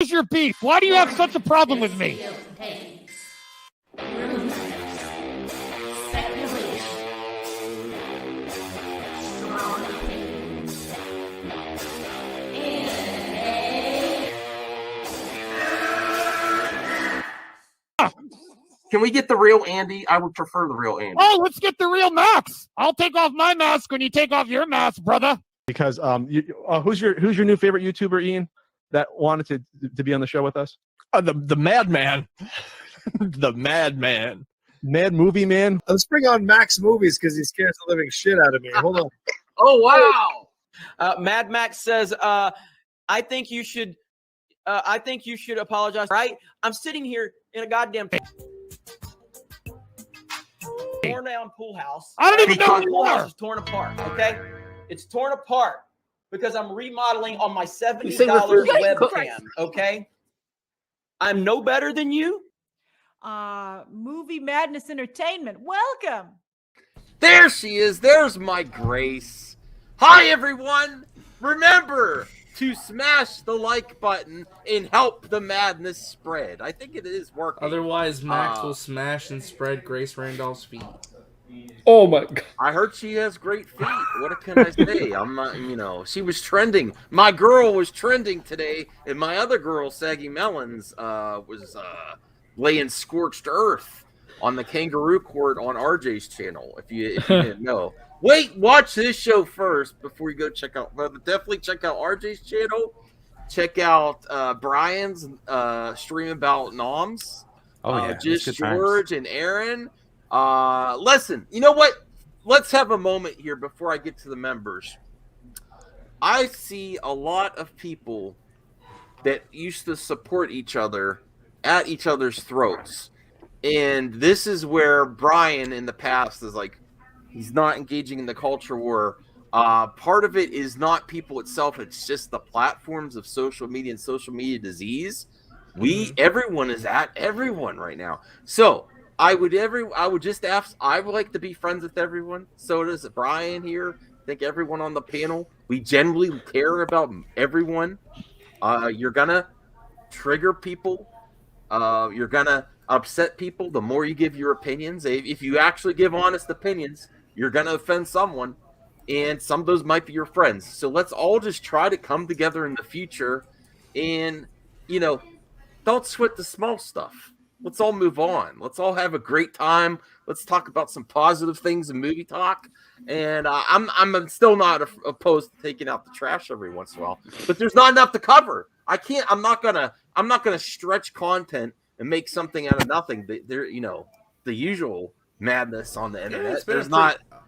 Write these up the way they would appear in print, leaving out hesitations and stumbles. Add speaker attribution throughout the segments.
Speaker 1: is your beef? Why do you have such a problem with me?
Speaker 2: Can we get the real Andy? I would prefer the real Andy.
Speaker 1: Oh, let's get the real Max. I'll take off my mask when you take off your mask, brother.
Speaker 3: Because who's your new favorite YouTuber, Ian, that wanted to be on the show with us?
Speaker 4: The Madman. The Madman.
Speaker 3: Mad Movie Man.
Speaker 5: Let's bring on Max Movies because he scares the living shit out of me. Hold on.
Speaker 2: Oh, wow.
Speaker 6: Mad Max says, I think you should apologize. Right? I'm sitting here in a goddamn torn down pool house.
Speaker 1: I don't even know who
Speaker 6: the
Speaker 1: you
Speaker 6: pool house
Speaker 1: are.
Speaker 6: is torn apart. Okay, it's torn apart because I'm remodeling on my $70 webcam. Okay, I'm no better than you.
Speaker 7: Movie Madness Entertainment. Welcome.
Speaker 2: There she is. There's my Grace. Hi, everyone. Remember to smash the like button and help the madness spread. I think it is working.
Speaker 8: Otherwise, Max will smash and spread Grace Randolph's feet.
Speaker 4: Oh my God.
Speaker 2: I heard she has great feet. What can I say? I'm not, she was trending. My girl was trending today, and my other girl, Saggy Melons, was laying scorched earth on the kangaroo court on RJ's channel, if you didn't know. Wait, watch this show first before you go check out. Definitely check out RJ's channel. Check out Brian's stream about Noms.
Speaker 9: Oh yeah,
Speaker 2: just George and Aaron. Listen, you know what? Let's have a moment here before I get to the members. I see a lot of people that used to support each other at each other's throats, and this is where Brian in the past is like, he's not engaging in the culture war. Part of it is not people itself. It's just the platforms of social media and social media disease. Everyone is at everyone right now. So I would just ask, I would like to be friends with everyone. So does Brian here. I think everyone on the panel, we generally care about everyone. You're gonna trigger people. You're gonna upset people the more you give your opinions. If you actually give honest opinions, you're going to offend someone, and some of those might be your friends. So let's all just try to come together in the future and, don't sweat the small stuff. Let's all move on. Let's all have a great time. Let's talk about some positive things in movie talk. And I'm still not opposed to taking out the trash every once in a while, but there's not enough to cover. I'm not gonna stretch content and make something out of nothing. The usual madness on the internet.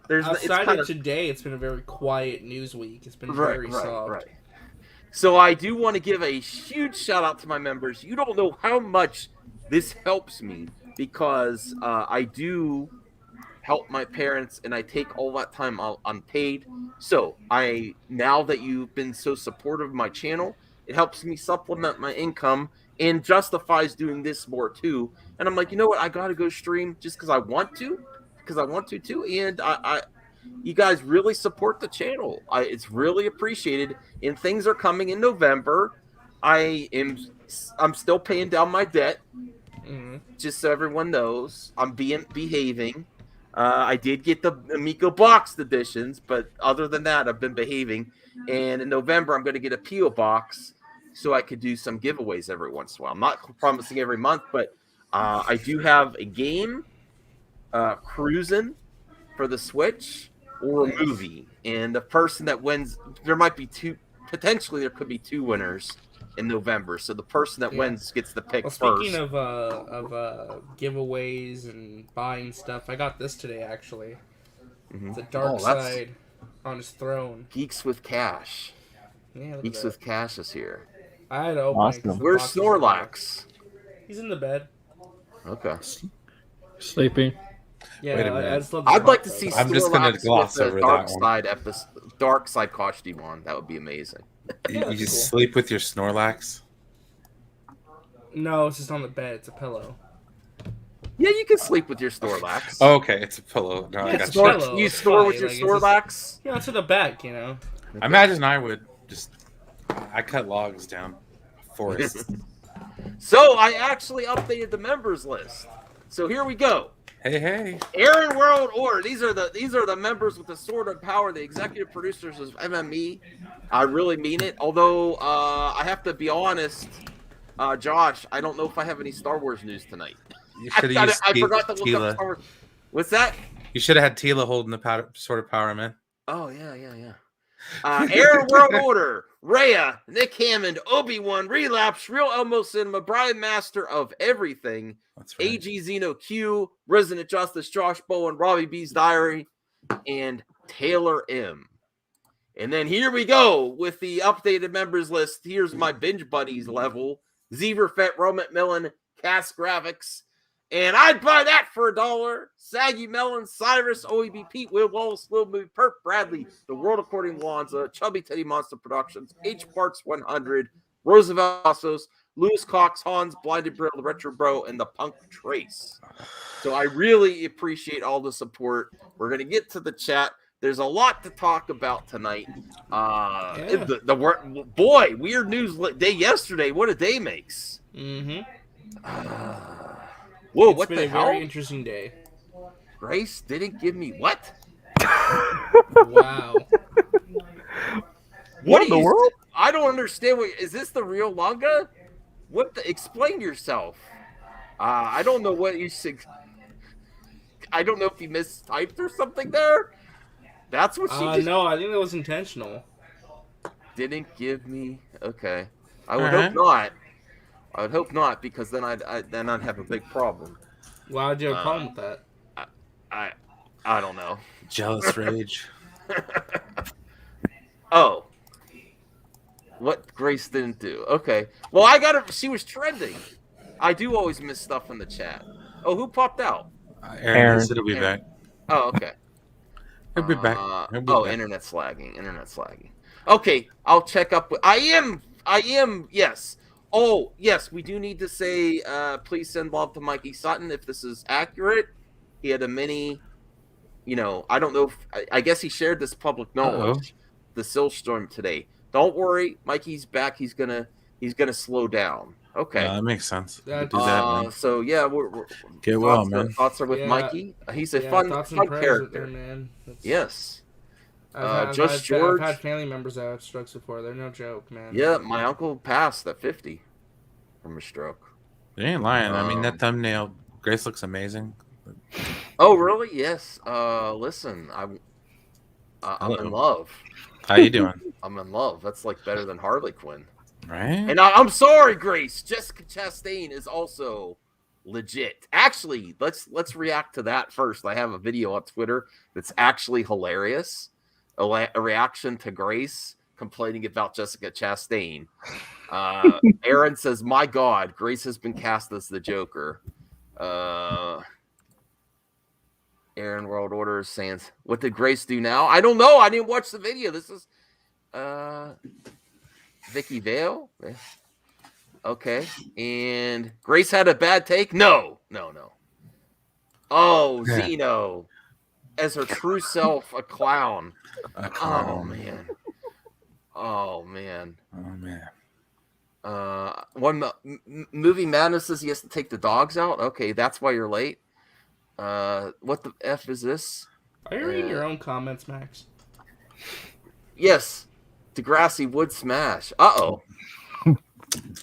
Speaker 8: Outside of today, it's been a very quiet news week. It's been very soft. Right.
Speaker 2: So I do want to give a huge shout out to my members. You don't know how much this helps me because I do help my parents and I take all that time unpaid. So now that you've been so supportive of my channel, it helps me supplement my income and justifies doing this more too. And I'm like, you know what? I got to go stream just because I want to too. And you guys really support the channel. It's really appreciated. And things are coming in November. I'm still paying down my debt. Just so everyone knows, I'm behaving. I did get the Amico boxed editions, but other than that, I've been behaving. And in November, I'm going to get a P.O. box so I could do some giveaways every once in a while. I'm not promising every month, but I do have a game, Cruising for the Switch, or a movie. And the person that wins, there might be potentially there could be two winners in November. So the person that wins gets the pick first.
Speaker 8: Speaking of giveaways and buying stuff, I got this today, actually. It's a dark side on his throne.
Speaker 2: Geeks with Cash.
Speaker 8: Yeah,
Speaker 2: Geeks with Cash is here.
Speaker 8: I had to open it.
Speaker 2: Where's Snorlax?
Speaker 8: He's in the bed.
Speaker 2: Okay.
Speaker 4: Sleeping.
Speaker 8: Yeah,
Speaker 9: Wait a minute.
Speaker 2: I'd like to see Snorlax
Speaker 9: I'm just gonna gloss
Speaker 2: with
Speaker 9: over
Speaker 2: a dark side costume on. That would be amazing.
Speaker 9: You sleep with your Snorlax?
Speaker 8: No, it's just on the bed. It's a pillow.
Speaker 2: Yeah, you can sleep with your Snorlax.
Speaker 9: Oh, okay, it's a pillow. No, I got
Speaker 2: you. You snore with your Snorlax?
Speaker 8: Yeah, to the back,
Speaker 9: I imagine I would just. I cut logs down forest.
Speaker 2: So I actually updated the members list. So here we go.
Speaker 9: Hey.
Speaker 2: Aaron World Order. These are the members with the sword of power, the executive producers of MME. I really mean it. Although I have to be honest, Josh, I don't know if I have any Star Wars news tonight.
Speaker 9: You should have used
Speaker 2: I forgot to look
Speaker 9: Tila.
Speaker 2: up Star Wars. What's that?
Speaker 9: You should have had Tila holding the sword of power, man.
Speaker 2: Oh yeah. Aaron World Order, Rhea, Nick Hammond, Obi-Wan, Relapse, Real Elmo Cinema, Brian Master of Everything,
Speaker 9: That's right.
Speaker 2: AG Zeno Q, Resident Justice, Josh Bowen, Robbie B's Diary, and Taylor M. And then here we go with the updated members list. Here's my binge buddies level: Zeverfet, Roman Millen, Cast Graphics. And I'd buy that for $1. Saggy Melon, Cyrus, OEB Pete, Will Wallace, Will Movie, Perp Bradley, The World According Wanza, Chubby Teddy Monster Productions, H Parks 100, Roosevelt Ossos, Lewis Cox, Hans, Blinded Brill, The Retro Bro, and The Punk Trace. So I really appreciate all the support. We're going to get to the chat. There's a lot to talk about tonight. Boy, weird news day yesterday. What a day makes. Whoa, what the hell?
Speaker 8: Very interesting day.
Speaker 2: Grace didn't give me what?
Speaker 8: Wow.
Speaker 3: What in the world?
Speaker 2: I don't understand. Is this the real manga? Explain yourself. I don't know what you should. I don't know if you mistyped or something there. That's what she did.
Speaker 8: No, I think that was intentional.
Speaker 2: Didn't give me. Okay. I would hope not. I would hope not, because then I'd have a big problem.
Speaker 8: Why do you have a problem with that?
Speaker 2: I don't know.
Speaker 9: Jealous rage.
Speaker 2: Oh. What Grace didn't do. Okay. Well, I got her. She was trending. I do always miss stuff in the chat. Oh, who popped out?
Speaker 9: Aaron said he'll be back.
Speaker 2: Oh, okay.
Speaker 9: He'll be back. Back.
Speaker 2: Internet's lagging. Okay, I'll check up. I am. Yes. Oh, yes. We do need to say, please send love to Mikey Sutton if this is accurate. He had a mini. I don't know if. I guess he shared this public knowledge. The Silstorm today. Don't worry, Mikey's back. He's gonna slow down. Okay,
Speaker 9: that makes sense.
Speaker 8: Yeah,
Speaker 9: do that, man.
Speaker 2: So yeah, we're
Speaker 9: get well, man.
Speaker 2: Thoughts are with Mikey. He's a fun character.
Speaker 8: Man.
Speaker 2: Yes.
Speaker 8: I've had family members that have strokes before. They're no joke, man.
Speaker 2: Yeah, my uncle passed at 50 from a stroke.
Speaker 9: You ain't lying. I mean, that thumbnail, Grace looks amazing.
Speaker 2: Oh, really? Yes. Listen, I'm in love.
Speaker 9: How you doing?
Speaker 2: I'm in love. That's like better than Harley Quinn.
Speaker 9: Right?
Speaker 2: And I'm sorry, Grace. Jessica Chastain is also legit. Actually, let's react to that first. I have a video on Twitter that's actually hilarious. A reaction to Grace complaining about Jessica Chastain. Aaron says, "My God, Grace has been cast as the Joker." Aaron World Order is saying, "What did Grace do now?" I don't know. I didn't watch the video. This is Vicky Vale. Okay. And Grace had a bad take? No. Oh, Zeno. As her true self, a clown. Oh, man. One movie madness says he has to take the dogs out. Okay, that's why you're late. What the F is this?
Speaker 8: Are you reading your own comments, Max?
Speaker 2: Yes. Degrassi would smash. Uh-oh.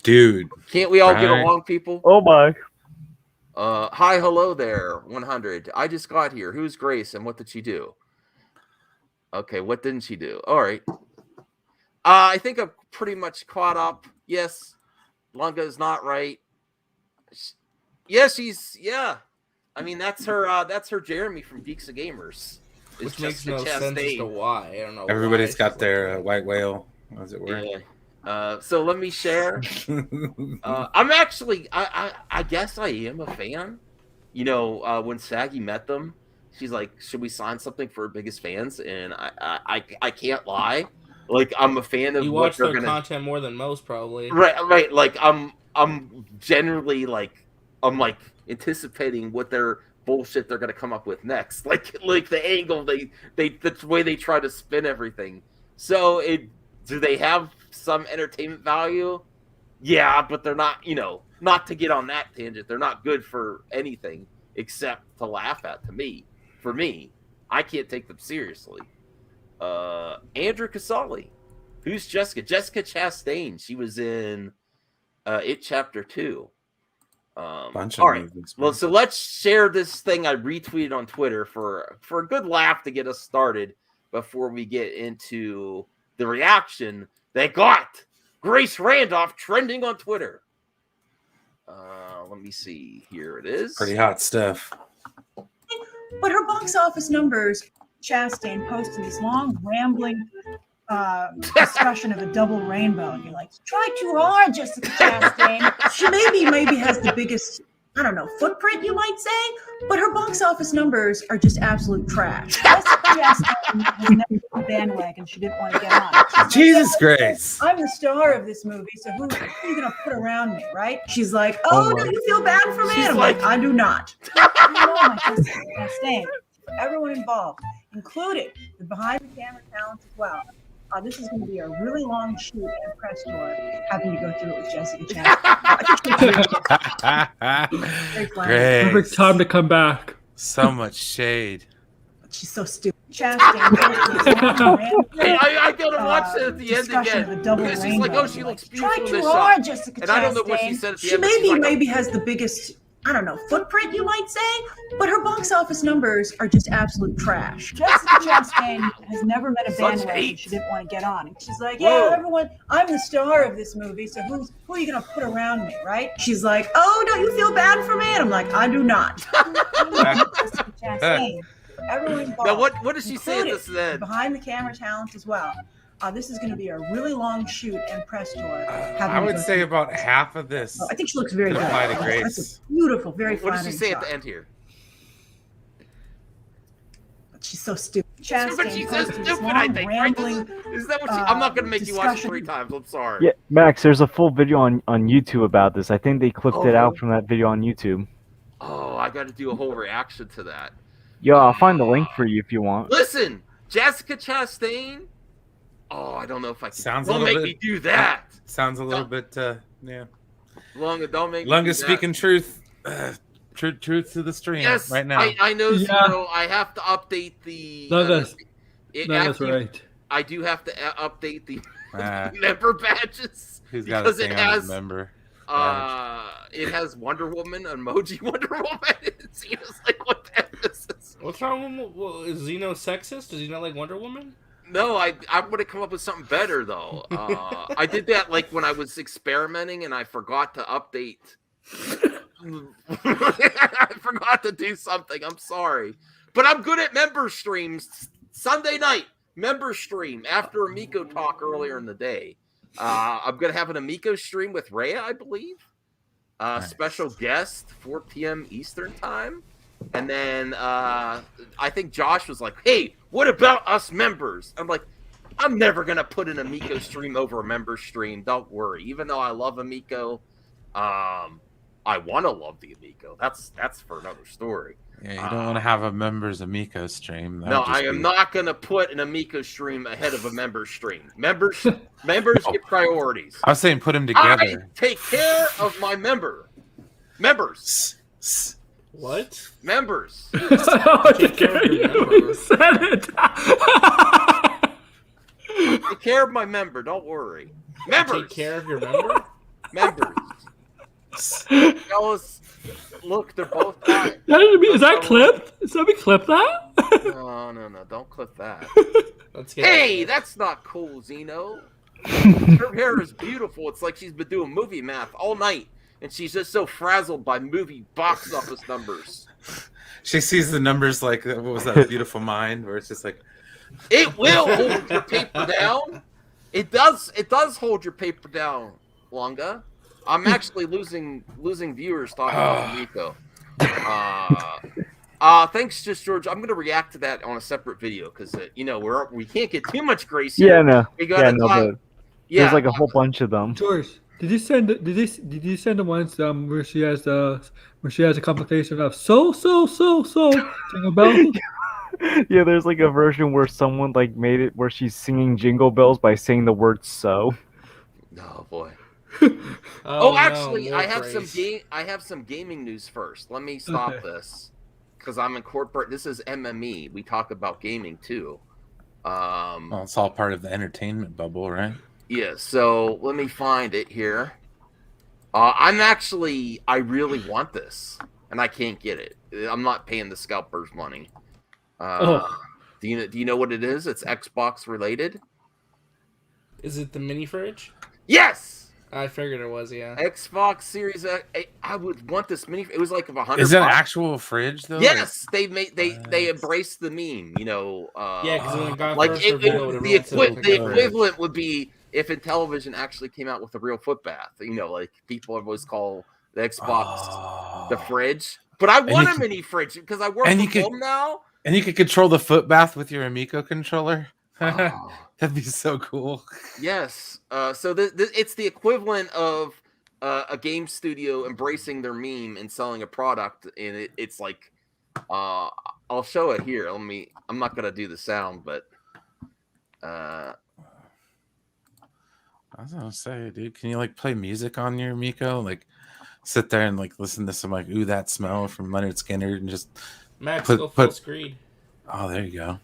Speaker 9: Dude.
Speaker 2: Can't we all get along, people?
Speaker 3: Oh, my.
Speaker 2: Hi, hello there, 100. I just got here. Who's Grace and what did she do? Okay, what didn't she do? All right. I think I'm pretty much caught up. Yes, Lunga is not right. Yeah. I mean, that's her Jeremy from Geeks and Gamers.
Speaker 8: Which makes no sense as to why. I don't know.
Speaker 9: Everybody's got their white whale, as it were.
Speaker 2: Yeah. So let me share. I'm actually, I guess I am a fan. When Saggy met them, she's like, "Should we sign something for her biggest fans?" And I can't lie. Like, I'm a fan of
Speaker 8: you watch their content more than most, probably.
Speaker 2: Right. Like, I'm generally like, I'm like anticipating what their bullshit they're gonna come up with next. Like the angle the way they try to spin everything. So do they have some entertainment value? Yeah, but they're not, not to get on that tangent. They're not good for anything except to laugh at. For me, I can't take them seriously. Andrew Casali. Who's Jessica? Jessica Chastain. She was in It Chapter 2.
Speaker 9: Bunch of
Speaker 2: all right.
Speaker 9: movies.
Speaker 2: Well, so let's share this thing I retweeted on Twitter for a good laugh to get us started before we get into the reaction that got Grace Randolph trending on Twitter. Let me see. Here it is.
Speaker 9: Pretty hot stuff.
Speaker 10: But her box office numbers, Chastain posted this long, rambling discussion of a double rainbow. And you're like, try too hard, Jessica Chastain. She maybe has the biggest, I don't know, footprint, you might say, but her box office numbers are just absolute trash. Jessica Chastain has never been a bandwagon. She didn't want to get on.
Speaker 9: Jesus Grace.
Speaker 10: I'm the star of this movie, so who are you going to put around me, right? She's like, oh, do you feel bad for me?
Speaker 2: She's
Speaker 10: I'm like, I do not. Oh, my Jessica Chastain. For everyone involved, including the behind-the-camera talent as well. This is going to be a really long shoot and press tour, having to go through it with Jessica Chastain.
Speaker 9: Grace.
Speaker 4: Perfect time to come back.
Speaker 9: So much shade.
Speaker 10: She's so stupid. Chastain.
Speaker 2: Hey, I gotta watch it at the end again. Because she's like, oh, she looks beautiful in this shot.
Speaker 10: Jessica
Speaker 2: and I don't know what she said at the end.
Speaker 10: She maybe has the biggest, I don't know, footprint, you might say, but her box office numbers are just absolute trash. Jessica Chastain has never met a bandwagon she didn't want to get on. And she's like, yeah, everyone, I'm the star of this movie, so who are you going to put around me, right? She's like, oh, don't you feel bad for me? And I'm like, I do not. Jessica Chastain. Everyone involved.
Speaker 2: Now, what does she say at this end?
Speaker 10: Behind the camera talent as well. This is going to be a really long shoot and press tour.
Speaker 9: I would say about half of this.
Speaker 10: I think she looks very good.
Speaker 9: Apply to Grace.
Speaker 10: That's a beautiful, very
Speaker 2: What does she say
Speaker 10: shot.
Speaker 2: at the end here?
Speaker 10: She's so stupid. Chastain
Speaker 2: She's so
Speaker 10: posted this
Speaker 2: stupid, I
Speaker 10: long,
Speaker 2: think. Right?
Speaker 10: rambling,
Speaker 2: Is that what she... I'm not going to make you watch it
Speaker 10: discussion.
Speaker 2: 3 times. I'm sorry.
Speaker 11: Yeah, Max, there's a full video on YouTube about this. I think they clipped it out from that video on YouTube.
Speaker 2: Oh, I got to do a whole reaction to that.
Speaker 11: Yo, I'll find the link for you if you want.
Speaker 2: Listen, Jessica Chastain. Oh, I don't know if I can.
Speaker 9: Sounds
Speaker 2: don't
Speaker 9: a little
Speaker 2: make
Speaker 9: bit,
Speaker 2: me do that.
Speaker 9: Sounds a little bit, yeah.
Speaker 2: Don't make me
Speaker 9: Lunga
Speaker 2: do
Speaker 9: speaking
Speaker 2: that.
Speaker 9: truth. Truth to the stream
Speaker 2: Yes,
Speaker 9: right now.
Speaker 2: I know.
Speaker 4: Yeah.
Speaker 2: So I have to update the.
Speaker 4: That's
Speaker 2: actually,
Speaker 4: right.
Speaker 2: I do have to update the member badges.
Speaker 9: Who's got
Speaker 2: because
Speaker 9: a thing
Speaker 2: it
Speaker 9: on
Speaker 2: has
Speaker 9: his member?
Speaker 2: it has Wonder Woman, emoji Wonder Woman. It's just like, what the heck is this?
Speaker 8: What's wrong with is Zeno sexist? Does he not like Wonder Woman?
Speaker 2: No, I would have come up with something better though. I did that like when I was experimenting and I forgot to update. I forgot to do something. I'm sorry, but I'm good at member streams. Sunday night member stream after Amico talk earlier in the day. I'm gonna have an Amico stream with Rhea, I believe.
Speaker 9: Nice.
Speaker 2: Special guest, 4 p.m. Eastern time. And then I think Josh was like, hey, what about us members? I'm like, I'm never going to put an Amico stream over a member stream. Don't worry. Even though I love Amico, I want to love the Amico. That's for another story.
Speaker 9: Yeah, you don't want to have a members Amico stream.
Speaker 2: No, I am not going to put an Amico stream ahead of a member stream. Members get priorities.
Speaker 9: I was saying put them together.
Speaker 2: I take care of my members.
Speaker 8: What?
Speaker 2: Members.
Speaker 4: Take care of your members. Said it.
Speaker 2: Take care of my member. Don't worry. Members.
Speaker 8: Take care of your member?
Speaker 2: Members. Fellas, look, they're both fine.
Speaker 4: Is that clipped? Is that we clip that?
Speaker 2: No. Don't clip that.
Speaker 8: Let's get
Speaker 2: Hey, that's not cool, Zeno. Her hair is beautiful. It's like she's been doing movie math all night. And she's just so frazzled by movie box office numbers.
Speaker 9: She sees the numbers like, what was that, Beautiful Mind, where it's just like...
Speaker 2: It will hold your paper down. It does hold your paper down, Longa. I'm actually losing viewers talking about Nico. Thanks, Just George. I'm going to react to that on a separate video because we can't get too much grace here.
Speaker 11: Yeah, no.
Speaker 2: We gotta talk.
Speaker 11: There's like a whole bunch of them.
Speaker 4: George, did you send the ones where she has a complication of so jingle bells?
Speaker 11: Yeah, there's like a version where someone like made it where she's singing Jingle Bells by saying the word "so."
Speaker 2: Oh boy. Oh,
Speaker 8: no,
Speaker 2: actually,
Speaker 8: more
Speaker 2: I have
Speaker 8: praise.
Speaker 2: I have some gaming news first. Let me stop
Speaker 4: Okay.
Speaker 2: this because I'm in corporate. This is MME. We talk about gaming too.
Speaker 9: Well, it's all part of the entertainment bubble, right?
Speaker 2: Yeah. So let me find it here. I really want this, and I can't get it. I'm not paying the scalpers money. Do you know what it is? It's Xbox related.
Speaker 8: Is it the mini fridge?
Speaker 2: Yes.
Speaker 8: I figured it was, yeah.
Speaker 2: Xbox Series X. I would want this mini. It was like $100.
Speaker 9: Is it an actual fridge though?
Speaker 2: Yes, they embraced the meme. You know,
Speaker 8: Yeah, because when it got
Speaker 2: like
Speaker 8: first revealed,
Speaker 2: the
Speaker 8: everyone
Speaker 2: equivalent would be if Intellivision actually came out with a real foot bath. You know, like people always call the Xbox the fridge. But I want a mini fridge because I work from home now.
Speaker 9: And you could control the foot bath with your Amico controller. That'd be so cool.
Speaker 2: Yes. So it's the equivalent of a game studio embracing their meme and selling a product, and it's like, I'll show it here. I'm not gonna do the sound, but
Speaker 9: I was gonna say, dude, can you like play music on your Amico? Like sit there and like listen to some like "Ooh That Smell" from Leonard Skinner and just
Speaker 8: Max, go full screen.
Speaker 9: Oh, there you go.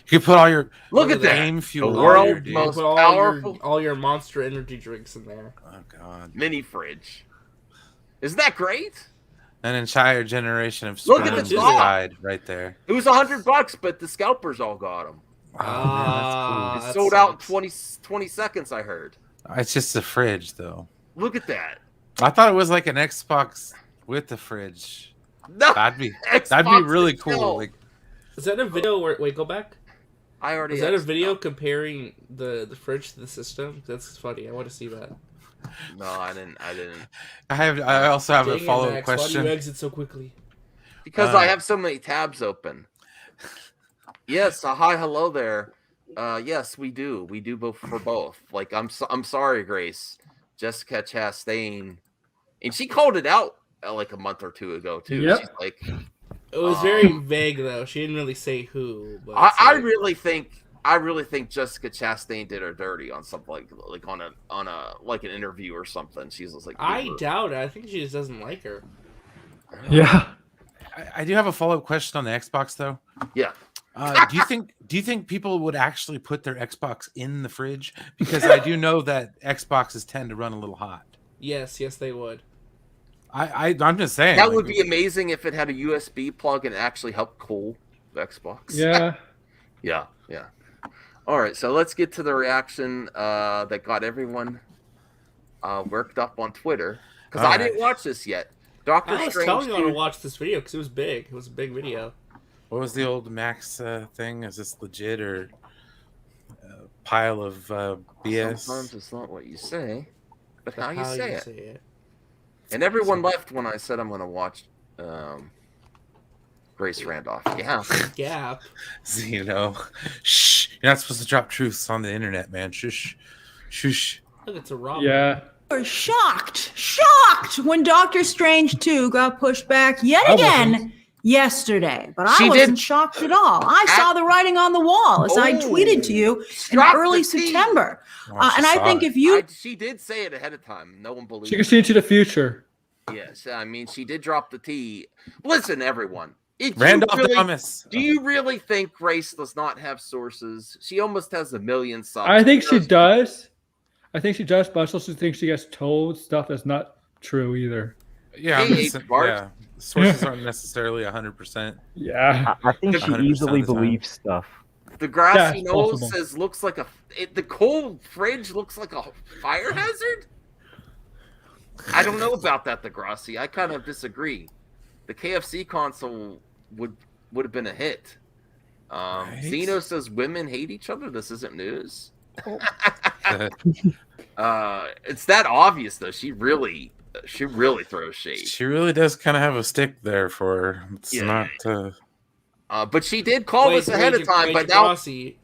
Speaker 9: You can put all your
Speaker 2: look at that
Speaker 9: game fuel.
Speaker 2: The world's most powerful.
Speaker 8: All your Monster energy drinks in there.
Speaker 9: Oh god,
Speaker 2: mini fridge. Isn't that great?
Speaker 9: An entire generation of
Speaker 2: look at the
Speaker 9: spoons died right there.
Speaker 2: It was $100, but the scalpers all got them.
Speaker 9: Oh, man,
Speaker 2: it sold out in 20 seconds. I heard.
Speaker 9: It's just a fridge, though.
Speaker 2: Look at that.
Speaker 9: I thought it was like an Xbox with the fridge.
Speaker 2: No,
Speaker 9: that'd be
Speaker 2: Xbox
Speaker 9: really
Speaker 2: itself.
Speaker 9: cool. Like,
Speaker 8: is that a video where? Wait, go back.
Speaker 2: I already.
Speaker 8: Is that a video comparing the fridge to the system? That's funny. I want to see that.
Speaker 2: No, I didn't.
Speaker 9: I also have a follow-up question.
Speaker 8: Why do you exit so quickly?
Speaker 2: Because I have so many tabs open. Yes, hi, hello there. Yes, we do. We do both for both. Like, I'm sorry, Grace. Jessica Chastain, and she called it out like a month or two ago too.
Speaker 4: Yep.
Speaker 2: She's like,
Speaker 8: it was very vague though. She didn't really say who. But
Speaker 2: I really think Jessica Chastain did her dirty on something like on a like an interview or something. She's just like,
Speaker 8: I doubt it. I think she just doesn't like her.
Speaker 4: Yeah.
Speaker 9: I do have a follow-up question on the Xbox though.
Speaker 2: Yeah.
Speaker 9: Do you think people would actually put their Xbox in the fridge? Because I do know that Xboxes tend to run a little hot.
Speaker 8: Yes, they would.
Speaker 9: I'm just saying
Speaker 2: that would be amazing if it had a USB plug and it actually helped cool the Xbox.
Speaker 4: Yeah.
Speaker 2: Yeah. All right, so let's get to the reaction that got everyone worked up on Twitter because I didn't watch this yet. Doctor
Speaker 8: I was
Speaker 2: Strange
Speaker 8: telling you to watch this video because it was big. It was a big video.
Speaker 9: What was the old Max thing? Is this legit or a pile of BS?
Speaker 2: Sometimes it's not what you say, but how you
Speaker 8: say
Speaker 2: it. And everyone left when I said I'm going to watch Grace Randolph. Yeah.
Speaker 8: Gap.
Speaker 9: You know, shh. You're not supposed to drop truths on the internet, man. Shush. Shush.
Speaker 8: Look, it's a robber.
Speaker 4: Yeah.
Speaker 10: We're shocked when Doctor Strange 2 got pushed back yet again yesterday. But I wasn't shocked at all. I saw the writing on the wall as I tweeted to you in early September. And I think if you...
Speaker 2: she did say it ahead of time. No one believed
Speaker 4: She can see into the future.
Speaker 2: Yes, I mean, she did drop the T. Listen, everyone.
Speaker 9: Randolph Thomas.
Speaker 2: Do you really think Grace does not have sources? She almost has 1 million subs.
Speaker 4: I think she does. But I also think she gets told stuff that's not true either.
Speaker 9: Yeah, sources aren't necessarily 100%.
Speaker 4: Yeah,
Speaker 11: I think she easily believes stuff.
Speaker 2: The grassy knoll says looks like the cold fridge looks like a fire hazard. I don't know about that, Degrassi. I kind of disagree. The KFC console would have been a hit. Zeno says women hate each other. This isn't news. It's that obvious though. She really throws shade.
Speaker 9: She really does kind of have a stick there for her. It's not.
Speaker 2: But she did call this ahead of time. But now,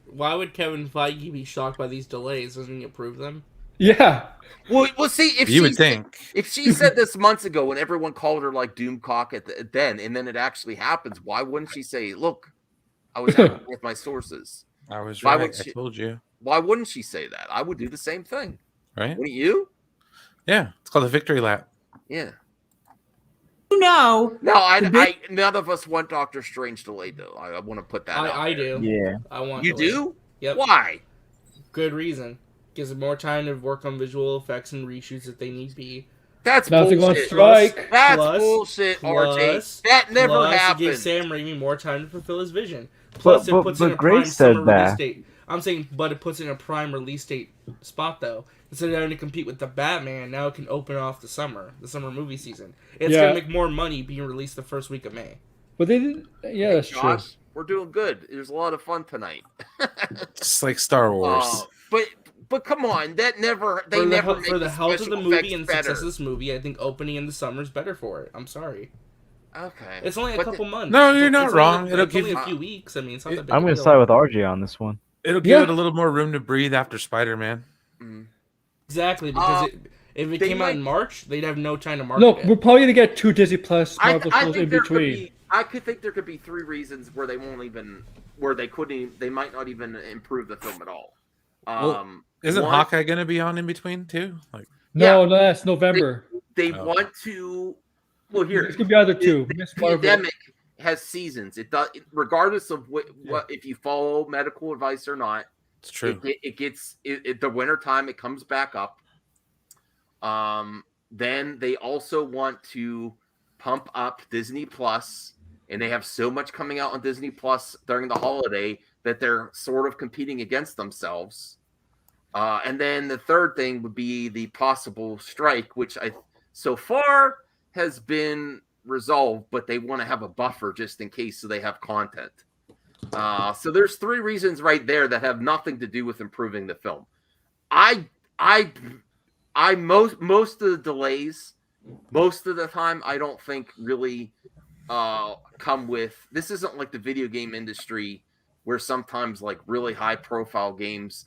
Speaker 8: why would Kevin Feige be shocked by these delays? Doesn't he approve them?
Speaker 4: Yeah.
Speaker 2: Well, see, if
Speaker 9: you would think
Speaker 2: if she said this months ago when everyone called her like Doomcock and then it actually happens, why wouldn't she say, "Look, I was happy with my sources.
Speaker 9: I was right. I told you."
Speaker 2: Why wouldn't she say that? I would do the same thing.
Speaker 9: right?
Speaker 2: Wouldn't you?
Speaker 9: Yeah, it's called the Victory Lap.
Speaker 2: Yeah.
Speaker 10: No.
Speaker 2: None of us want Doctor Strange delayed though. I want to put that out.
Speaker 8: I do.
Speaker 11: Yeah.
Speaker 8: I want.
Speaker 2: You
Speaker 8: delayed.
Speaker 2: do?
Speaker 8: Yep.
Speaker 2: Why?
Speaker 8: Good reason. Gives them more time to work on visual effects and reshoots if they need be.
Speaker 2: That's
Speaker 4: Nothing on
Speaker 2: bullshit.
Speaker 4: strike.
Speaker 2: That's
Speaker 8: Plus-
Speaker 2: bullshit,
Speaker 8: plus-
Speaker 2: RJ. That never
Speaker 8: Plus,
Speaker 2: happened.
Speaker 8: it gives Sam Raimi more time to fulfill his vision. Plus, it puts in
Speaker 11: but
Speaker 8: a prime
Speaker 11: Grace said
Speaker 8: summer
Speaker 11: that.
Speaker 8: release date. I'm saying, but it puts in a prime release date spot though. Instead of having to compete with the Batman, now it can open off the summer movie season. It's
Speaker 4: Yeah.
Speaker 8: gonna make more money being released the first week of May.
Speaker 4: But they didn't. Yeah, that's true.
Speaker 2: Josh, we're doing good. There's a lot of fun tonight.
Speaker 9: Just like Star Wars.
Speaker 2: But come on, that never
Speaker 8: For
Speaker 2: make
Speaker 8: the health of the
Speaker 2: special
Speaker 8: movie
Speaker 2: effects
Speaker 8: and the
Speaker 2: better.
Speaker 8: success of this movie, I think opening in the summer is better for it. I'm sorry.
Speaker 2: Okay.
Speaker 8: It's only a
Speaker 2: But
Speaker 8: couple months.
Speaker 9: No, you're not
Speaker 8: It's
Speaker 9: wrong.
Speaker 8: Only,
Speaker 9: It'll
Speaker 8: it's only
Speaker 9: give-
Speaker 8: a few weeks. I mean, it's not that big
Speaker 11: I'm
Speaker 8: a
Speaker 11: going to
Speaker 8: deal.
Speaker 11: side with RJ on this one.
Speaker 9: It'll give it a little more room to breathe after Spider-Man.
Speaker 8: Exactly, because if it
Speaker 2: they
Speaker 8: came out
Speaker 2: might-
Speaker 8: in March, they'd have no time to market
Speaker 4: No,
Speaker 8: it.
Speaker 4: we're probably gonna get 2 Disney Plus Marvel
Speaker 2: I
Speaker 4: shows
Speaker 2: think
Speaker 4: in
Speaker 2: there could
Speaker 4: between.
Speaker 2: be. I could think there could be 3 reasons where they won't even, where they couldn't. They might not even improve the film at all.
Speaker 9: Isn't
Speaker 2: one,
Speaker 9: Hawkeye going to be on in between too? Like,
Speaker 4: No, that's November.
Speaker 2: They
Speaker 9: Oh.
Speaker 2: want to. Well, here
Speaker 4: It's gonna be either two.
Speaker 2: The
Speaker 4: Miss Marvel.
Speaker 2: pandemic has seasons. It does, regardless of what if you follow medical advice or not.
Speaker 9: it's true.
Speaker 2: It gets the winter time. It comes back up. Then they also want to pump up Disney Plus, and they have so much coming out on Disney Plus during the holiday that they're sort of competing against themselves. And then the third thing would be the possible strike, which so far has been resolved, but they want to have a buffer just in case so they have content. So there's 3 reasons right there that have nothing to do with improving the film. Most of the delays, most of the time, I don't think really come with. This isn't like the video game industry where sometimes like really high profile games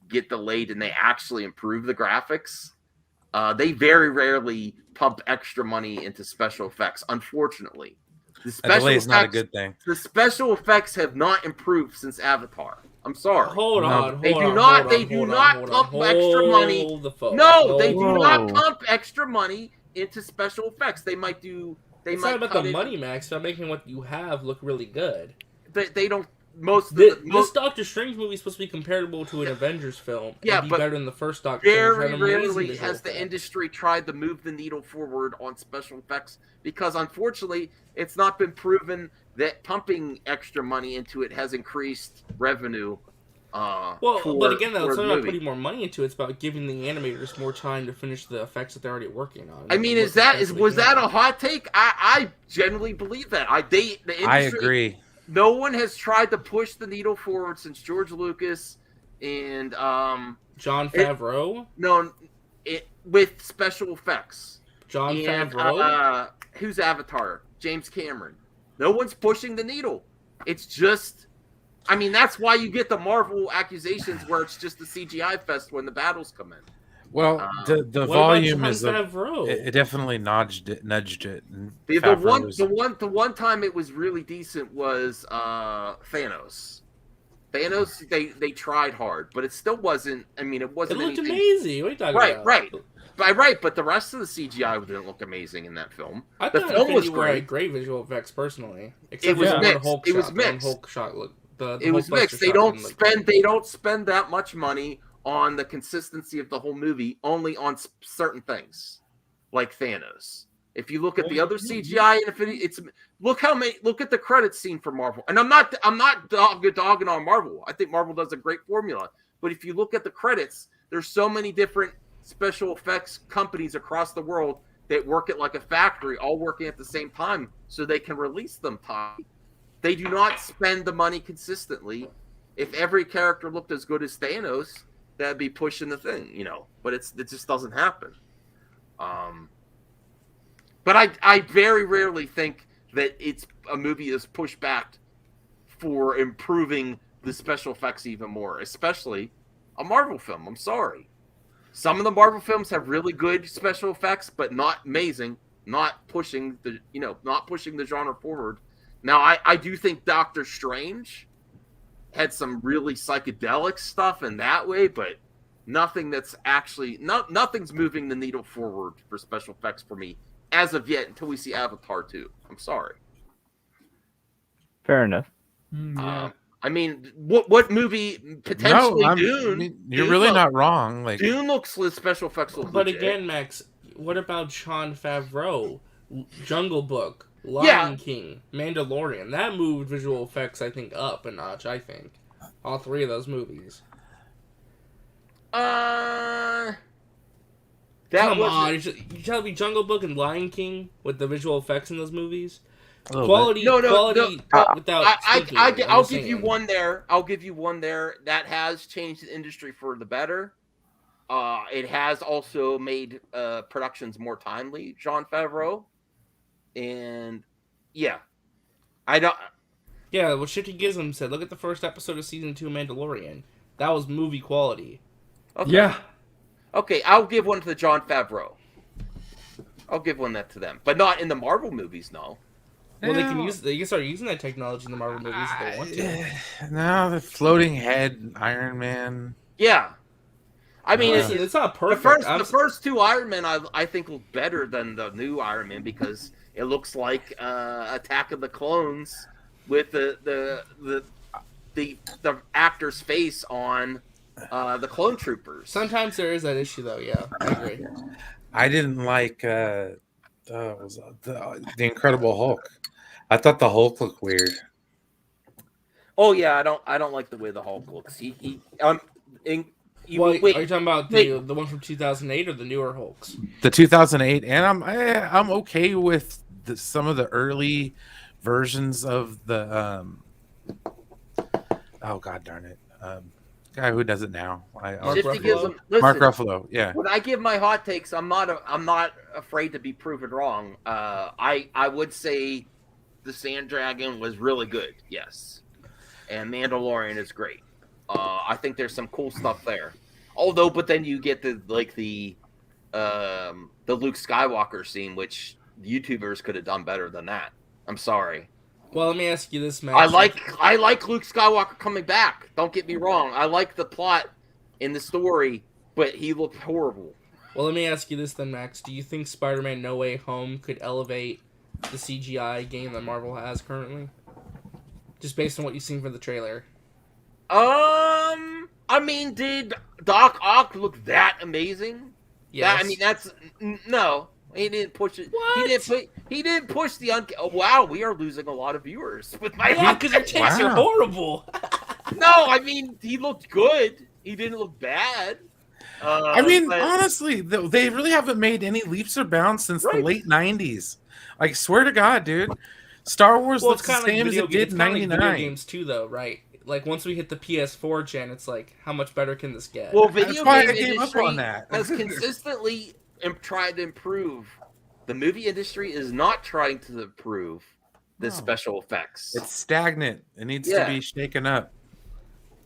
Speaker 2: get delayed and they actually improve the graphics. They very rarely pump extra money into special effects, unfortunately. The
Speaker 9: A delay is not a good thing.
Speaker 2: The special effects have not improved since Avatar. I'm sorry.
Speaker 8: Hold on.
Speaker 2: They do not pump extra money. No, they do not pump extra money into special effects. They might do.
Speaker 8: It's not about the money, Max. It's about making what you have look really good.
Speaker 2: They don't. Most of
Speaker 8: This Doctor Strange movie is supposed to be comparable to an Avengers film.
Speaker 2: Yeah,
Speaker 8: and be
Speaker 2: but
Speaker 8: better than the first Doctor Strange.
Speaker 2: very
Speaker 8: Had amazing
Speaker 2: rarely
Speaker 8: visual
Speaker 2: has the
Speaker 8: effects.
Speaker 2: industry tried to move the needle forward on special effects because, unfortunately, it's not been proven that pumping extra money into it has increased revenue.
Speaker 8: But again, though,
Speaker 2: for
Speaker 8: it's
Speaker 2: the
Speaker 8: not about
Speaker 2: movie.
Speaker 8: putting more money into it. It's about giving the animators more time to finish the effects that they're already working on.
Speaker 2: I mean, was that a hot take? I generally believe that. The industry,
Speaker 9: I agree.
Speaker 2: No one has tried to push the needle forward since George Lucas and
Speaker 8: John Favreau.
Speaker 2: With special effects.
Speaker 8: John
Speaker 2: and,
Speaker 8: Favreau.
Speaker 2: Who's Avatar? James Cameron. No one's pushing the needle. It's just. I mean, that's why you get the Marvel accusations where it's just the CGI fest when the battles come in.
Speaker 9: Well, the
Speaker 8: what
Speaker 9: volume
Speaker 8: about
Speaker 9: is
Speaker 8: John Favreau?
Speaker 9: it definitely nudged it. And
Speaker 2: The one time it was really decent was Thanos. Thanos, they tried hard, but it still wasn't. I mean, it wasn't.
Speaker 8: It looked
Speaker 2: anything,
Speaker 8: amazing. What are you talking about?
Speaker 2: Right. But the rest of the CGI didn't look amazing in that film.
Speaker 8: I
Speaker 2: The
Speaker 8: thought
Speaker 2: film was
Speaker 8: Infinity War had
Speaker 2: great.
Speaker 8: great visual effects personally.
Speaker 2: It
Speaker 8: Except
Speaker 2: was
Speaker 8: for the
Speaker 2: mixed.
Speaker 8: Hulk
Speaker 2: It was
Speaker 8: shot.
Speaker 2: mixed.
Speaker 8: The Hulk shot looked.
Speaker 2: It was mixed. They don't spend that much money on the consistency of the whole movie, only on certain things, like Thanos. If you look at the other CGI in Infinity, look at the credits scene for Marvel. And I'm not dogging on Marvel. I think Marvel does a great formula. But if you look at the credits, there's so many different special effects companies across the world that work at like a factory, all working at the same time, so they can release them time. They do not spend the money consistently. If every character looked as good as Thanos, that'd be pushing the thing, But it just doesn't happen. But I very rarely think that it's a movie is pushed back for improving the special effects even more, especially a Marvel film. I'm sorry. Some of the Marvel films have really good special effects, but not amazing, not pushing the genre forward. Now, I do think Doctor Strange had some really psychedelic stuff in that way, but nothing that's actually nothing's moving the needle forward for special effects for me as of yet until we see Avatar 2. I'm sorry.
Speaker 11: Fair enough.
Speaker 4: Yeah.
Speaker 2: I mean, what movie potentially Dune?
Speaker 9: I mean, you're
Speaker 2: Dune
Speaker 9: really
Speaker 2: look-
Speaker 9: not wrong. Like
Speaker 2: Dune looks special effects look
Speaker 8: But
Speaker 2: legit.
Speaker 8: again, Max, what about Jon Favreau, Jungle Book, Lion King, Mandalorian? That moved visual effects, I think, up a notch. I think all three of those movies.
Speaker 2: That
Speaker 8: Come
Speaker 2: was
Speaker 8: on, you tell me Jungle Book and Lion King with the visual effects in those movies.
Speaker 9: a little
Speaker 8: Quality,
Speaker 2: No,
Speaker 8: quality without. speaking,
Speaker 2: I'll
Speaker 8: I'm
Speaker 2: give you
Speaker 8: saying.
Speaker 2: one there. I'll give you one there. That has changed the industry for the better. It has also made productions more timely. Jon Favreau, and yeah, I don't.
Speaker 8: Yeah, what Shifty Gizm said. Look at the first episode of season 2 of Mandalorian. That was movie quality.
Speaker 2: Okay.
Speaker 4: Yeah.
Speaker 2: Okay, I'll give one to the Jon Favreau. I'll give one that to them, but not in the Marvel movies. No.
Speaker 8: Well, they can start using that technology in the Marvel movies if they want to.
Speaker 9: No, the floating head Iron Man.
Speaker 2: Yeah. I mean,
Speaker 8: it's not perfect.
Speaker 2: The first two Iron Men I think look better than the new Iron Man because it looks like Attack of the Clones with the actor's face on the clone troopers.
Speaker 8: Sometimes there is that issue, though. Yeah, I agree.
Speaker 9: I didn't like the Incredible Hulk. I thought the Hulk looked weird.
Speaker 2: Oh yeah, I don't like the way the Hulk looks.
Speaker 8: Are you talking about the one from 2008 or the newer Hulks?
Speaker 9: The 2008, and I'm okay with some of the early versions of the oh god darn it, guy who does it now.
Speaker 8: Mark Ruffalo?
Speaker 9: Mark Ruffalo, yeah.
Speaker 2: When I give my hot takes, I'm not afraid to be proven wrong. I would say the Sand Dragon was really good, yes, and Mandalorian is great. I think there's some cool stuff there. But then you get the Luke Skywalker scene, which YouTubers could have done better than that. I'm sorry.
Speaker 8: Well, let me ask you this, Max.
Speaker 2: I like Luke Skywalker coming back. Don't get me wrong. I like the plot in the story, but he looked horrible.
Speaker 8: Well, let me ask you this then, Max. Do you think Spider-Man No Way Home could elevate the CGI game that Marvel has currently? Just based on what you've seen from the trailer.
Speaker 2: I mean, did Doc Ock look that amazing?
Speaker 8: Yes.
Speaker 2: No. He didn't push it.
Speaker 8: What?
Speaker 2: He didn't push the Oh, wow, we are losing a lot of viewers with my.
Speaker 8: Yeah, because your takes are horrible.
Speaker 2: No, I mean he looked good. He didn't look bad.
Speaker 9: Honestly, they really haven't made any leaps or bounds since the late '90s. Like, swear to God, dude, Star Wars looks the same as it did in '99.
Speaker 8: Video games too, though, right? Like once we hit the PS4 gen, it's like, how much better can this get?
Speaker 2: Well, video game
Speaker 9: industry
Speaker 2: has consistently tried to improve. The movie industry is not trying to improve the special effects.
Speaker 9: It's stagnant. It needs to be shaken up.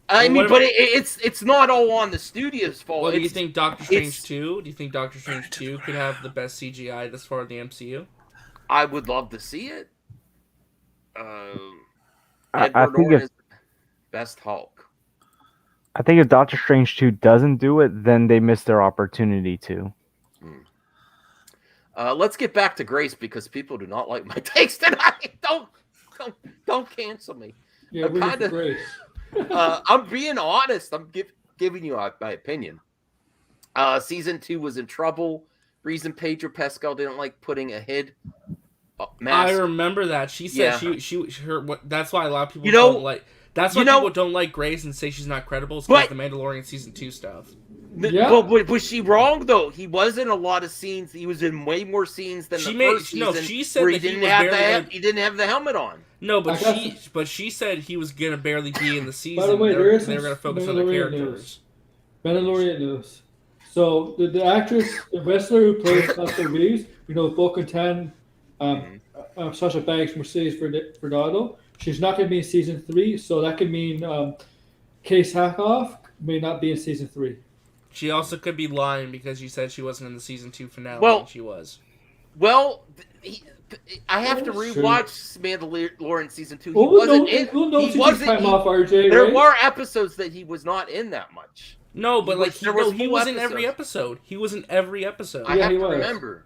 Speaker 2: It's not all on the studio's fault.
Speaker 8: Well, do you think Doctor Strange 2? Do you think Doctor Strange 2 could have the best CGI this far in the MCU?
Speaker 2: I would love to see it.
Speaker 11: I think
Speaker 2: is the best Hulk.
Speaker 11: I think if Doctor Strange 2 doesn't do it, then they missed their opportunity to.
Speaker 2: Let's get back to Grace because people do not like my takes tonight. Don't cancel me.
Speaker 4: Yeah, we're
Speaker 2: kinda,
Speaker 4: Grace.
Speaker 2: I'm being honest. I'm giving you my opinion. Season 2 was in trouble. Reason Pedro Pascal didn't like putting a head mask.
Speaker 8: I remember that. She said that's why a lot of people don't like. That's why people don't like Grace and say she's not credible. It's because the Mandalorian season 2 stuff.
Speaker 2: But was she wrong though? He was in a lot of scenes. He was in way more scenes than first season.
Speaker 8: No, she said
Speaker 2: where
Speaker 8: that
Speaker 2: he didn't have the helmet on.
Speaker 8: No, but she said he was gonna barely be in the season.
Speaker 4: By the way,
Speaker 8: they were gonna focus on the characters.
Speaker 4: Mandalorian news. So the actress, the wrestler who plays Master Reeves, Bo-Katan, Sasha Banks, Mercedes Verdado. She's not going to be in season 3, so that could mean Case Hackhoff may not be in season 3.
Speaker 8: She also could be lying because she said she wasn't in the season 2 finale.
Speaker 2: Well,
Speaker 8: she was.
Speaker 2: Well, I have to rewatch Mandalorian season 2.
Speaker 4: He wasn't in. There were episodes that he was not in that much.
Speaker 8: No, but like
Speaker 2: there was
Speaker 8: he
Speaker 2: full
Speaker 8: was in every
Speaker 2: episodes.
Speaker 8: episode. He was in every episode.
Speaker 2: I have to remember.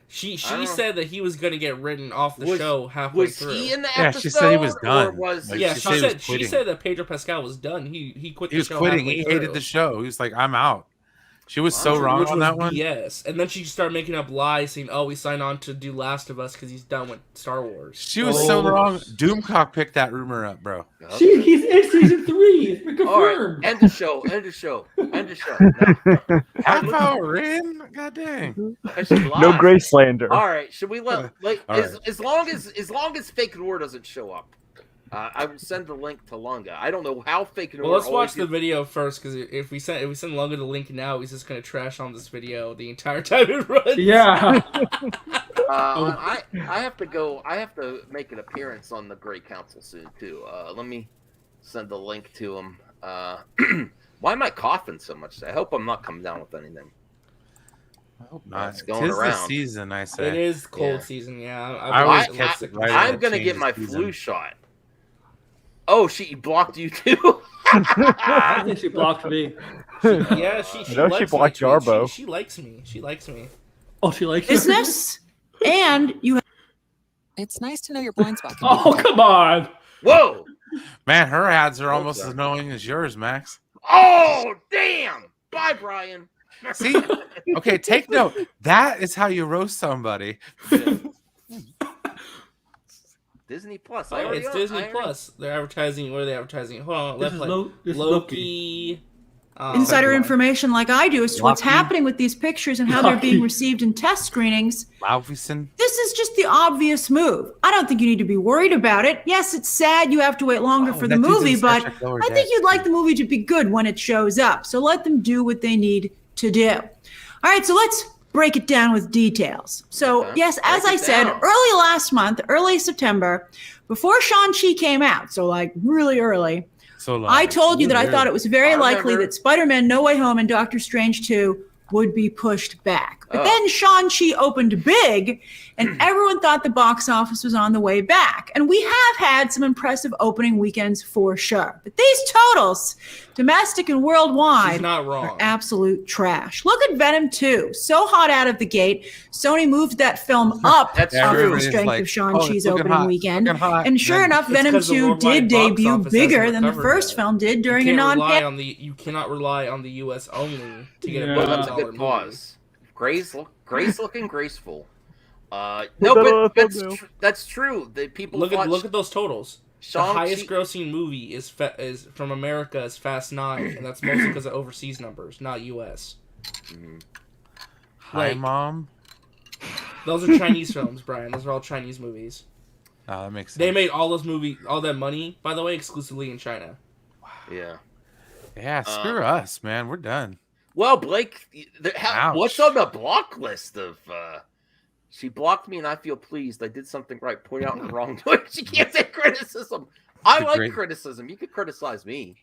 Speaker 8: She
Speaker 2: I don't
Speaker 8: said that he was going to get written off the show halfway
Speaker 2: Was
Speaker 8: through.
Speaker 2: he in the
Speaker 9: Yeah,
Speaker 2: episode?
Speaker 9: she said he was
Speaker 2: or
Speaker 9: done.
Speaker 2: was
Speaker 9: Like,
Speaker 8: yeah,
Speaker 9: she
Speaker 8: she
Speaker 9: said he was
Speaker 8: said she
Speaker 9: quitting.
Speaker 8: said that Pedro Pascal was done. He quit
Speaker 9: He
Speaker 8: the
Speaker 9: was
Speaker 8: show
Speaker 9: quitting.
Speaker 8: halfway
Speaker 9: He
Speaker 8: through.
Speaker 9: hated the show. He was like, I'm out. She was so wrong
Speaker 8: Which
Speaker 9: on
Speaker 8: was
Speaker 9: that one.
Speaker 8: BS. And then she started making up lies, saying, "Oh, we signed on to do Last of Us because he's done with Star Wars."
Speaker 9: She was so wrong. Doomcock picked that rumor up, bro.
Speaker 4: He's in season 3. It's been
Speaker 2: All right,
Speaker 4: confirmed.
Speaker 2: end the show. End the show. End the show.
Speaker 9: Half hour in? God dang.
Speaker 11: No gray slander.
Speaker 2: All right, should we let like
Speaker 9: All right.
Speaker 2: as long as Fake Noir doesn't show up, I will send the link to Lunga. I don't know how Fake Noir.
Speaker 8: Well, let's watch
Speaker 2: always
Speaker 8: the video first, because if we send Lunga the link now, he's just gonna trash on this video the entire time it runs.
Speaker 4: Yeah.
Speaker 2: I have to go. I have to make an appearance on the Great Council soon too. Let me send the link to him. Why am I coughing so much? I hope I'm not coming down with anything.
Speaker 9: I hope not.
Speaker 2: It's going
Speaker 9: Tis the
Speaker 2: around.
Speaker 9: season, I say.
Speaker 8: It is cold
Speaker 2: Yeah.
Speaker 8: season, yeah.
Speaker 2: I'm gonna get my flu shot. Oh, she blocked you too.
Speaker 4: I think she blocked me.
Speaker 8: Yeah, she
Speaker 11: know
Speaker 8: likes
Speaker 11: she blocked
Speaker 8: me.
Speaker 11: Jarbo.
Speaker 8: She likes me. She likes me.
Speaker 4: Oh, she likes
Speaker 10: Business, and you.
Speaker 12: It's nice to know your blind spot.
Speaker 4: Oh, come on.
Speaker 2: Whoa.
Speaker 9: Man, her ads are almost as annoying as yours, Max.
Speaker 2: Oh, damn. Bye, Brian.
Speaker 9: See? Okay, take note. That is how you roast somebody.
Speaker 2: Disney Plus.
Speaker 8: Oh, it's Disney Plus. They're advertising. What are they advertising? Hold on.
Speaker 4: This
Speaker 8: Let's
Speaker 4: is
Speaker 8: play.
Speaker 4: this is
Speaker 8: Loki.
Speaker 10: Insider information like I do as to what's
Speaker 9: Loki.
Speaker 10: happening with these pictures and how they're being
Speaker 4: Loki.
Speaker 10: received in test screenings.
Speaker 9: Laufison.
Speaker 10: This is just the obvious move. I don't think you need to be worried about it. Yes, it's sad you have to wait longer for the
Speaker 9: that dude's in
Speaker 10: movie,
Speaker 9: Star
Speaker 10: but
Speaker 9: Trek Lower
Speaker 10: I think
Speaker 9: Decks,
Speaker 10: you'd like the movie to be good when it shows up. So let them do what they need to do. All right, so let's break it down with details. So,
Speaker 2: Okay.
Speaker 10: yes, as
Speaker 2: Break
Speaker 10: I
Speaker 2: it
Speaker 10: said,
Speaker 2: down.
Speaker 10: early last month, early September, before Shang-Chi came out, so like really early,
Speaker 9: So long.
Speaker 10: I told you that I thought it was very
Speaker 2: I
Speaker 10: likely
Speaker 2: remember.
Speaker 10: that Spider-Man No Way Home and Doctor Strange 2 would be pushed back. But
Speaker 2: Oh.
Speaker 10: then Shang-Chi opened big, and everyone thought the box office was on the way back. And we have had some impressive opening weekends for sure. But these totals, domestic and worldwide,
Speaker 8: She's not
Speaker 10: are
Speaker 8: wrong.
Speaker 10: absolute trash. Look at Venom 2. So hot out of the gate. Sony moved that film up
Speaker 2: That's
Speaker 10: off
Speaker 2: true.
Speaker 10: the
Speaker 9: It's
Speaker 10: strength
Speaker 9: like,
Speaker 10: of Shang-Chi's
Speaker 9: it's looking
Speaker 10: opening
Speaker 9: hot,
Speaker 10: weekend.
Speaker 9: looking hot.
Speaker 10: And sure
Speaker 9: Then-
Speaker 10: enough,
Speaker 8: It's
Speaker 10: Venom
Speaker 8: 'cause the
Speaker 10: 2
Speaker 8: worldwide
Speaker 10: did
Speaker 8: box
Speaker 10: debut
Speaker 8: office
Speaker 10: bigger
Speaker 8: hasn't
Speaker 10: than the
Speaker 8: recovered
Speaker 10: first
Speaker 8: yet.
Speaker 10: film did during
Speaker 8: you
Speaker 10: a
Speaker 8: can't rely
Speaker 10: non-pandemic.
Speaker 8: you cannot rely on the U.S. only to get
Speaker 4: Yeah.
Speaker 8: a
Speaker 2: Well,
Speaker 8: $1
Speaker 2: that's a
Speaker 8: billion
Speaker 2: good
Speaker 8: movie.
Speaker 2: pause. Grace looking graceful. No,
Speaker 11: Put that on
Speaker 2: but
Speaker 11: a
Speaker 2: that's
Speaker 11: thumbnail.
Speaker 2: that's true. The people
Speaker 8: Look
Speaker 2: watch
Speaker 8: at those totals. The
Speaker 2: Shang-Chi-
Speaker 8: highest grossing movie is from America is Fast 9, and that's mostly because of overseas numbers, not U.S.
Speaker 9: Hi,
Speaker 8: Like-
Speaker 9: Mom.
Speaker 8: Those are Chinese films, Brian. Those are all Chinese movies.
Speaker 9: Oh, that makes sense.
Speaker 8: They made all that money, by the way, exclusively in China.
Speaker 2: Yeah.
Speaker 9: Yeah, screw us, man. We're done.
Speaker 2: Well, Blake,
Speaker 9: Ouch.
Speaker 2: what's on the block list of? She blocked me, and I feel pleased. I did something right. Point out the wrongdoing. She can't take criticism. I like
Speaker 9: great-
Speaker 2: criticism. You could criticize me.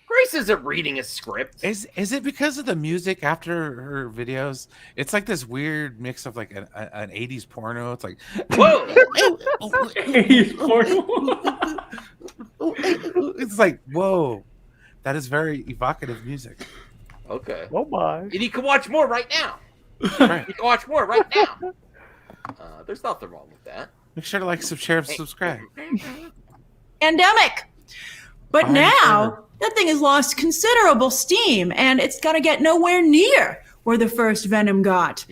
Speaker 2: Grace isn't reading a script.
Speaker 9: Is it because of the music after her videos? It's like this weird mix of like an 80s porno. It's like,
Speaker 2: Whoa!
Speaker 9: it's like, whoa, that is very evocative music.
Speaker 2: Okay.
Speaker 11: Oh my.
Speaker 2: And you can watch more right now.
Speaker 9: Right.
Speaker 2: You can watch more right now. There's nothing wrong with that.
Speaker 9: Make sure to like, share, subscribe.
Speaker 10: Pandemic. But
Speaker 9: I'm
Speaker 10: now
Speaker 9: sure.
Speaker 10: that thing has lost considerable steam, and it's going to get nowhere near where the first Venom got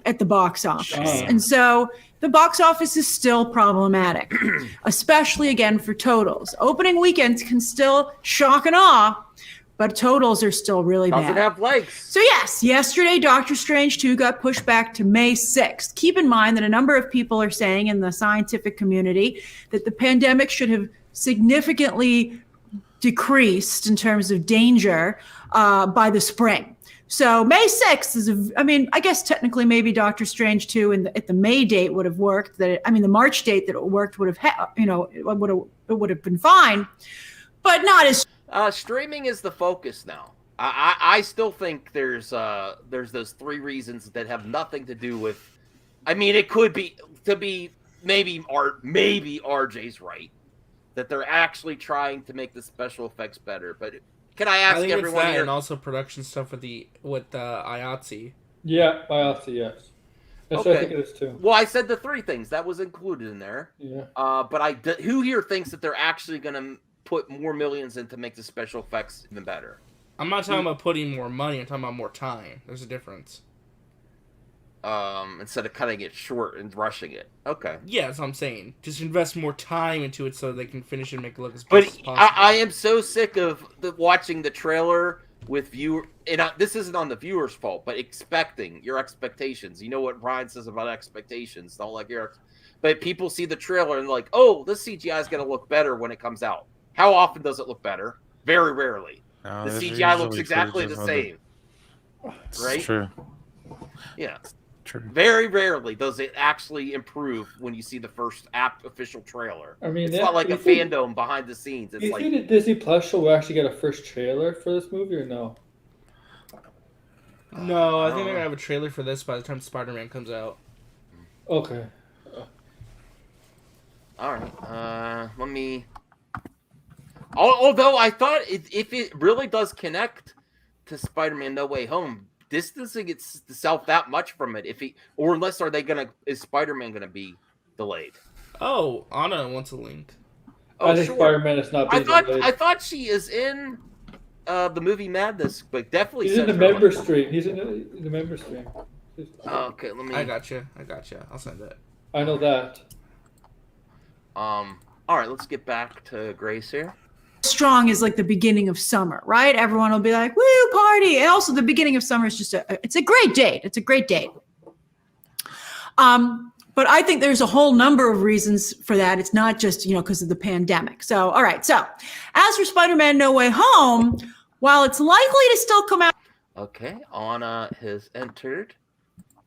Speaker 10: at the box office. And so the box office is still problematic, especially again for totals. Opening weekends can still shock and awe, but totals are still really
Speaker 2: Doesn't
Speaker 10: bad.
Speaker 2: have legs.
Speaker 10: So yes, yesterday Doctor Strange 2 got pushed back to May 6th. Keep in mind that a number of people are saying in the scientific community that the pandemic should have significantly decreased in terms of danger by the spring. So May 6th is, I guess technically maybe Doctor Strange 2 at the May date would have worked. The March date that it worked would have, it would have been fine, but not as.
Speaker 2: Streaming is the focus now. I still think there's those three reasons that have nothing to do with. I mean, it could be maybe RJ's right that they're actually trying to make the special effects better, but Can I
Speaker 8: I
Speaker 2: ask
Speaker 8: think it's
Speaker 2: everyone
Speaker 8: that
Speaker 2: here?
Speaker 8: and also production stuff with IATSE.
Speaker 4: Yeah, biopsy, yes. That's what I think it is too.
Speaker 2: Well, I said the 3 things that was included in there.
Speaker 4: Yeah.
Speaker 2: But who here thinks that they're actually going to put more millions in to make the special effects even better?
Speaker 8: I'm not talking about putting more money. I'm talking about more time. There's a difference.
Speaker 2: Instead of cutting it short and rushing it. Okay.
Speaker 8: Yeah, that's what I'm saying. Just invest more time into it so they can finish it and make it look as
Speaker 2: But
Speaker 8: best as possible.
Speaker 2: I am so sick of watching the trailer with this isn't on the viewer's fault, but expecting your expectations. You know what Ryan says about expectations. Don't like but people see the trailer and like, oh, this CGI is going to look better when it comes out. How often does it look better? Very rarely. The CGI looks exactly the same. Right?
Speaker 9: True.
Speaker 2: Yeah.
Speaker 9: True.
Speaker 2: Very rarely does it actually improve when you see the first official trailer.
Speaker 4: I mean,
Speaker 2: it's not like a fandom behind the scenes. It's
Speaker 4: you
Speaker 2: like
Speaker 4: think that Disney Plus show will actually get a first trailer for this movie or no?
Speaker 8: No, I think they're gonna have a trailer for this by the time Spider-Man comes out.
Speaker 4: Okay.
Speaker 2: All right. Let me. Although I thought if it really does connect to Spider-Man No Way Home, distancing itself that much from it, is Spider-Man gonna be delayed?
Speaker 8: Oh, Anna wants a link.
Speaker 2: Oh,
Speaker 4: I think Spider-Man is not being delayed.
Speaker 2: I thought she is in the movie Madness, but definitely
Speaker 4: He's in the member stream. He's in the member stream.
Speaker 2: Okay, let me.
Speaker 8: I gotcha. I'll send it.
Speaker 4: I know that.
Speaker 2: All right, let's get back to Grace here.
Speaker 10: Strong is like the beginning of summer, right? Everyone will be like, woo, party. And also the beginning of summer is just it's a great date. It's a great date. But I think there's a whole number of reasons for that. It's not just, because of the pandemic. So, all right. So as for Spider-Man No Way Home, while it's likely to still come out.
Speaker 2: Okay, Anna has entered.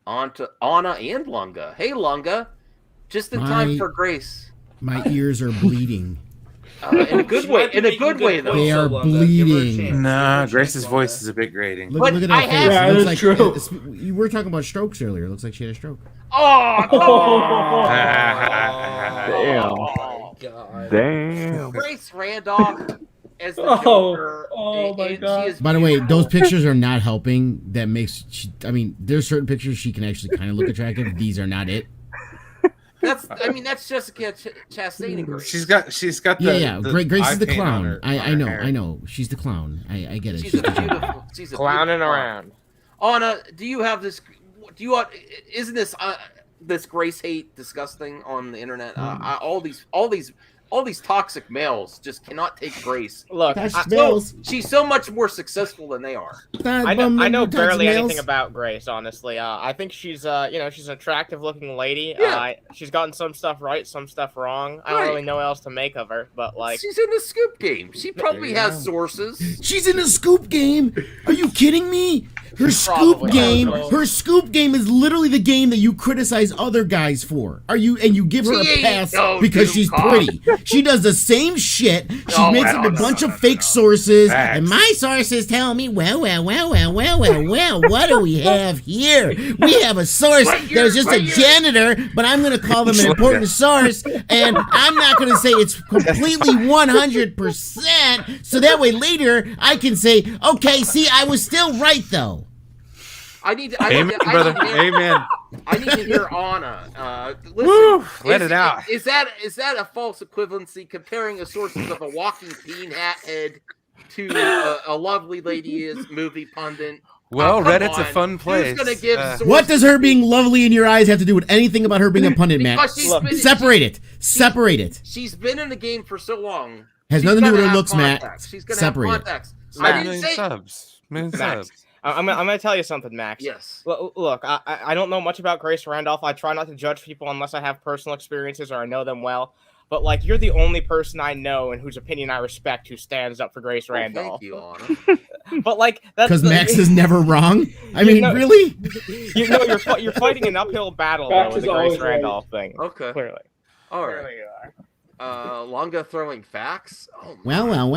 Speaker 2: On to Anna and Lunga. Hey, Lunga. Just in time for Grace.
Speaker 13: My ears are bleeding.
Speaker 2: In a good way. In a good way, though.
Speaker 13: They are bleeding.
Speaker 9: Nah, Grace's voice is a bit grating.
Speaker 13: Look at that face.
Speaker 4: Yeah,
Speaker 13: It looks
Speaker 4: that's
Speaker 13: like, you were talking about strokes earlier. It looks like she had a stroke.
Speaker 2: Oh,
Speaker 11: Damn. Damn.
Speaker 2: Grace Randolph as the Joker.
Speaker 4: Oh my God.
Speaker 13: By the way, those pictures are not helping. That makes, there's certain pictures she can actually kind of look attractive. These are not it.
Speaker 2: That's Jessica Chastain. Grace.
Speaker 9: She's got the
Speaker 13: Grace is the
Speaker 9: eye paint on
Speaker 13: clown.
Speaker 9: her
Speaker 13: I
Speaker 9: hair.
Speaker 13: know. She's the clowning. I get it.
Speaker 2: She's a beautiful. She's a
Speaker 14: clowning
Speaker 2: beautiful
Speaker 14: around.
Speaker 2: Anna, do you have this? Isn't this Grace hate disgusting on the internet? All these toxic males just cannot take Grace.
Speaker 14: Look,
Speaker 2: she's so much more successful than they are.
Speaker 14: I know barely anything about Grace, honestly. I think she's she's an attractive looking lady.
Speaker 2: Yeah.
Speaker 14: She's gotten some stuff right, some stuff wrong. I don't really know what else to make of her, but like
Speaker 2: she's in the scoop game. She probably has sources.
Speaker 13: She's in a scoop game. Are you kidding me? Her scoop game is literally the game that you criticize other guys for. And you give her a pass because she's pretty. She does the same shit. She makes up a bunch of fake sources, and my sources tell me, well, what do we have here? We have a source that is just a janitor, but I'm going to call them an important source, and I'm not going to say it's completely 100%, so that way later I can say, okay, see, I was still right, though.
Speaker 2: Amen.
Speaker 9: I
Speaker 2: need to hear Anna. Listen,
Speaker 9: Woo, let it out.
Speaker 2: Is that a false equivalency comparing the sources of a walking bean hat head to a lovely lady is movie pundit?
Speaker 9: Well, Reddit's a fun place.
Speaker 2: Who's gonna give
Speaker 13: what does her being lovely in your eyes have to do with anything about her being a pundit, Matt? Separate it.
Speaker 2: She's been in the game for so long.
Speaker 13: Has nothing to do with her looks,
Speaker 2: contacts.
Speaker 13: Matt.
Speaker 2: She's gonna
Speaker 13: Separate
Speaker 2: have contacts. I didn't say
Speaker 9: subs.
Speaker 14: Max. I'm gonna tell you something, Max.
Speaker 2: Yes.
Speaker 14: Look, I don't know much about Grace Randolph. I try not to judge people unless I have personal experiences or I know them well. But like, you're the only person I know and whose opinion I respect who stands up for Grace Randolph.
Speaker 2: Thank you, Anna.
Speaker 14: But like, that's
Speaker 13: because Max is never wrong. I mean, really?
Speaker 14: You're fighting an uphill battle though, with the Grace Randolph thing.
Speaker 2: Okay.
Speaker 14: Clearly.
Speaker 2: All right.
Speaker 14: Clearly you are.
Speaker 2: Longa throwing facts. Oh,
Speaker 13: well.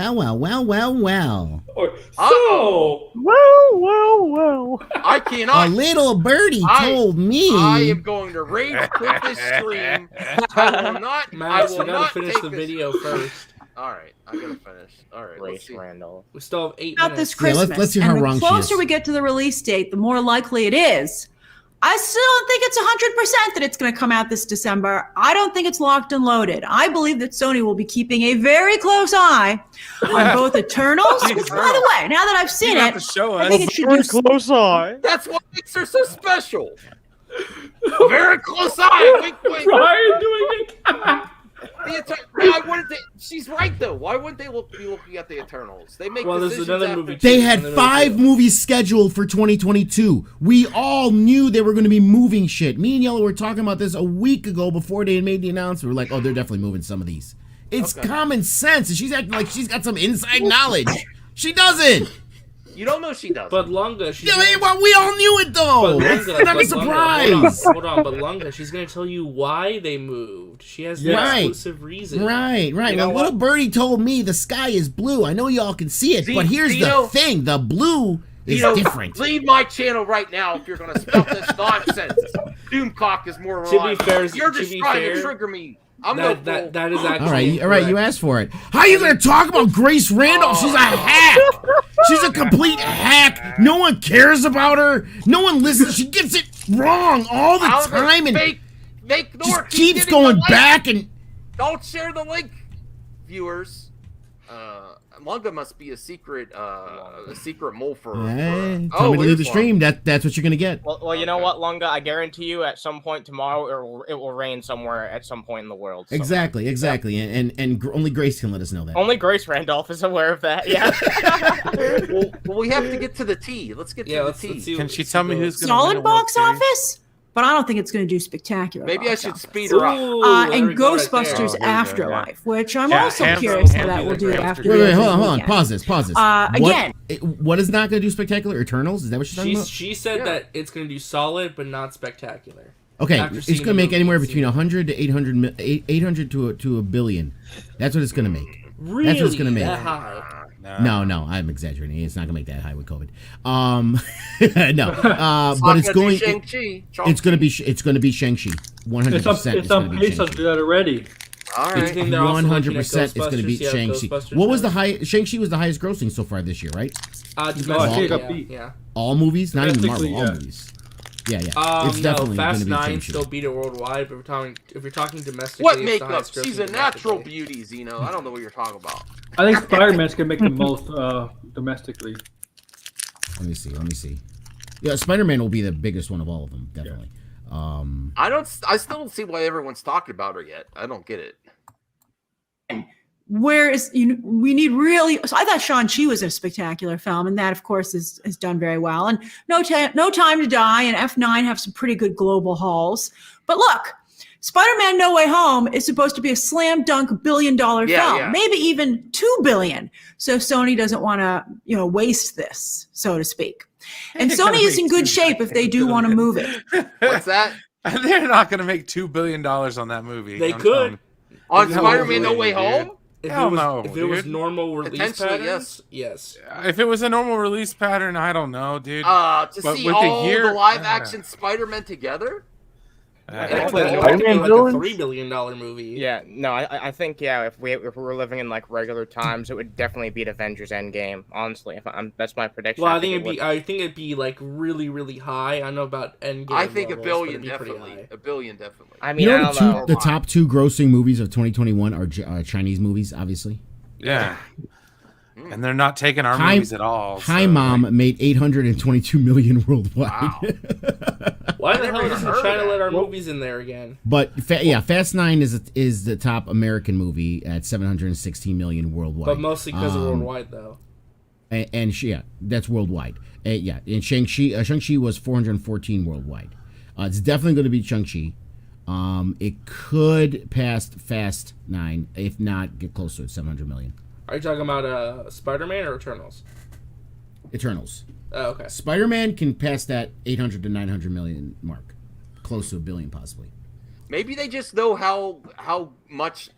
Speaker 2: I cannot.
Speaker 13: A little birdie told me.
Speaker 2: I am going to rage quit this stream. I will not.
Speaker 8: Max,
Speaker 2: I will
Speaker 8: we gotta
Speaker 2: not
Speaker 8: finish
Speaker 2: take
Speaker 8: the
Speaker 2: this.
Speaker 8: video first.
Speaker 2: All right, I gotta finish. All right, let's see.
Speaker 14: Randolph.
Speaker 8: We still have 8
Speaker 10: About
Speaker 8: minutes.
Speaker 10: this Christmas.
Speaker 13: let's see how
Speaker 10: and
Speaker 13: wrong
Speaker 10: the
Speaker 13: she
Speaker 10: closer
Speaker 13: is.
Speaker 10: we get to the release date, the more likely it is. I still don't think it's 100% that it's going to come out this December. I don't think it's locked and loaded. I believe that Sony will be keeping a very close eye on both Eternals. Which, by the way, now that I've seen it, I think it should do
Speaker 11: close eye.
Speaker 2: That's what makes her so special. A very close eye. Wink, wink.
Speaker 4: Brian doing it.
Speaker 2: She's right though. Why wouldn't they be looking at the Eternals? They make
Speaker 8: there's
Speaker 2: decisions
Speaker 8: another
Speaker 2: after
Speaker 8: movie.
Speaker 13: They had 5 movies scheduled for 2022. We all knew they were going to be moving shit. Me and Yellow were talking about this a week ago before they had made the announcement. We're like, oh, they're definitely moving some of these. It's common sense. And she's acting like she's got some inside knowledge. She doesn't.
Speaker 2: You don't know she does.
Speaker 8: But Lunga, she's
Speaker 13: Well, we all knew it though. It's not a surprise.
Speaker 8: Hold on, but Lunga, she's gonna tell you why they moved. She has the exclusive reason.
Speaker 13: Right. Well, little birdie told me the sky is blue. I know y'all can see it, but here's the thing: the blue is different.
Speaker 2: Leave my channel right now if you're gonna spout this nonsense. Doomcock is more reliable.
Speaker 8: To be fair,
Speaker 2: you're just trying to trigger me.
Speaker 8: That is actually
Speaker 13: all right. You asked for it. How are you going to talk about Grace Randolph? She's a hack. She's a complete hack. No one cares about her. No one listens. She gets it wrong all the time, and just keeps going back. And
Speaker 2: don't share the link, viewers. Lunga must be a secret mole for.
Speaker 13: Tell me to leave the stream. That's what you're gonna get.
Speaker 14: Well, you know what, Lunga? I guarantee you, at some point tomorrow, it will rain somewhere at some point in the world.
Speaker 13: Exactly. And only Grace can let us know that.
Speaker 14: Only Grace Randolph is aware of that. Yeah.
Speaker 2: well, we have to get to the T. Let's get to the T.
Speaker 9: Can she tell me who's going to
Speaker 10: solid box office? But I don't think it's going to do spectacular.
Speaker 2: Maybe I should speed her up.
Speaker 10: And Ghostbusters Afterlife, which I'm also curious how that will do after.
Speaker 13: Wait, hold on. Pause this.
Speaker 10: Again,
Speaker 13: what is not going to do spectacular? Eternals? Is that what she's talking about?
Speaker 8: She said that it's going to do solid, but not spectacular.
Speaker 13: Okay, it's going to make anywhere between 100 to 800 to a billion. That's what it's going to make.
Speaker 8: Really?
Speaker 13: That's what it's going to make.
Speaker 8: That high?
Speaker 13: No, I'm exaggerating. It's not gonna make that high with COVID. But it's going. It's gonna be Shang-Chi. 100%.
Speaker 4: It's on pace to do that already.
Speaker 2: All right.
Speaker 13: 100%. It's gonna be Shang-Chi. What was the high? Shang-Chi was the highest grossing so far this year, right? All movies, not even Marvel. All movies. Yeah. It's definitely
Speaker 8: Fast
Speaker 13: gonna be
Speaker 8: 9
Speaker 13: Shang-Chi.
Speaker 8: still beat it worldwide. But if you're talking domestically,
Speaker 2: What
Speaker 8: it's the
Speaker 2: makeup?
Speaker 8: highest
Speaker 2: She's
Speaker 8: grossing
Speaker 2: a natural
Speaker 8: domestically.
Speaker 2: beauty, Zeno. I don't know what you're talking about.
Speaker 4: I think Spider-Man's gonna make the most domestically.
Speaker 13: Let me see. Yeah, Spider-Man will be the biggest one of all of them, definitely.
Speaker 2: I still don't see why everyone's talking about her yet. I don't get it.
Speaker 10: we need really. So I thought Shang-Chi was a spectacular film, and that, of course, is done very well. And No Time to Die and F9 have some pretty good global hauls. But look, Spider-Man No Way Home is supposed to be a slam dunk billion-dollar film, maybe even $2 billion. So Sony doesn't want to, waste this, so to speak. And Sony is in good shape if they do want to move it.
Speaker 2: What's that?
Speaker 9: They're not going to make $2 billion on that movie.
Speaker 8: They could.
Speaker 2: On Spider-Man No Way Home?
Speaker 8: If it was normal release patterns, yes.
Speaker 9: If it was a normal release pattern, I don't know, dude.
Speaker 2: To see all the live-action Spider-Man together?
Speaker 8: Like a $3 billion movie.
Speaker 14: Yeah, no, I think if we were living in like regular times, it would definitely beat Avengers Endgame. Honestly, that's my prediction.
Speaker 8: Well, I think it'd be like really, really high. I know about Endgame.
Speaker 2: I think $1 billion definitely. $1 billion definitely.
Speaker 14: I mean, I don't know.
Speaker 13: The top 2 grossing movies of 2021 are Chinese movies, obviously.
Speaker 9: Yeah. And they're not taking our movies at all.
Speaker 13: High Mom made $822 million worldwide.
Speaker 2: Wow.
Speaker 8: Why the hell doesn't China let our movies in there again?
Speaker 13: But Fast 9 is the top American movie at $716 million worldwide.
Speaker 8: But mostly because of worldwide, though.
Speaker 13: And that's worldwide. And Shang-Chi was 414 worldwide. It's definitely going to be Shang-Chi. It could pass Fast 9, if not get closer to 700 million.
Speaker 8: Are you talking about Spider-Man or Eternals?
Speaker 13: Eternals.
Speaker 8: Oh, okay.
Speaker 13: Spider-Man can pass that 800 to 900 million mark. Close to $1 billion, possibly.
Speaker 2: Maybe they just know how much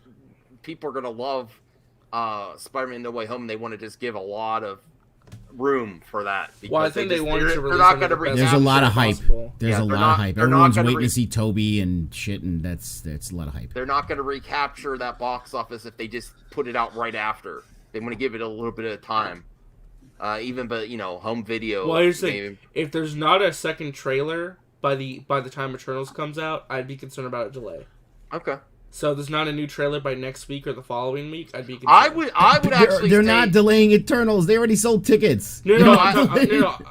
Speaker 2: people are going to love Spider-Man No Way Home. They want to just give a lot of room for that.
Speaker 8: Well, I think they wanted to
Speaker 2: they're
Speaker 8: release
Speaker 2: not
Speaker 8: them
Speaker 2: going to
Speaker 8: at the
Speaker 13: There's a lot of hype.
Speaker 8: possible.
Speaker 13: There's a
Speaker 2: they're
Speaker 13: lot
Speaker 2: not-
Speaker 13: of hype.
Speaker 2: they're not
Speaker 13: Everyone's
Speaker 2: gonna
Speaker 13: waiting to see Toby and shit, and that's a lot of hype.
Speaker 2: They're not going to recapture that box office if they just put it out right after. They want to give it a little bit of time. But home video.
Speaker 8: Well, here's the thing: if there's not a second trailer by the time Eternals comes out, I'd be concerned about a delay.
Speaker 2: Okay.
Speaker 8: So if there's not a new trailer by next week or the following week, I'd be concerned.
Speaker 2: I would actually.
Speaker 13: They're not delaying Eternals. They already sold tickets.
Speaker 8: No,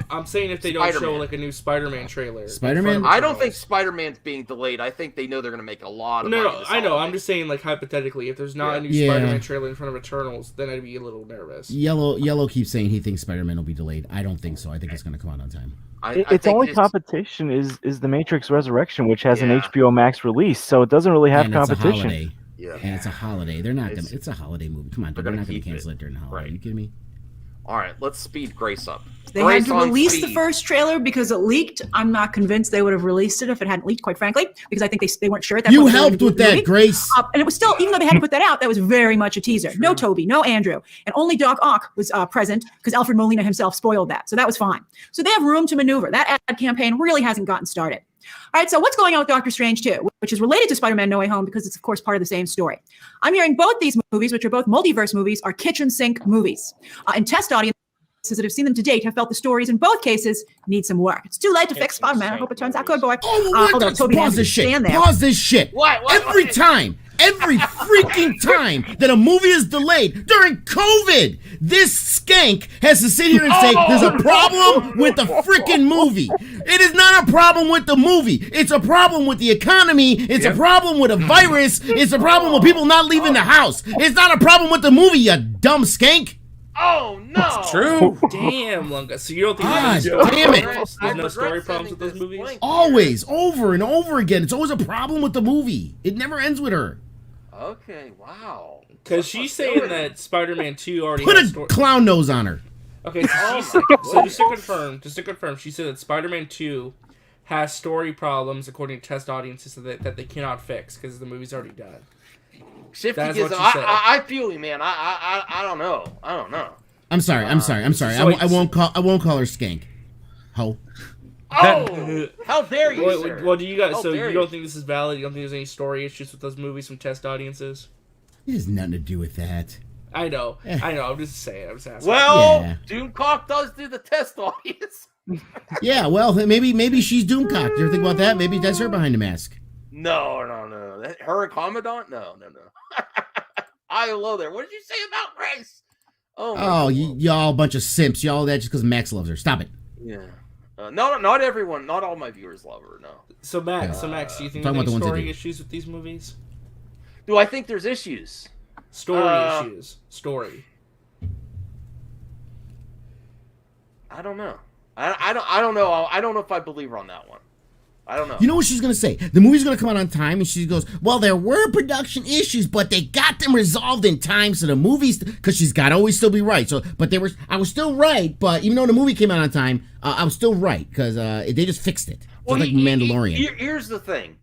Speaker 8: I'm saying if they don't show
Speaker 2: Spider-Man.
Speaker 8: like a new Spider-Man trailer.
Speaker 13: Spider-Man?
Speaker 2: I don't think Spider-Man's being delayed. I think they know they're going to make a lot of money.
Speaker 8: No,
Speaker 2: this
Speaker 8: I know.
Speaker 2: holiday.
Speaker 8: I'm just saying, like hypothetically, if there's not a new
Speaker 13: Yeah.
Speaker 8: Spider-Man trailer in front of Eternals, then I'd be a little nervous.
Speaker 13: Yellow keeps saying he thinks Spider-Man will be delayed. I don't think so. I think it's going to come out on time.
Speaker 11: Its only competition is The Matrix Resurrection, which has an
Speaker 2: Yeah.
Speaker 11: HBO Max release, so it doesn't really have
Speaker 13: And it's a
Speaker 11: competition.
Speaker 13: holiday.
Speaker 2: Yeah.
Speaker 13: And it's a holiday. They're not going to. It's a holiday movie. Come on, dude. They're not going to cancel it during the holiday.
Speaker 2: Right.
Speaker 13: Are you kidding me?
Speaker 2: All right, let's speed Grace up.
Speaker 10: They
Speaker 2: Grace
Speaker 10: had to
Speaker 2: on
Speaker 10: release
Speaker 2: speed.
Speaker 10: the first trailer because it leaked. I'm not convinced they would have released it if it hadn't leaked, quite frankly, because I think they weren't sure at that
Speaker 13: You
Speaker 10: point.
Speaker 13: helped with that, Grace.
Speaker 10: And it was still, even though they had to put that out, that was very much a teaser. No Toby, no Andrew, and only Doc Ock was present because Alfred Molina himself spoiled that. So that was fine. So they have room to maneuver. That ad campaign really hasn't gotten started. All right, so what's going on with Doctor Strange 2, which is related to Spider-Man No Way Home because it's, of course, part of the same story. I'm hearing both these movies, which are both multiverse movies, are kitchen sink movies. And test audiences that have seen them to date have felt the stories in both cases need some work. It's too late to fix Spider-Man. I hope it turns out good, boy. Although Toby
Speaker 13: Pause
Speaker 10: has to
Speaker 13: this shit.
Speaker 10: stand there.
Speaker 13: Pause this shit. Every freaking time that a movie is delayed during COVID, this skank has to sit here and say there's a problem with the freaking movie. It is not a problem with the movie. It's a problem with the economy. It's a problem with a virus. It's a problem with people not leaving the house. It's not a problem with the movie, you dumb skank.
Speaker 2: Oh no!
Speaker 9: It's true.
Speaker 8: Damn, Lunga. So you don't think
Speaker 13: God
Speaker 8: there's no
Speaker 13: damn it.
Speaker 8: There's no story problems with those movies?
Speaker 13: Always, over and over again. It's always a problem with the movie. It never ends with her.
Speaker 2: Okay, wow.
Speaker 8: Because she's saying that Spider-Man 2 already
Speaker 13: Put
Speaker 8: has
Speaker 13: a
Speaker 8: story.
Speaker 13: clown nose on her.
Speaker 8: Okay, so, so just to confirm, she said that Spider-Man 2 has story problems according to test audiences that they cannot fix because the movie's already done.
Speaker 2: Shifty
Speaker 8: That's
Speaker 2: gives.
Speaker 8: what she said.
Speaker 2: I feel you, man. I don't know. I don't know.
Speaker 13: I'm sorry.
Speaker 8: so
Speaker 13: I won't call her skank. Ho.
Speaker 2: Oh, how dare you, sir?
Speaker 8: Well, do you guys?
Speaker 2: How
Speaker 8: So
Speaker 2: dare
Speaker 8: you don't think this is valid? You don't think there's any story issues with those movies from test audiences?
Speaker 13: It has nothing to do with that.
Speaker 8: I know. I'm just saying. I'm just asking.
Speaker 2: Well,
Speaker 13: Yeah.
Speaker 2: Doomcock does do the test audience.
Speaker 13: Yeah, well, maybe she's Doomcock. You ever think about that? Maybe that's her behind the mask.
Speaker 2: No. Her and Commandant? No. I hello there. What did you say about Grace?
Speaker 13: Oh, y'all a bunch of simps. Y'all that just because Max loves her. Stop it.
Speaker 2: Yeah. No, not everyone. Not all my viewers love her. No.
Speaker 8: So Max, do you think
Speaker 13: talking
Speaker 8: there's
Speaker 13: about the ones that
Speaker 8: story
Speaker 13: do.
Speaker 8: issues with these movies?
Speaker 2: Do I think there's issues?
Speaker 8: Story issues. Story.
Speaker 2: I don't know. I don't know. I don't know if I believe her on that one. I don't know.
Speaker 13: You know what she's gonna say? The movie's gonna come out on time, and she goes, "Well, there were production issues, but they got them resolved in time, so the movies, because she's got to always still be right. So, I was still right, but even though the movie came out on time, I was still right because they just fixed it.
Speaker 2: Well,
Speaker 13: Just like Mandalorian.
Speaker 2: Here's the thing.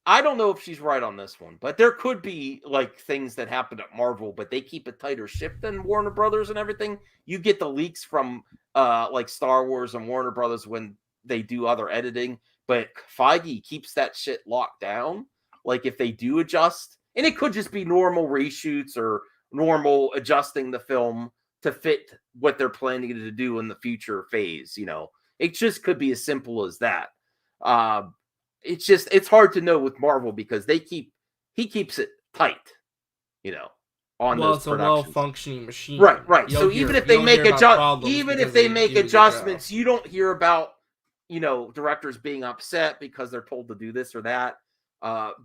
Speaker 2: I don't know if she's right on this one, but there could be like things that happen at Marvel, but they keep a tighter ship than Warner Brothers and everything. You get the leaks from like Star Wars and Warner Brothers when they do other editing, but Feige keeps that shit locked down. Like if they do adjust, and it could just be normal reshoots or normal adjusting the film to fit what they're planning to do in the future phase. You know, it just could be as simple as that. It's hard to know with Marvel because he keeps it tight, you know, on those
Speaker 8: it's a
Speaker 2: productions.
Speaker 8: well-functioning machine.
Speaker 2: Right.
Speaker 8: You
Speaker 2: So
Speaker 8: don't
Speaker 2: even
Speaker 8: hear-
Speaker 2: if they
Speaker 8: you don't
Speaker 2: make
Speaker 8: hear about problems
Speaker 2: even
Speaker 8: because
Speaker 2: if they make
Speaker 8: do a good
Speaker 2: adjustments,
Speaker 8: job.
Speaker 2: you don't hear about, you know, directors being upset because they're told to do this or that.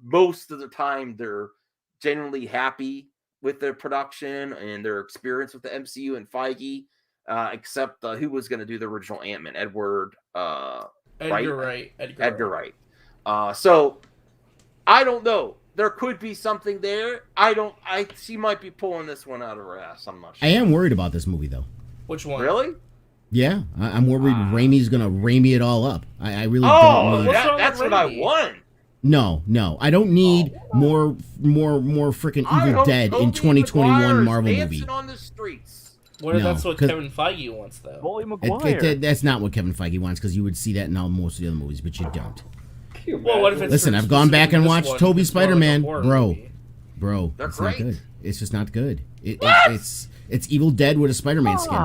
Speaker 2: Most of the time, they're generally happy with their production and their experience with the MCU and Feige, except who was going to do the original Ant-Man, Edgar Wright. So I don't know. There could be something there. She might be pulling this one out of her ass. I'm not sure.
Speaker 13: I am worried about this movie though.
Speaker 8: Which one?
Speaker 2: Really?
Speaker 13: Yeah, I'm worried Raimi's gonna Raimi it all up. I really don't.
Speaker 2: Oh,
Speaker 13: Need...
Speaker 2: that's what I want.
Speaker 13: No, I don't need more freaking Evil Dead in 2021 Marvel movie.
Speaker 2: On the streets.
Speaker 8: What if
Speaker 13: No,
Speaker 8: that's what
Speaker 13: 'cause-
Speaker 8: Kevin Feige wants, though?
Speaker 13: That's not what Kevin Feige wants, because you would see that in most of the other movies, but you don't.
Speaker 8: Well, what if it's
Speaker 13: Listen,
Speaker 8: for
Speaker 13: I've gone back and
Speaker 8: specifically
Speaker 13: watched
Speaker 8: this one,
Speaker 13: Toby
Speaker 8: it's more like a
Speaker 13: Spider-Man,
Speaker 8: horror
Speaker 13: bro.
Speaker 8: movie?
Speaker 13: Bro,
Speaker 2: They're
Speaker 13: it's not
Speaker 2: great.
Speaker 13: good. It's just not good. It's Evil Dead with a Spider-Man skin.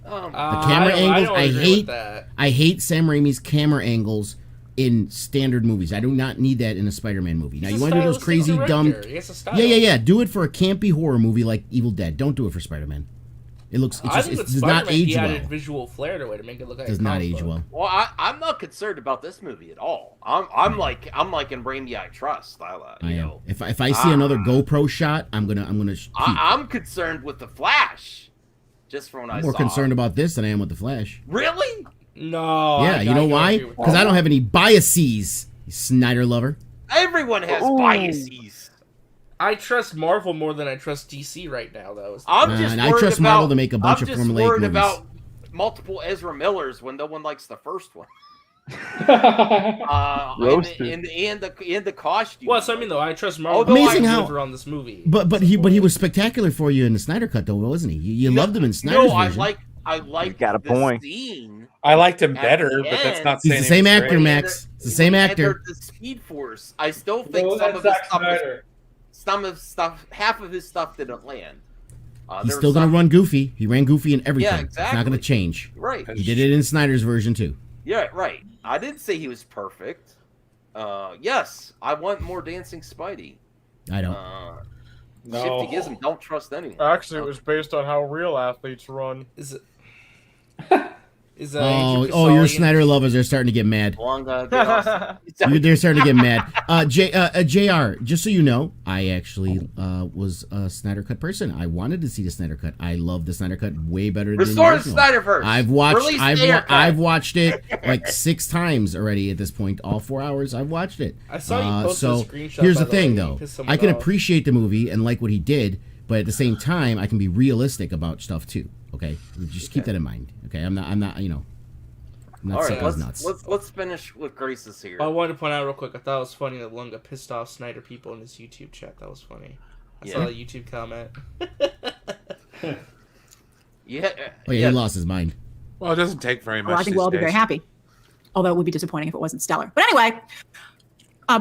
Speaker 13: The camera angles, I hate Sam Raimi's camera angles in standard movies. I do not need that in a Spider-Man movie. Now,
Speaker 8: He's
Speaker 13: you
Speaker 8: a
Speaker 13: want to do those
Speaker 8: stylistic
Speaker 13: crazy, dumb...
Speaker 8: director. He has a style.
Speaker 13: Yeah. Do it for a campy horror movie like Evil Dead. Don't do it for Spider-Man. It looks... It
Speaker 8: I
Speaker 13: just
Speaker 8: think
Speaker 13: it
Speaker 8: with
Speaker 13: does not
Speaker 8: Spider-Man,
Speaker 13: age
Speaker 8: he
Speaker 13: well.
Speaker 8: added visual flair to it to make it look like
Speaker 13: Does
Speaker 8: a
Speaker 13: not
Speaker 8: comic
Speaker 13: age
Speaker 8: book.
Speaker 13: well.
Speaker 2: Well, I'm not concerned about this movie at all. I'm like in Raimi I trust.
Speaker 13: I am. If I see another GoPro shot, I'm gonna peek.
Speaker 2: I'm concerned with the Flash. Just from when I
Speaker 13: I'm
Speaker 2: saw.
Speaker 13: more concerned about this than I am with the Flash.
Speaker 2: Really?
Speaker 8: No.
Speaker 13: Yeah, you know why? Because I don't have any biases, you Snyder lover.
Speaker 2: Everyone has biases.
Speaker 8: I trust Marvel more than I trust DC right now, though.
Speaker 2: I'm just
Speaker 13: and
Speaker 2: worried
Speaker 13: I trust
Speaker 2: about,
Speaker 13: Marvel to make a bunch of
Speaker 2: I'm just
Speaker 13: formulaic
Speaker 2: worried
Speaker 13: movies.
Speaker 2: about multiple Ezra Millers when no one likes the first one. And the costume.
Speaker 8: Well, so I mean, though, I trust Marvel.
Speaker 13: Amazing
Speaker 8: to
Speaker 13: how-
Speaker 8: deliver on this movie.
Speaker 13: But he was spectacular for you in the Snyder cut, though, wasn't he? You loved him in Snyder's version.
Speaker 2: I like
Speaker 11: got a point.
Speaker 2: Scene.
Speaker 9: I liked him
Speaker 2: At
Speaker 9: better,
Speaker 2: the
Speaker 9: but that's
Speaker 2: end-
Speaker 9: not
Speaker 13: He's
Speaker 9: saying
Speaker 13: the same
Speaker 9: he was
Speaker 13: actor,
Speaker 9: great.
Speaker 13: Max. It's the same
Speaker 2: And
Speaker 13: actor.
Speaker 2: the Speed Force. I still think
Speaker 4: No,
Speaker 2: some
Speaker 4: that's
Speaker 2: of his
Speaker 4: Zack
Speaker 2: stuff,
Speaker 4: Snyder.
Speaker 2: half of his stuff didn't land.
Speaker 13: He's
Speaker 2: there
Speaker 13: still
Speaker 2: was
Speaker 13: going to
Speaker 2: some-
Speaker 13: run goofy. He ran goofy in everything.
Speaker 2: Yeah,
Speaker 13: It's not going
Speaker 2: exactly.
Speaker 13: to change.
Speaker 2: Right.
Speaker 13: He did it in Snyder's version, too.
Speaker 2: Yeah, right. I didn't say he was perfect. Yes, I want more dancing Spidey.
Speaker 13: I don't.
Speaker 14: No.
Speaker 2: Shifty Gizm, don't trust anyone.
Speaker 14: Actually, it was based on how real athletes run.
Speaker 8: Is it?
Speaker 13: Oh, your Snyder lovers are starting to get mad. They're starting to get mad. JR, just so you know, I actually was a Snyder Cut person. I wanted to see the Snyder Cut. I love the Snyder Cut way better than
Speaker 2: Restore the
Speaker 13: original.
Speaker 2: Snyderverse. Release Snyder Cut.
Speaker 13: I've watched it like 6 times already at this point. All 4 hours, I've watched it.
Speaker 8: I saw you posted
Speaker 13: so
Speaker 8: a screenshot,
Speaker 13: here's
Speaker 8: by
Speaker 13: the
Speaker 8: the
Speaker 13: thing,
Speaker 8: way,
Speaker 13: though.
Speaker 8: you pissed someone
Speaker 13: I can
Speaker 8: off.
Speaker 13: appreciate the movie and like what he did, but at the same time, I can be realistic about stuff too. Okay, just keep that in mind. Okay, I'm not. I'm not
Speaker 2: All right,
Speaker 13: sick as nuts.
Speaker 2: let's finish with Grace's here.
Speaker 8: I wanted to point out real quick. I thought it was funny that Lunga pissed off Snyder people in his YouTube chat. That was funny. I saw
Speaker 2: Yeah.
Speaker 8: that YouTube comment.
Speaker 2: Yeah.
Speaker 13: Oh yeah, he lost his mind.
Speaker 9: Well, it doesn't take very much.
Speaker 15: Well, I think
Speaker 9: these
Speaker 15: we'll all be
Speaker 9: days.
Speaker 15: very happy. Although it would be disappointing if it wasn't stellar. But anyway,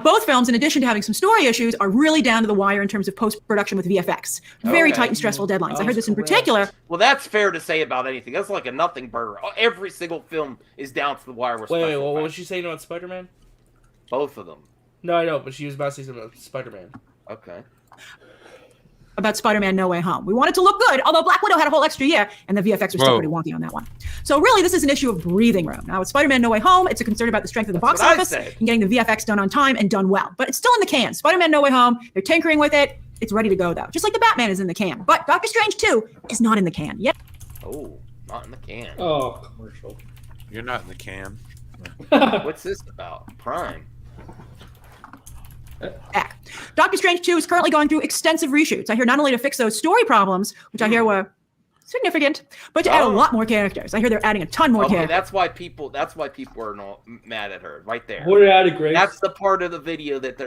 Speaker 15: both films, in addition to having some story issues, are really down to the wire in terms of post-production with VFX. Very
Speaker 2: Okay.
Speaker 15: tight and stressful deadlines. I heard this in particular.
Speaker 2: Well, that's fair to say about anything. That's like a nothing burger. Every single film is down to the wire with
Speaker 8: Wait,
Speaker 2: special
Speaker 8: what was
Speaker 2: effects.
Speaker 8: she saying about Spider-Man?
Speaker 2: Both of them.
Speaker 8: No, I know, but she was about to say something about Spider-Man.
Speaker 2: Okay.
Speaker 15: About Spider-Man No Way Home. We want it to look good, although Black Widow had a whole extra year, and the VFX was still
Speaker 9: Whoa.
Speaker 15: pretty wonky on that one. So really, this is an issue of breathing room. Now, with Spider-Man No Way Home, it's a concern about the strength of the box
Speaker 2: what I
Speaker 15: office
Speaker 2: said.
Speaker 15: and getting the VFX done on time and done well. But it's still in the can. Spider-Man No Way Home, they're tinkering with it. It's ready to go, though. Just like the Batman is in the can. But Doctor Strange 2 is not in the can yet.
Speaker 2: Oh, not in the can.
Speaker 4: Oh, commercial.
Speaker 9: You're not in the can.
Speaker 2: What's this about? Prime.
Speaker 15: Back. Doctor Strange 2 is currently going through extensive reshoots. I hear not only to fix those story problems, which I hear were significant, but to add a lot more characters. I hear they're adding a ton more
Speaker 2: Okay,
Speaker 15: characters.
Speaker 2: that's why people are not mad at her right there.
Speaker 4: What added, Grace?
Speaker 2: That's the part of the video that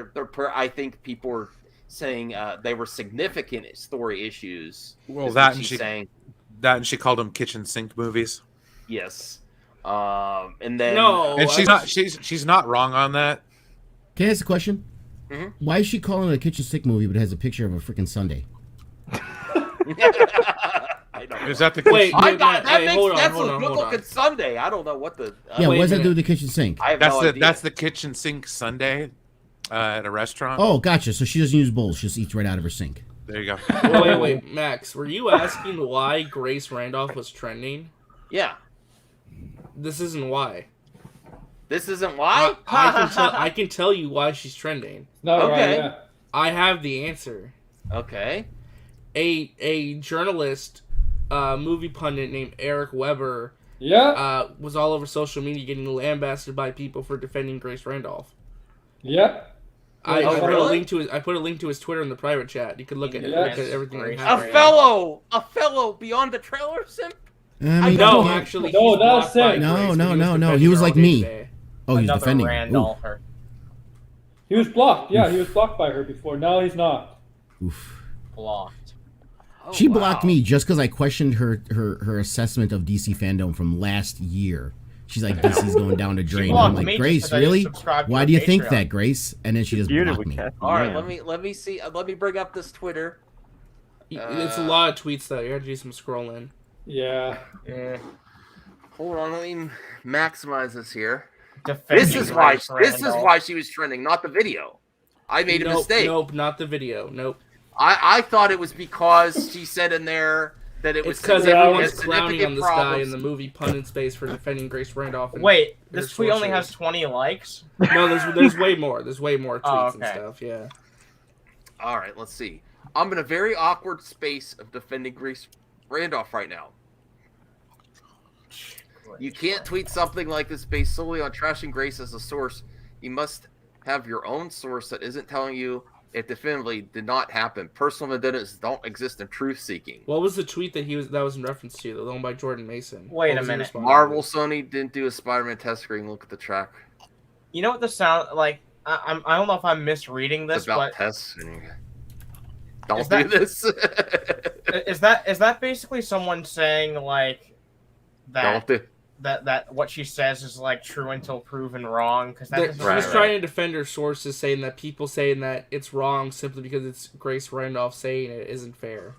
Speaker 2: I think people are saying they were significant story issues.
Speaker 9: Well,
Speaker 2: is
Speaker 9: that
Speaker 2: what
Speaker 9: and
Speaker 2: she's saying.
Speaker 9: she called them kitchen sink movies.
Speaker 2: Yes. And then
Speaker 9: and she's not wrong on that.
Speaker 13: Can I ask a question?
Speaker 2: Mhm.
Speaker 13: Why is she calling it a kitchen sink movie, but it has a picture of a freaking Sunday?
Speaker 2: I don't know.
Speaker 9: Is that the
Speaker 8: Wait,
Speaker 2: I
Speaker 8: wait,
Speaker 2: got,
Speaker 8: Matt,
Speaker 2: that
Speaker 8: hey,
Speaker 2: makes
Speaker 8: hold on,
Speaker 2: that's
Speaker 8: hold
Speaker 2: a
Speaker 8: on,
Speaker 2: good
Speaker 8: hold on.
Speaker 2: looking Sunday. I don't know what the.
Speaker 13: Yeah,
Speaker 8: wait
Speaker 13: what does
Speaker 8: a
Speaker 13: that do
Speaker 8: minute.
Speaker 13: with the kitchen sink?
Speaker 2: I have no idea.
Speaker 9: That's the kitchen sink Sunday at a restaurant.
Speaker 13: Oh, gotcha. So she doesn't use bowls; she just eats right out of her sink.
Speaker 9: There you go.
Speaker 8: Wait, Max, were you asking why Grace Randolph was trending?
Speaker 2: Yeah.
Speaker 8: This isn't why.
Speaker 2: This isn't why.
Speaker 8: I can tell you why she's trending.
Speaker 4: Not
Speaker 2: Okay.
Speaker 4: right, yeah.
Speaker 8: I have the answer.
Speaker 2: Okay.
Speaker 8: A journalist, movie pundit named Eric Weber,
Speaker 4: Yeah.
Speaker 8: was all over social media getting lambasted by people for defending Grace Randolph.
Speaker 4: Yeah.
Speaker 8: I
Speaker 2: Oh,
Speaker 8: put a
Speaker 2: really?
Speaker 8: link to his. I put a link to his Twitter in the private chat. You could look at it.
Speaker 4: Yes.
Speaker 8: Look at everything that
Speaker 2: A
Speaker 8: happened. right now.
Speaker 2: fellow beyond the trailer simp.
Speaker 13: I mean,
Speaker 8: No,
Speaker 13: okay.
Speaker 8: actually,
Speaker 4: No,
Speaker 8: he's
Speaker 4: that's
Speaker 8: blocked by
Speaker 4: it.
Speaker 13: No,
Speaker 8: Grace,
Speaker 13: no,
Speaker 8: but
Speaker 13: no, no.
Speaker 8: defending
Speaker 13: He was
Speaker 8: her
Speaker 13: like
Speaker 8: all
Speaker 13: me.
Speaker 8: day today.
Speaker 13: Oh, he's
Speaker 14: Another
Speaker 13: defending. Ooh.
Speaker 14: Randolpher.
Speaker 4: He was blocked. Yeah, he was blocked by her before. Now he's not.
Speaker 13: Oof.
Speaker 14: Blocked.
Speaker 13: She blocked me just because I questioned her assessment of DC fandom from last year. She's like, DC's going down the drain. I'm like, Grace, really? Why do you think that, Grace? And then she just blocked me.
Speaker 2: All right, let me see. Let me bring up this Twitter.
Speaker 8: It's a lot of tweets though. You have to do some scrolling.
Speaker 4: Yeah.
Speaker 2: Hold on, let me maximize this here.
Speaker 14: Defending
Speaker 2: This is why
Speaker 14: Randolph.
Speaker 2: she was trending, not the video. I made a mistake.
Speaker 8: Nope, not the video. Nope.
Speaker 2: I thought it was because she said in there that it was
Speaker 8: It's because everyone's clowning on this guy
Speaker 2: problems.
Speaker 8: in the movie Pundit Space for defending Grace Randolph. And
Speaker 14: Wait,
Speaker 8: her
Speaker 14: this tweet only has
Speaker 8: sorcerers.
Speaker 14: 20 likes?
Speaker 8: No, there's way more. There's way more tweets and
Speaker 14: okay.
Speaker 8: stuff. Yeah.
Speaker 2: All right, let's see. I'm in a very awkward space of defending Grace Randolph right now. You can't tweet something like this based solely on trashing Grace as a source. You must have your own source that isn't telling you it definitively did not happen. Personal vendettas don't exist in truth seeking.
Speaker 8: What was the tweet that was in reference to? The one by Jordan Mason.
Speaker 14: Wait
Speaker 8: What
Speaker 14: a
Speaker 8: was he
Speaker 14: minute.
Speaker 8: responding
Speaker 2: Marvel
Speaker 8: to?
Speaker 2: Sony didn't do a Spider-Man test screen. Look at the track.
Speaker 14: You know what this sound like? I don't know if I'm misreading this,
Speaker 2: It's about
Speaker 14: but
Speaker 2: tests. Don't
Speaker 14: Is
Speaker 2: do
Speaker 14: that-
Speaker 2: this.
Speaker 14: is that basically someone saying like that
Speaker 2: Don't do.
Speaker 14: that what she says is like true until proven wrong? Because that
Speaker 8: She's
Speaker 14: doesn't
Speaker 8: trying to defend her sources, saying that people saying that it's wrong simply because it's Grace Randolph saying it isn't fair.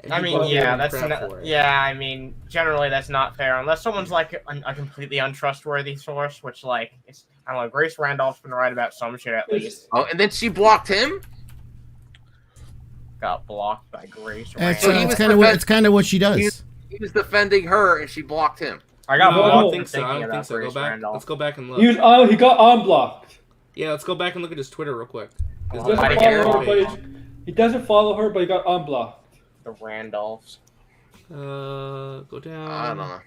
Speaker 8: And
Speaker 14: I
Speaker 8: people
Speaker 14: mean,
Speaker 8: are
Speaker 14: yeah,
Speaker 8: giving
Speaker 14: that's
Speaker 8: crap
Speaker 14: not,
Speaker 8: for it.
Speaker 14: yeah. I mean, generally that's not fair unless someone's like a completely untrustworthy source, which like it's I don't know. Grace Randolph's been right about some shit at least.
Speaker 2: Oh, and then she blocked him.
Speaker 14: Got blocked by Grace
Speaker 13: It's
Speaker 14: Randolph.
Speaker 13: kind of what she does.
Speaker 2: He was defending her, and she blocked him.
Speaker 14: I got
Speaker 8: No, I
Speaker 14: blocked.
Speaker 8: don't think so.
Speaker 14: thinking
Speaker 8: I don't think
Speaker 14: about
Speaker 8: so. Go
Speaker 14: Grace
Speaker 8: back.
Speaker 14: Randolph.
Speaker 8: Let's go back and look.
Speaker 4: He got unblocked.
Speaker 8: Yeah, let's go back and look at his Twitter real quick.
Speaker 4: He
Speaker 8: His
Speaker 4: doesn't,
Speaker 8: Twitter
Speaker 4: follow her,
Speaker 8: page.
Speaker 4: but he doesn't follow her, but he got unblocked.
Speaker 14: The Randolphs.
Speaker 8: Go down.
Speaker 2: I don't know.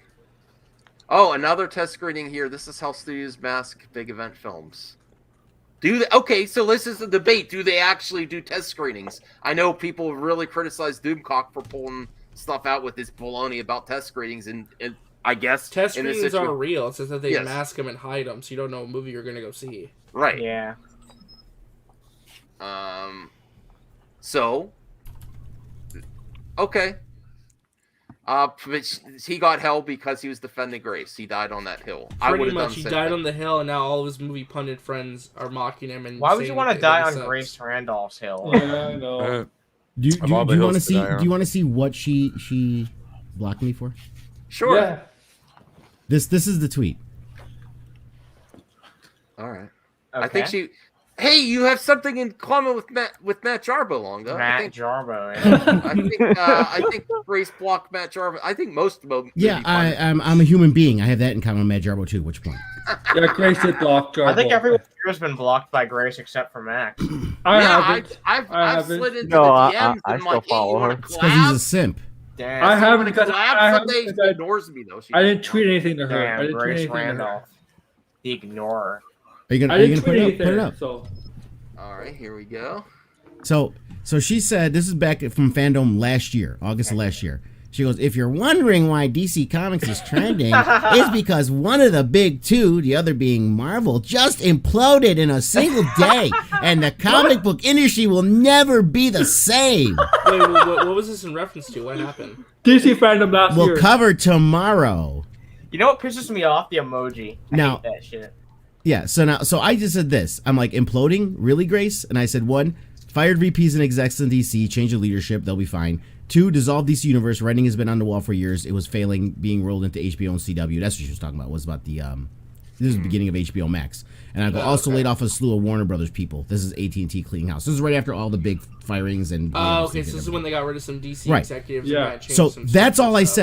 Speaker 2: Oh, another test screening here. This is how studios mask big event films. Okay, so this is the debate. Do they actually do test screenings? I know people really criticize Doomcock for pulling stuff out with his baloney about test screenings, and I guess
Speaker 8: Test
Speaker 2: in this
Speaker 8: screenings are
Speaker 2: situa-
Speaker 8: real. It's just that they
Speaker 2: Yes.
Speaker 8: mask them and hide them, so you don't know what movie you're gonna go see.
Speaker 2: Right.
Speaker 14: Yeah.
Speaker 2: So. Okay. But he got hell because he was defending Grace. He died on that hill. I would
Speaker 8: Pretty
Speaker 2: have done
Speaker 8: much, he
Speaker 2: the same
Speaker 8: died
Speaker 2: thing.
Speaker 8: on the hill, and now all of his movie pundit friends are mocking him. And
Speaker 14: Why would you
Speaker 8: saying
Speaker 14: want to
Speaker 8: that
Speaker 14: die
Speaker 8: he
Speaker 14: on
Speaker 8: sucks.
Speaker 14: Grace Randolph's hill?
Speaker 4: Yeah, I know.
Speaker 13: Do you
Speaker 9: Of all the
Speaker 13: want to
Speaker 9: hills to
Speaker 13: see?
Speaker 9: die on.
Speaker 13: Do you want to see what she blocked me for?
Speaker 2: Sure.
Speaker 4: Yeah.
Speaker 13: This is the tweet.
Speaker 2: All right. I think she. Hey, you have something in common with Matt Jarbo, Longa.
Speaker 14: Matt Jarbo. Yeah.
Speaker 2: I think Grace blocked Matt Jarbo. I think most of them.
Speaker 13: Yeah, I'm a human being. I have that in common with Matt Jarbo too. Which point?
Speaker 4: Yeah, Grace did block Jarbo.
Speaker 14: I think everyone here has been blocked by Grace except for Max.
Speaker 2: I've slid into
Speaker 11: No,
Speaker 2: the
Speaker 11: I
Speaker 2: DMs
Speaker 11: I
Speaker 2: and
Speaker 11: still
Speaker 2: like, hey,
Speaker 11: follow
Speaker 2: you
Speaker 11: her.
Speaker 2: want to
Speaker 13: It's because he's a
Speaker 2: collab?
Speaker 13: simp.
Speaker 14: Damn.
Speaker 4: I haven't because
Speaker 2: Someday she ignores me though. She
Speaker 4: I didn't tweet anything to her. I
Speaker 14: Damn,
Speaker 4: didn't tweet
Speaker 14: Grace
Speaker 4: anything to her.
Speaker 14: Randolph. The ignorer.
Speaker 13: Are you gonna,
Speaker 4: I
Speaker 13: are you
Speaker 4: didn't
Speaker 13: gonna
Speaker 4: tweet
Speaker 13: put it up? Put it
Speaker 4: anything.
Speaker 13: up.
Speaker 4: So
Speaker 2: All right, here we go.
Speaker 13: So she said, this is back from Fandom last year, August of last year. She goes, if you're wondering why DC Comics is trending, it's because one of the big two, the other being Marvel, just imploded in a single day, and the comic book industry will never be the same.
Speaker 8: Wait, what was this in reference to? What happened?
Speaker 4: DC Fandom last
Speaker 13: We'll
Speaker 4: year.
Speaker 13: cover tomorrow.
Speaker 14: You know what pisses me off? The emoji. I
Speaker 13: Now-
Speaker 14: hate that shit.
Speaker 13: Yeah, so I just said this. I'm like, imploding? Really, Grace? And I said, 1, fired VPs and execs in DC, change the leadership, they'll be fine. 2, dissolve DC Universe, writing has been on the wall for years. It was failing, being rolled into HBO and CW. That's what she was talking about, was about the, this is the beginning of HBO Max. And I go, also laid off a slew of Warner Brothers people. This is AT&T cleaning house. This is right after all the big firings and...
Speaker 8: Oh, okay, so this is when they got rid of some DC
Speaker 13: Right.
Speaker 8: executives.
Speaker 4: Yeah.
Speaker 8: And changed
Speaker 13: So
Speaker 8: some
Speaker 13: that's
Speaker 8: stuff
Speaker 13: all
Speaker 8: and
Speaker 13: I
Speaker 8: stuff.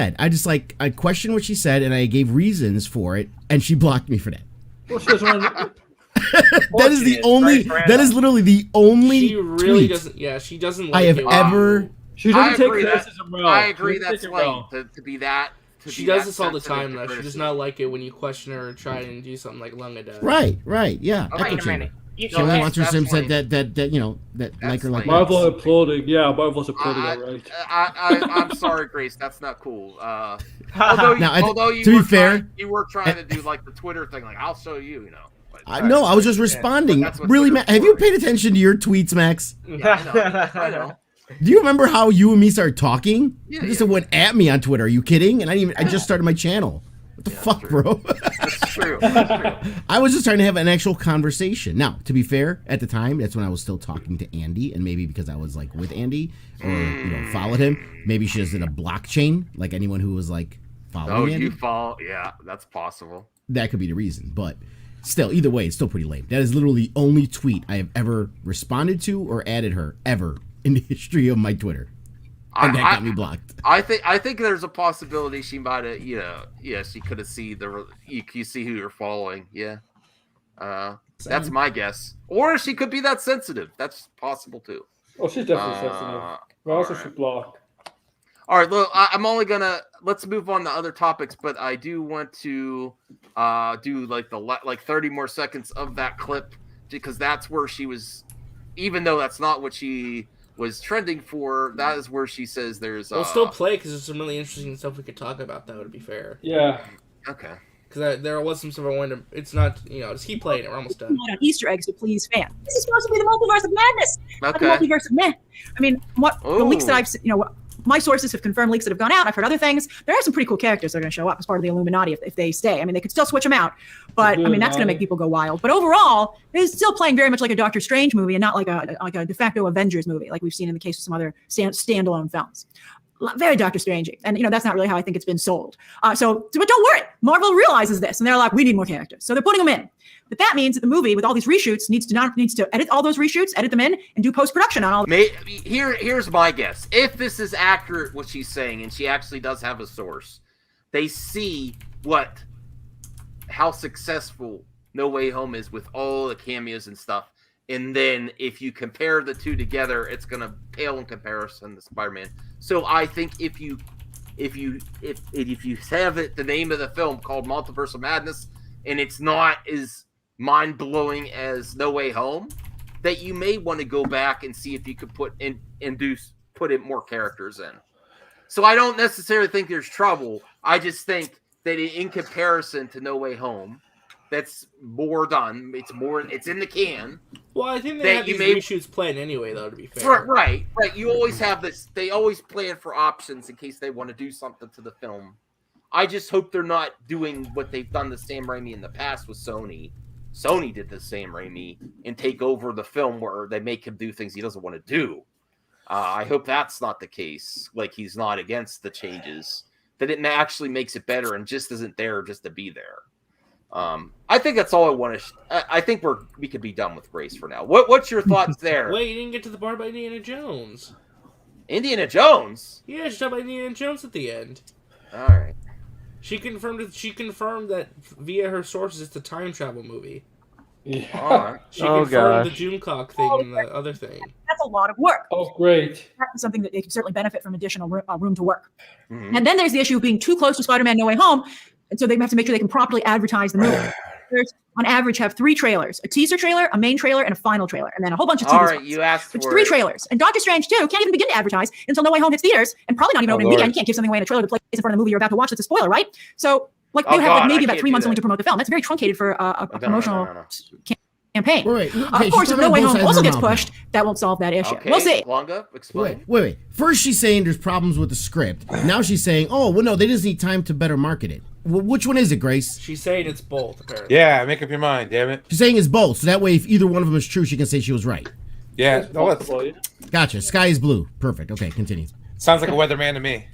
Speaker 13: said. I questioned what she said, and I gave reasons for it, and she blocked me for that.
Speaker 4: Well, she doesn't want
Speaker 13: That is the only... That is literally the only
Speaker 8: She really
Speaker 13: tweet
Speaker 8: doesn't. Yeah, she doesn't. Like
Speaker 13: I have
Speaker 8: it.
Speaker 13: ever...
Speaker 4: She
Speaker 2: I
Speaker 4: doesn't take
Speaker 2: agree
Speaker 4: criticism well.
Speaker 2: I agree
Speaker 4: She doesn't
Speaker 2: that's
Speaker 4: take it
Speaker 2: lame
Speaker 4: well.
Speaker 2: to be that. To
Speaker 8: She
Speaker 2: be
Speaker 8: does
Speaker 2: that
Speaker 8: this all the
Speaker 2: sensitive
Speaker 8: time,
Speaker 2: to
Speaker 8: though. She does
Speaker 2: criticism.
Speaker 8: not like it when you question her or try and do something like Lunga does.
Speaker 13: Right, yeah.
Speaker 14: Oh,
Speaker 13: Echo
Speaker 14: wait a
Speaker 13: chamber.
Speaker 14: minute. You
Speaker 13: She only
Speaker 2: that's-
Speaker 13: wants her
Speaker 2: that's
Speaker 13: Sims
Speaker 2: lame.
Speaker 13: that you know, that like her like
Speaker 2: lame.
Speaker 4: Marvel imploding. Yeah, Marvel's imploding. Alright.
Speaker 2: I'm sorry, Grace. That's not cool. Although you,
Speaker 13: Now,
Speaker 2: although you
Speaker 13: to be
Speaker 2: were
Speaker 13: fair-
Speaker 2: trying, you were trying to do like the Twitter thing, like I'll show you, you know. But,
Speaker 13: No, I was just responding.
Speaker 2: That's what
Speaker 13: Really,
Speaker 2: Twitter's
Speaker 13: have you
Speaker 2: for.
Speaker 13: paid attention to your tweets, Max?
Speaker 2: Yeah, I know.
Speaker 13: Do you remember how you and me started talking?
Speaker 2: Yeah,
Speaker 13: You just went at me on Twitter. Are you kidding? And I just started my channel. What the fuck, bro?
Speaker 2: That's true. That's true.
Speaker 13: I was just trying to have an actual conversation. Now, to be fair, at the time, that's when I was still talking to Andy, and maybe because I was like with Andy or followed him, maybe she was in a blockchain, like anyone who was like following Andy.
Speaker 2: You follow? Yeah, that's possible.
Speaker 13: That could be the reason, but still, either way, it's still pretty lame. That is literally the only tweet I have ever responded to or added her ever in the history of my Twitter. And that got me blocked.
Speaker 2: I think there's a possibility she might have, she could have seen you see who you're following. Yeah. That's my guess. Or she could be that sensitive. That's possible too.
Speaker 4: Oh, she's definitely sensitive. Well, also she's blocked.
Speaker 2: All right, look, I'm only let's move on to other topics, but I do want to do like 30 more seconds of that clip because that's where she was, even though that's not what she was trending for, that is where she says there's.
Speaker 8: We'll still play because there's some really interesting stuff we could talk about. That would be fair.
Speaker 4: Yeah.
Speaker 2: Okay.
Speaker 8: Because there was some stuff I wanted to. It's not, just keep playing it. We're almost done.
Speaker 15: Easter eggs to please fans. This is supposed to be the multiverse of madness. Not the
Speaker 2: Okay.
Speaker 15: multiverse of meh. I mean, the leaks that I've, my sources have confirmed leaks that have gone out. I've heard other things. There are some pretty cool characters that are going to show up as part of the Illuminati if they stay. I mean, they could still switch them out, but I mean that's going to make people go wild. But overall, it's still playing very much like a Doctor Strange movie and not like a de facto Avengers movie, like we've seen in the case of some other standalone films. Very Doctor Strange, and that's not really how I think it's been sold. But don't worry, Marvel realizes this, and they're like, we need more characters, so they're putting them in. But that means that the movie, with all these reshoots, needs to edit all those reshoots, edit them in, and do post production on all.
Speaker 2: Here's my guess: if this is accurate, what she's saying, and she actually does have a source, they see how successful No Way Home is with all the cameos and stuff. And then if you compare the two together, it's gonna pale in comparison to Spider-Man. So I think if you have the name of the film called Multiverse of Madness, and it's not as mind-blowing as No Way Home, that you may want to go back and see if you could put in more characters in. So I don't necessarily think there's trouble. I just think that in comparison to No Way Home, that's more done. It's in the can.
Speaker 8: Well, I think they have these reshoots planned anyway, though, to be fair.
Speaker 2: Right. You always have this. They always plan for options in case they want to do something to the film. I just hope they're not doing what they've done to Sam Raimi in the past with Sony. Sony did the Sam Raimi and take over the film where they make him do things he doesn't want to do. I hope that's not the case. Like he's not against the changes. That it actually makes it better and just isn't there just to be there. I think that's all I want to. I think we could be done with Grace for now. What's your thoughts there?
Speaker 8: Wait, you didn't get to the part about Indiana Jones.
Speaker 2: Indiana Jones?
Speaker 8: Yeah, she talked about Indiana Jones at the end.
Speaker 2: All right.
Speaker 8: She confirmed that via her sources it's a time travel movie.
Speaker 2: Yeah.
Speaker 8: She confirmed the Doomcock thing and the other thing.
Speaker 15: That's a lot of work.
Speaker 4: Oh, great.
Speaker 15: That's something that they can certainly benefit from additional room to work.
Speaker 2: Mm-hmm.
Speaker 15: And then there's the issue of being too close to Spider-Man No Way Home. And so they have to make sure they can properly advertise the movie. There's, on average, have 3 trailers: a teaser trailer, a main trailer, and a final trailer, and then a whole bunch of TV
Speaker 2: All right,
Speaker 15: spots.
Speaker 2: you asked for
Speaker 15: 3 trailers. And Doctor Strange 2 can't even begin to advertise until No Way Home hits theaters, and probably not even opening weekend. You can't give something away in a trailer that plays in front of the movie you're about to watch. That's a spoiler, right? So, they have maybe about 3 months only to promote the film. That's very truncated for a promotional campaign.
Speaker 13: Wait,
Speaker 15: of course, if No Way Home also gets pushed, that won't solve that issue.
Speaker 2: Okay,
Speaker 15: We'll see.
Speaker 2: Longa, explain.
Speaker 13: Wait. First, she's saying there's problems with the script. Now she's saying, oh, well, no, they just need time to better market it. Which one is it, Grace?
Speaker 8: She's saying it's both, apparently.
Speaker 9: Yeah, make up your mind, damn it.
Speaker 13: She's saying it's both, so that way, if either one of them is true, she can say she was right.
Speaker 9: Yeah,
Speaker 13: Gotcha. Sky is blue. Perfect. Okay, continue.
Speaker 9: Sounds like a weatherman to me.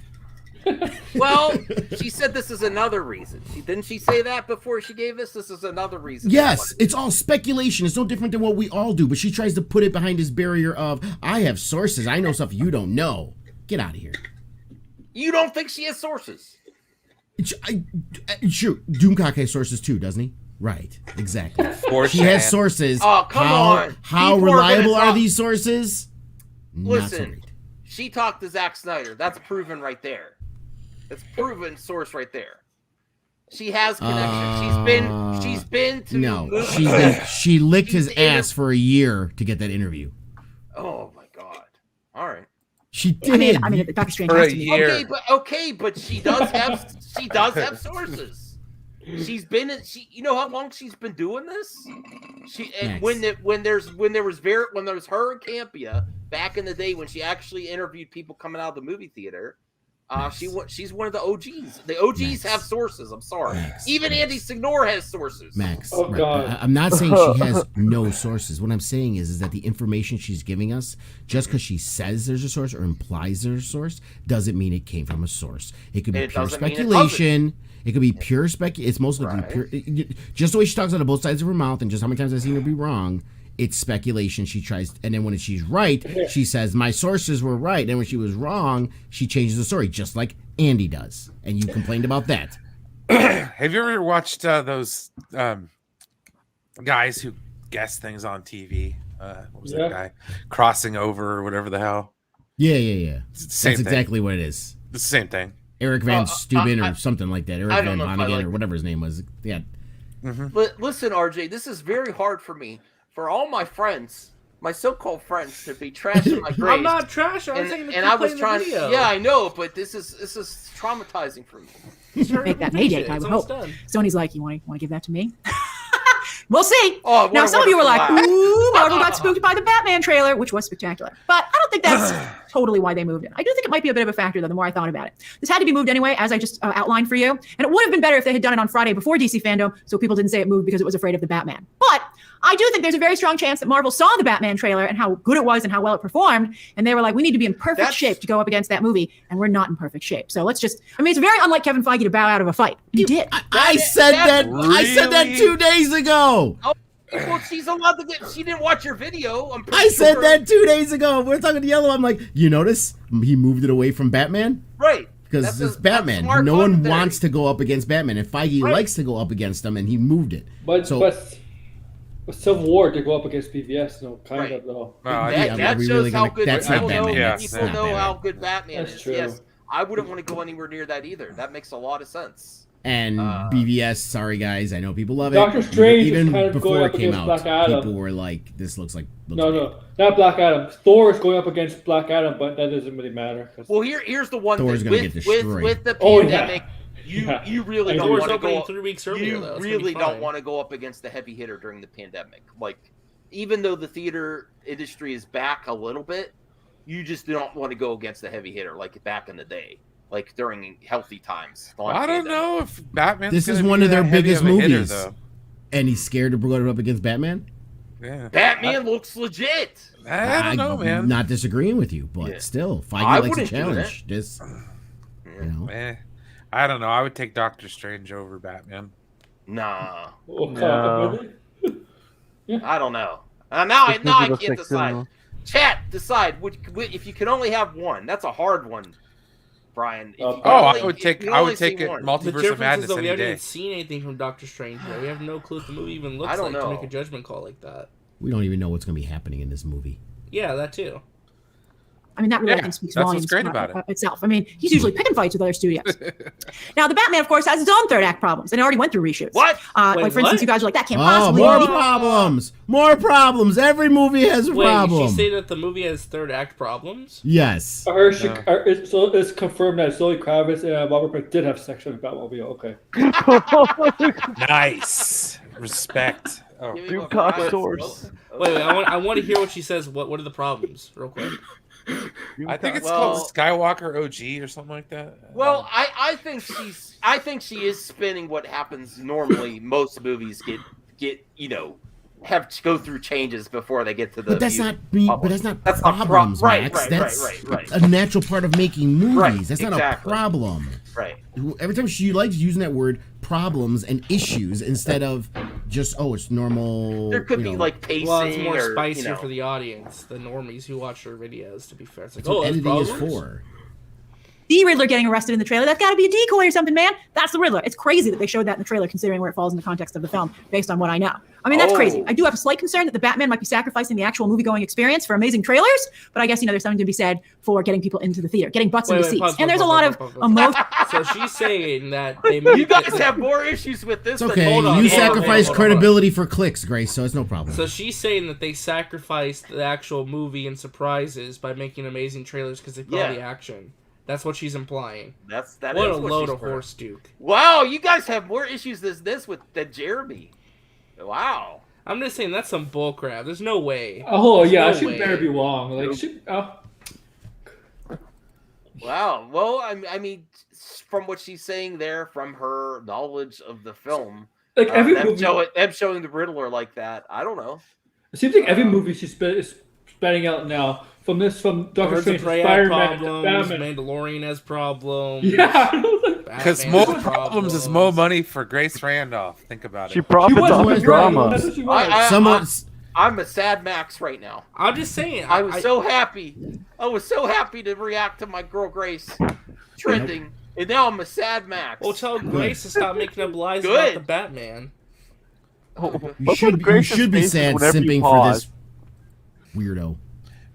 Speaker 2: Well, she said this is another reason. Didn't she say that before she gave this? This is another reason.
Speaker 13: Yes, it's all speculation. It's no different than what we all do, but she tries to put it behind this barrier of, I have sources. I know stuff you don't know. Get out of here.
Speaker 2: You don't think she has sources?
Speaker 13: Sure, Doomcock has sources too, doesn't he? Right, exactly. He
Speaker 9: Shan.
Speaker 13: has sources.
Speaker 2: Oh, come on.
Speaker 13: How
Speaker 2: People are
Speaker 13: reliable
Speaker 2: gonna
Speaker 13: are
Speaker 2: talk-
Speaker 13: these sources? Not so
Speaker 2: Listen,
Speaker 13: great.
Speaker 2: she talked to Zack Snyder. That's proven right there. That's proven source right there. She has connection. She's been to
Speaker 13: No, she licked his ass for a year to get that interview.
Speaker 2: Oh my god. All right.
Speaker 13: She did.
Speaker 15: I mean, Doctor Strange
Speaker 9: For
Speaker 15: has
Speaker 9: a
Speaker 15: to be.
Speaker 9: year.
Speaker 2: Okay, but she does have sources. She's been in. You know how long she's been doing this? And
Speaker 13: Max.
Speaker 2: when there was her and Campia back in the day when she actually interviewed people coming out of the movie theater. She's one of the OGs. The OGs have sources. I'm sorry. Even Andy Signore has sources.
Speaker 13: Max,
Speaker 4: Oh, God.
Speaker 13: I'm not saying she has no sources. What I'm saying is that the information she's giving us, just because she says there's a source or implies there's a source, doesn't mean it came from a source. It could be
Speaker 2: It
Speaker 13: pure
Speaker 2: doesn't mean it
Speaker 13: speculation. It could be pure It's most likely pure. Just the way she talks out of both sides of her mouth, and just how many times I've seen her be wrong. It's speculation. She tries, and then when she's right, she says my sources were right, and when she was wrong, she changes the story, just like Andy does. And you complained about that.
Speaker 9: Have you ever watched those guys who guess things on TV? What was that guy? Crossing Over or whatever the hell?
Speaker 13: Yeah.
Speaker 9: That's
Speaker 13: exactly what it is.
Speaker 9: It's the same thing.
Speaker 13: Eric Van Steuben or something like that. Eric Van Vanagan or whatever his name was. Yeah.
Speaker 2: But listen, RJ, this is very hard for me. For all my friends, my so-called friends, to be trashing my grades.
Speaker 8: I'm not trashing. I'm saying
Speaker 2: and I was trying. Yeah, I know, but this is traumatizing for me.
Speaker 15: Make that Mayday, I would hope.
Speaker 8: done.
Speaker 15: Sony's like, you want to give that to me? We'll see.
Speaker 2: Oh,
Speaker 15: now, some of you were like, ooh, Marvel got spooked by the Batman trailer, which was spectacular. But I don't think that's totally why they moved it. I do think it might be a bit of a factor, though, the more I thought about it. This had to be moved anyway, as I just outlined for you. And it would have been better if they had done it on Friday before DC Fandom, so people didn't say it moved because it was afraid of the Batman. But I do think there's a very strong chance that Marvel saw the Batman trailer and how good it was and how well it performed, and they were like, we need to be in perfect shape to go up against that movie, and we're not in perfect shape. So let's just, I mean, it's very unlike Kevin Feige to bow out of a fight. He did.
Speaker 13: I said that 2 days ago.
Speaker 2: Oh, well, she's allowed to get. She didn't watch your video.
Speaker 13: I said that 2 days ago. We're talking to Yellow. I'm like, you notice he moved it away from Batman?
Speaker 2: Right.
Speaker 13: Because it's Batman. No one wants to go up against Batman, and Feige likes to go up against him, and he moved it.
Speaker 4: But Civil War to go up against BVS, no, kind of though.
Speaker 2: That shows how good
Speaker 13: Batman.
Speaker 2: People know how good Batman
Speaker 4: That's
Speaker 2: is.
Speaker 4: true.
Speaker 2: Yes, I wouldn't want to go anywhere near that either. That makes a lot of sense.
Speaker 13: And BVS, sorry guys, I know people love it.
Speaker 4: Doctor Strange
Speaker 13: even
Speaker 4: is kind of
Speaker 13: before
Speaker 4: going
Speaker 13: it
Speaker 4: up
Speaker 13: came
Speaker 4: against
Speaker 13: out,
Speaker 4: Black Adam.
Speaker 13: people were like, "This looks like."
Speaker 4: No, not Black Adam. Thor is going up against Black Adam, but that doesn't really matter.
Speaker 2: Well, here's the one
Speaker 13: Thor's
Speaker 2: thing
Speaker 13: gonna get destroyed.
Speaker 2: with the pandemic. You really don't want to go.
Speaker 8: 3 weeks earlier,
Speaker 2: You
Speaker 8: though.
Speaker 2: really don't want to go up against the heavy hitter during the pandemic. Like, even though the theater industry is back a little bit, you just don't want to go against the heavy hitter like back in the day. Like during healthy times.
Speaker 9: I don't know if Batman.
Speaker 13: This is one of their biggest movies, and he's scared to go up against Batman.
Speaker 9: Yeah.
Speaker 2: Batman looks legit.
Speaker 9: I don't know, man.
Speaker 13: I'm not disagreeing with you, but still, Feige likes a challenge. Just,
Speaker 9: I don't know. I would take Doctor Strange over Batman.
Speaker 2: Nah.
Speaker 4: No.
Speaker 2: I don't know. Now I can't decide. Chat, decide. If you could only have one. That's a hard one. Brian.
Speaker 9: I would take it. Multiverse of Madness
Speaker 8: we
Speaker 9: any
Speaker 8: haven't
Speaker 9: day.
Speaker 8: even seen anything from Doctor Strange yet. We have no clue what the movie even looks like to make a judgment call like that.
Speaker 13: We don't even know what's going to be happening in this movie.
Speaker 8: Yeah, that too.
Speaker 15: I mean, that really I think speaks
Speaker 9: that's
Speaker 15: volumes
Speaker 9: what's great about it.
Speaker 15: itself. I mean, he's usually picking fights with other studios. Now, the Batman, of course, has his own third act problems, and it already went through reshoots.
Speaker 2: What?
Speaker 15: Like, for instance, you guys are like, that can't possibly
Speaker 13: more
Speaker 15: be.
Speaker 13: problems. More problems. Every movie has a problem.
Speaker 8: Did she say that the movie has third act problems?
Speaker 13: Yes.
Speaker 4: So it's confirmed that Zoe Kravitz and Robert Pitt did have sex with Batmobile. Okay.
Speaker 9: Nice. Respect. Oh.
Speaker 11: Dude, cock source.
Speaker 8: Wait, I want to hear what she says. What are the problems, real quick?
Speaker 9: I think it's called Skywalker OG or something like that.
Speaker 2: Well, I think she is spinning what happens normally. Most movies get have to go through changes before they get to the.
Speaker 13: But that's not problems,
Speaker 2: right,
Speaker 13: Max.
Speaker 2: Right.
Speaker 13: A natural part of making movies.
Speaker 2: Right,
Speaker 13: that's not a problem.
Speaker 2: Right.
Speaker 13: Every time she likes using that word problems and issues instead of just it's normal.
Speaker 2: There could be like pacing.
Speaker 8: Well, it's more spicier for the audience, the normies who watch her videos. To be fair, it's like,
Speaker 13: that's what editing is for.
Speaker 15: The Riddler getting arrested in the trailer. That's got to be a decoy or something, man. That's the Riddler. It's crazy that they showed that in the trailer, considering where it falls in the context of the film, based on what I know. I mean, that's crazy. I do have a slight concern that the Batman might be sacrificing the actual movie-going experience for amazing trailers, but I guess, there's something to be said for getting people into the theater, getting butts into seats. And there's a lot of emotion.
Speaker 8: So she's saying that
Speaker 2: you guys have more issues with this.
Speaker 13: It's okay. You sacrifice credibility for clicks, Grace, so it's no problem.
Speaker 8: So she's saying that they sacrificed the actual movie and surprises by making amazing trailers because they put all the action. That's what she's implying.
Speaker 2: That
Speaker 8: what
Speaker 2: is
Speaker 8: a
Speaker 2: what
Speaker 8: load
Speaker 2: she's
Speaker 8: of horse duke.
Speaker 2: Wow, you guys have more issues than Jeremy. Wow.
Speaker 8: I'm just saying that's some bullcrap. There's no way.
Speaker 4: Oh
Speaker 8: There's
Speaker 4: yeah,
Speaker 8: no
Speaker 4: she
Speaker 8: way.
Speaker 4: better be wrong. Like she.
Speaker 2: Wow. Well, I mean, from what she's saying there, from her knowledge of the film,
Speaker 4: Like every
Speaker 2: them,
Speaker 4: movie,
Speaker 2: them showing the Riddler like that, I don't know.
Speaker 4: it seems like every movie she's spelling out now. From Doctor
Speaker 8: Birds
Speaker 4: Strange
Speaker 8: of
Speaker 4: to
Speaker 8: Prey had
Speaker 4: Spider-Man to
Speaker 8: problems.
Speaker 4: Batman.
Speaker 8: Mandalorian has problems.
Speaker 4: Yeah.
Speaker 9: Because
Speaker 8: Batman
Speaker 9: more
Speaker 8: has
Speaker 9: problems is more money for Grace Randolph. Think about it.
Speaker 11: She profits off the drama.
Speaker 2: I'm a sad Max right now.
Speaker 8: I'm just saying.
Speaker 2: I was so happy. I was so happy to react to my girl Grace trending, and now I'm a sad Max.
Speaker 8: Well, tell Grace to stop making up lies about the Batman.
Speaker 13: You should be sad simping for this weirdo.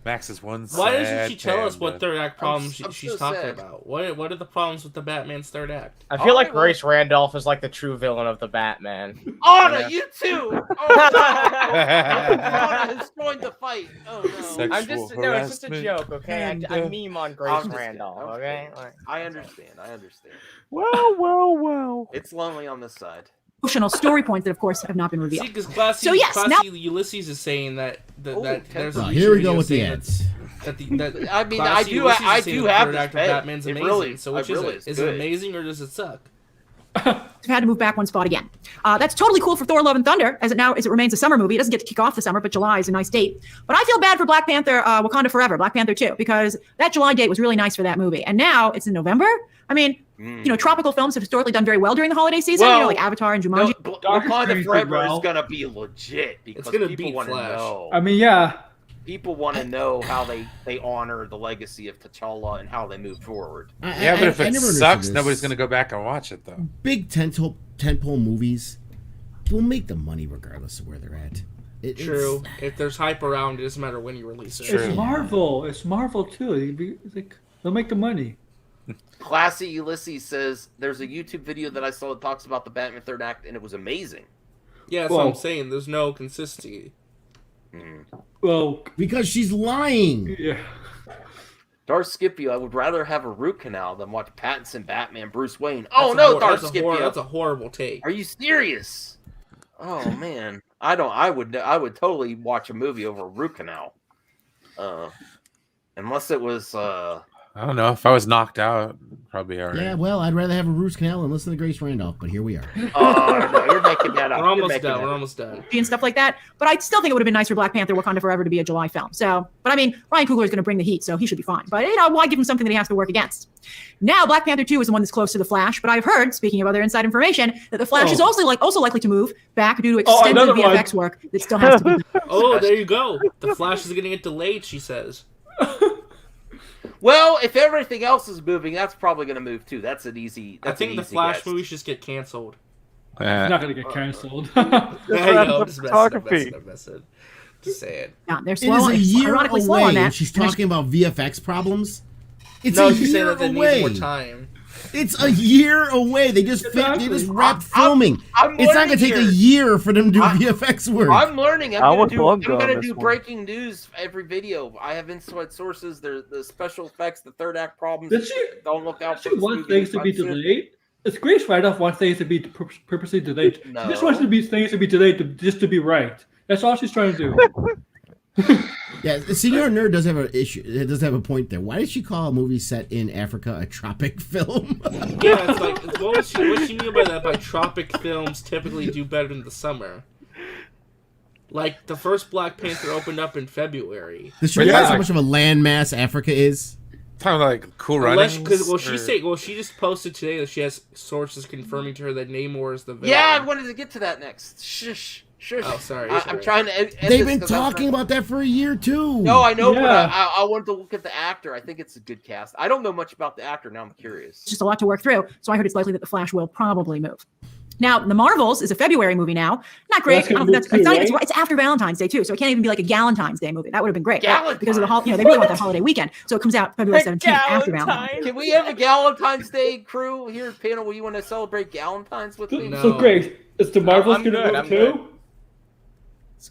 Speaker 9: Max is one.
Speaker 8: Why doesn't she tell us what
Speaker 9: panda.
Speaker 8: third act problems
Speaker 2: I'm
Speaker 8: she's
Speaker 2: so
Speaker 8: talking
Speaker 2: sad.
Speaker 8: about? What are the problems with the Batman's third act?
Speaker 14: I feel like Grace Randolph is like the true villain of the Batman.
Speaker 2: Anna,
Speaker 14: Yeah.
Speaker 2: you too. Oh, no. Anna has joined the fight. Oh no.
Speaker 14: I'm just no, it's just a joke, okay? I meme on Grace Randolph, okay?
Speaker 2: I understand.
Speaker 11: Well.
Speaker 2: It's lonely on this side.
Speaker 15: Emotional story points that, of course, have not been revealed.
Speaker 8: See, because classy,
Speaker 15: So yes, now
Speaker 8: Ulysses is saying that there's a
Speaker 13: Here we
Speaker 8: YouTube
Speaker 13: go
Speaker 8: video
Speaker 13: with the
Speaker 8: saying
Speaker 13: ads.
Speaker 8: that
Speaker 2: I mean,
Speaker 8: classy Ulysses is saying the
Speaker 2: have
Speaker 8: third
Speaker 2: this
Speaker 8: act of
Speaker 2: bet.
Speaker 8: Batman's
Speaker 2: It
Speaker 8: amazing.
Speaker 2: really-
Speaker 8: So which
Speaker 2: it really
Speaker 8: is
Speaker 2: is
Speaker 8: it
Speaker 2: good.
Speaker 8: amazing or does it suck?
Speaker 15: They've had to move back one spot again. That's totally cool for Thor: Love and Thunder, as it remains a summer movie. It doesn't get to kick off the summer, but July is a nice date. But I feel bad for Black Panther: Wakanda Forever, Black Panther 2, because that July date was really nice for that movie, and now it's in November. I mean, tropical films have historically done very well during the holiday season.
Speaker 2: Well,
Speaker 15: like Avatar and Jumanji.
Speaker 2: Wakanda
Speaker 4: Strange
Speaker 2: Forever
Speaker 4: did well.
Speaker 2: is gonna be legit because
Speaker 8: It's gonna
Speaker 2: people
Speaker 8: beat
Speaker 2: want to
Speaker 8: Flash.
Speaker 2: know.
Speaker 4: I mean, yeah.
Speaker 2: People want to know how they honor the legacy of T'Challa and how they move forward.
Speaker 9: Yeah, but if
Speaker 13: I
Speaker 9: it
Speaker 13: never understood
Speaker 9: sucks,
Speaker 13: this.
Speaker 9: nobody's gonna go back and watch it though.
Speaker 13: Big tentpole movies will make the money regardless of where they're at.
Speaker 8: True. If there's hype around, it doesn't matter when you release it.
Speaker 4: It's Marvel. It's Marvel too. They'll make the money.
Speaker 2: Classy Ulysses says there's a YouTube video that I saw that talks about the Batman third act and it was amazing.
Speaker 8: Yeah, that's what I'm saying. There's no consistency.
Speaker 4: Well,
Speaker 13: because she's lying.
Speaker 4: Yeah.
Speaker 2: Darth Scipio, I would rather have a root canal than watch Pattinson Batman Bruce Wayne. Oh no, Darth Scipio.
Speaker 8: That's a horrible take.
Speaker 2: Are you serious? Oh man, I would totally watch a movie over a root canal. Unless it was
Speaker 9: I don't know. If I was knocked out, probably alright.
Speaker 13: Yeah, well, I'd rather have a Root Canal than listen to Grace Randolph, but here we are.
Speaker 2: Oh, no, you're making that up.
Speaker 8: We're almost done. We're almost done.
Speaker 15: And stuff like that. But I still think it would have been nice for Black Panther: Wakanda Forever to be a July film. So, but I mean, Ryan Coogler is going to bring the heat, so he should be fine. But why give him something that he has to work against? Now, Black Panther 2 is the one that's close to the Flash. But I've heard, speaking of other inside information, that the Flash is also likely to move back due to extended VFX work that still has to be.
Speaker 8: Oh, there you go. The Flash is going to get delayed. She says.
Speaker 2: Well, if everything else is moving, that's probably going to move too. That's an easy.
Speaker 8: I think the Flash movie should just get canceled.
Speaker 4: It's not going to get canceled.
Speaker 8: Just say it.
Speaker 15: Yeah, they're
Speaker 13: It
Speaker 15: slow.
Speaker 13: is a year
Speaker 15: ironically slow on
Speaker 13: away,
Speaker 15: that.
Speaker 13: and she's talking about VFX problems. It's
Speaker 8: No,
Speaker 13: a
Speaker 8: she's saying
Speaker 13: year
Speaker 8: that they need
Speaker 13: away.
Speaker 8: more time.
Speaker 13: It's a year away. They just wrapped filming.
Speaker 2: I'm
Speaker 13: It's not going to take
Speaker 2: learning
Speaker 13: a year for them to do VFX work.
Speaker 2: I'm learning. I'm
Speaker 11: was
Speaker 2: going
Speaker 11: bugged on
Speaker 2: to
Speaker 11: this
Speaker 2: do
Speaker 11: one.
Speaker 2: breaking news every video. I have inside sources. The special effects, the third act problems.
Speaker 4: Did she-
Speaker 2: Don't look out for
Speaker 4: She
Speaker 2: this
Speaker 4: wants
Speaker 2: movie
Speaker 4: things to be
Speaker 2: anytime soon.
Speaker 4: delayed. It's Grace Randolph wants things to be purposely delayed.
Speaker 2: No.
Speaker 4: She just wants things to be delayed just to be right. That's all she's trying to do.
Speaker 13: Yeah, Senior Nerd does have an issue. It does have a point there. Why did she call a movie set in Africa a tropic film?
Speaker 8: Yeah, it's like what she mean by that? By tropic films typically do better in the summer. Like the first Black Panther opened up in February.
Speaker 13: Does she realize how much of a landmass Africa is?
Speaker 9: Talking like Cool Runnings.
Speaker 8: She just posted today that she has sources confirming to her that Namor is the villain.
Speaker 2: Yeah, I wanted to get to that next. Shush.
Speaker 8: Oh, sorry.
Speaker 2: I'm trying to. end
Speaker 13: They've
Speaker 2: this
Speaker 13: been
Speaker 2: 'cause I'm
Speaker 13: talking about that for a year too.
Speaker 2: No, I know, but
Speaker 4: Yeah.
Speaker 2: I wanted to look at the actor. I think it's a good cast. I don't know much about the actor. Now I'm curious.
Speaker 15: It's just a lot to work through. So I heard it's likely that the Flash will probably move. Now, The Marvels is a February movie now. Not great.
Speaker 4: That's gonna
Speaker 15: I don't think
Speaker 4: move too,
Speaker 15: it's
Speaker 4: right?
Speaker 15: it's after Valentine's Day too, so it can't even be like a Galentine's Day movie. That would have been great, right? Because of the they really want
Speaker 2: What?
Speaker 15: that holiday weekend. So it comes out February 17th after Valentine's.
Speaker 2: Can we have a Galentine's Day crew here at panel where you want to celebrate Galentine's with me?
Speaker 4: So Grace, is the Marvels
Speaker 14: I'm
Speaker 4: going
Speaker 14: good,
Speaker 4: to
Speaker 14: I'm
Speaker 4: move too?
Speaker 9: Is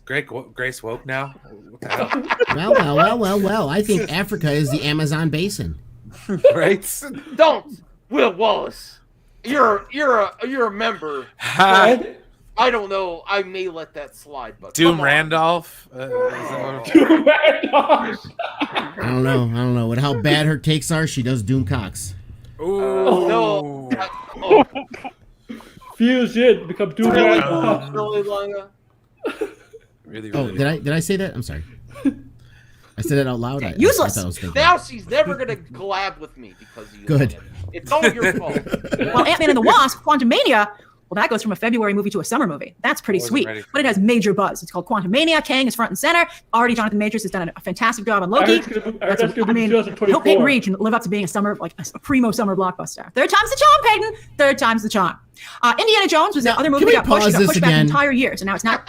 Speaker 9: Grace woke now? What the hell?
Speaker 13: Well. I think Africa is the Amazon basin.
Speaker 9: Right?
Speaker 2: Don't, Will Wallace. You're a member. I don't know. I may let that slide, but
Speaker 9: Doom Randolph.
Speaker 4: Doom Randolph.
Speaker 13: I don't know. With how bad her takes are, she does Doom Cox.
Speaker 2: No.
Speaker 4: Fuse it. Become Doom Randolph.
Speaker 9: Really,
Speaker 13: Oh, did I say that? I'm sorry. I said it out loud.
Speaker 15: Useless.
Speaker 13: I was thinking.
Speaker 2: Now she's never gonna collab with me because of you.
Speaker 13: Good.
Speaker 2: It's all your fault.
Speaker 15: Well, Ant-Man and the Wasp, Quantumania, well, that goes from a February movie to a summer movie. That's pretty
Speaker 9: Wasn't
Speaker 15: sweet.
Speaker 9: ready for
Speaker 15: But it has major buzz. It's called Quantumania. Kang is front and center. Already Jonathan Majors has done a fantastic job on Loki. He'll Peyton Reed can live up to being a primo summer blockbuster. Third time's the charm, Peyton. Third time's the charm. Indiana Jones was the other movie that got pushed. It got pushed back an entire year, so now it's not.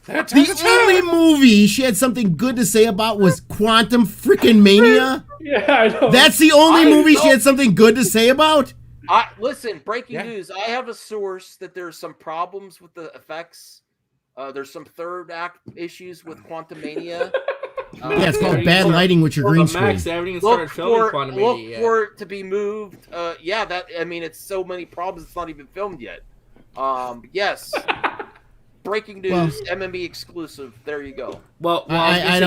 Speaker 13: The only movie she had something good to say about was Quantum Freaking Mania.
Speaker 4: Yeah, I know.
Speaker 13: That's the only movie she had something good to say about.
Speaker 2: Listen, breaking news. I have a source that there's some problems with the effects. There's some third act issues with Quantumania.
Speaker 13: Yeah, it's called bad lighting with your green screen.
Speaker 8: Max, they haven't even started filming Quantumania
Speaker 2: Look for it to be moved. It's so many problems. It's not even filmed yet. Yes. Breaking news. MME exclusive. There you go.
Speaker 8: Well,
Speaker 13: I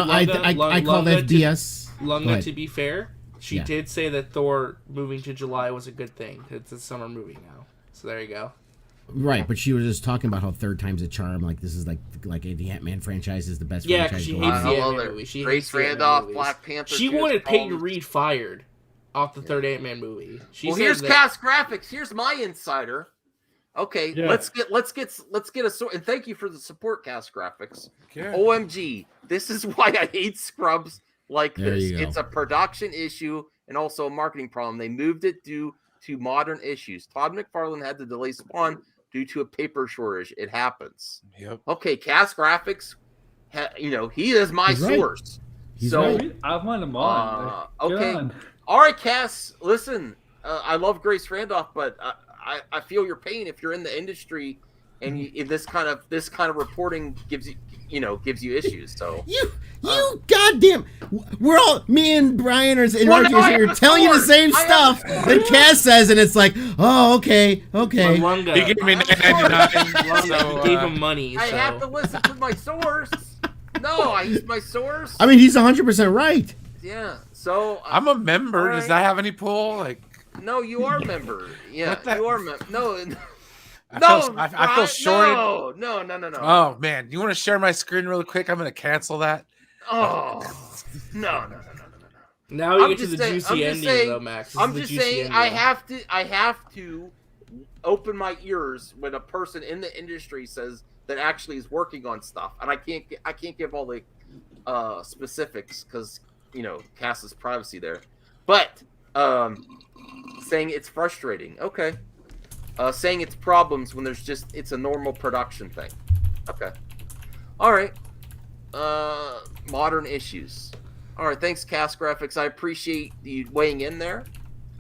Speaker 13: call that BS.
Speaker 8: Lunga, to be fair, she did say that Thor moving to July was a good thing. It's a summer movie now, so there you go.
Speaker 13: Right, but she was just talking about how third time's a charm. Like this is like the Ant-Man franchise is the best.
Speaker 8: Yeah,
Speaker 13: franchise
Speaker 8: she
Speaker 13: going
Speaker 8: hates
Speaker 13: on.
Speaker 8: the Ant-Man movie. She
Speaker 2: Grace
Speaker 8: hates the Ant-Man
Speaker 2: Randolph,
Speaker 8: movies.
Speaker 2: Black Panther.
Speaker 8: She wanted Peyton Reed fired off the third Ant-Man movie.
Speaker 2: Well, here's Cast Graphics. Here's my insider. Okay, let's get a sort. And thank you for the support, Cast Graphics.
Speaker 9: Okay.
Speaker 2: OMG, this is why I hate Scrubs like
Speaker 13: There
Speaker 2: this.
Speaker 13: you go.
Speaker 2: It's a production issue and also a marketing problem. They moved it due to modern issues. Todd McFarlane had to delay Spawn due to a paper shortage. It happens.
Speaker 9: Yep.
Speaker 2: Okay, Cast Graphics. He is my
Speaker 13: He's right.
Speaker 2: source.
Speaker 13: He's
Speaker 2: so
Speaker 13: right.
Speaker 4: I've won them on.
Speaker 2: okay. All right, Cass. Listen, I love Grace Randolph, but I feel your pain if you're in the industry and if this kind of reporting gives you issues. So
Speaker 13: You goddamn! We're all me and Brian are here telling you the same stuff that Cass says, and it's like, oh, okay.
Speaker 8: Well, Lunga,
Speaker 9: He gave me $9.99. So,
Speaker 8: he gave him money.
Speaker 2: I
Speaker 8: so.
Speaker 2: have to listen to my source. No, I use my source.
Speaker 13: I mean, he's 100% right.
Speaker 2: Yeah. So
Speaker 9: I'm a member.
Speaker 2: all
Speaker 9: Does
Speaker 2: right.
Speaker 9: that have any pull? Like,
Speaker 2: No, you are a member. Yeah, you are a member. No.
Speaker 9: I feel shorted.
Speaker 2: No.
Speaker 9: Oh man, you want to share my screen really quick? I'm gonna cancel that.
Speaker 2: Oh, no.
Speaker 8: Now we get to the juicy ending, though, Max.
Speaker 2: I'm just saying, I have to open my ears when a person in the industry says that actually is working on stuff, and I can't give all the specifics because Cass's privacy there, but saying it's frustrating. Okay. Saying it's problems when it's a normal production thing. Okay. All right. Modern issues. All right. Thanks, Cast Graphics. I appreciate you weighing in there.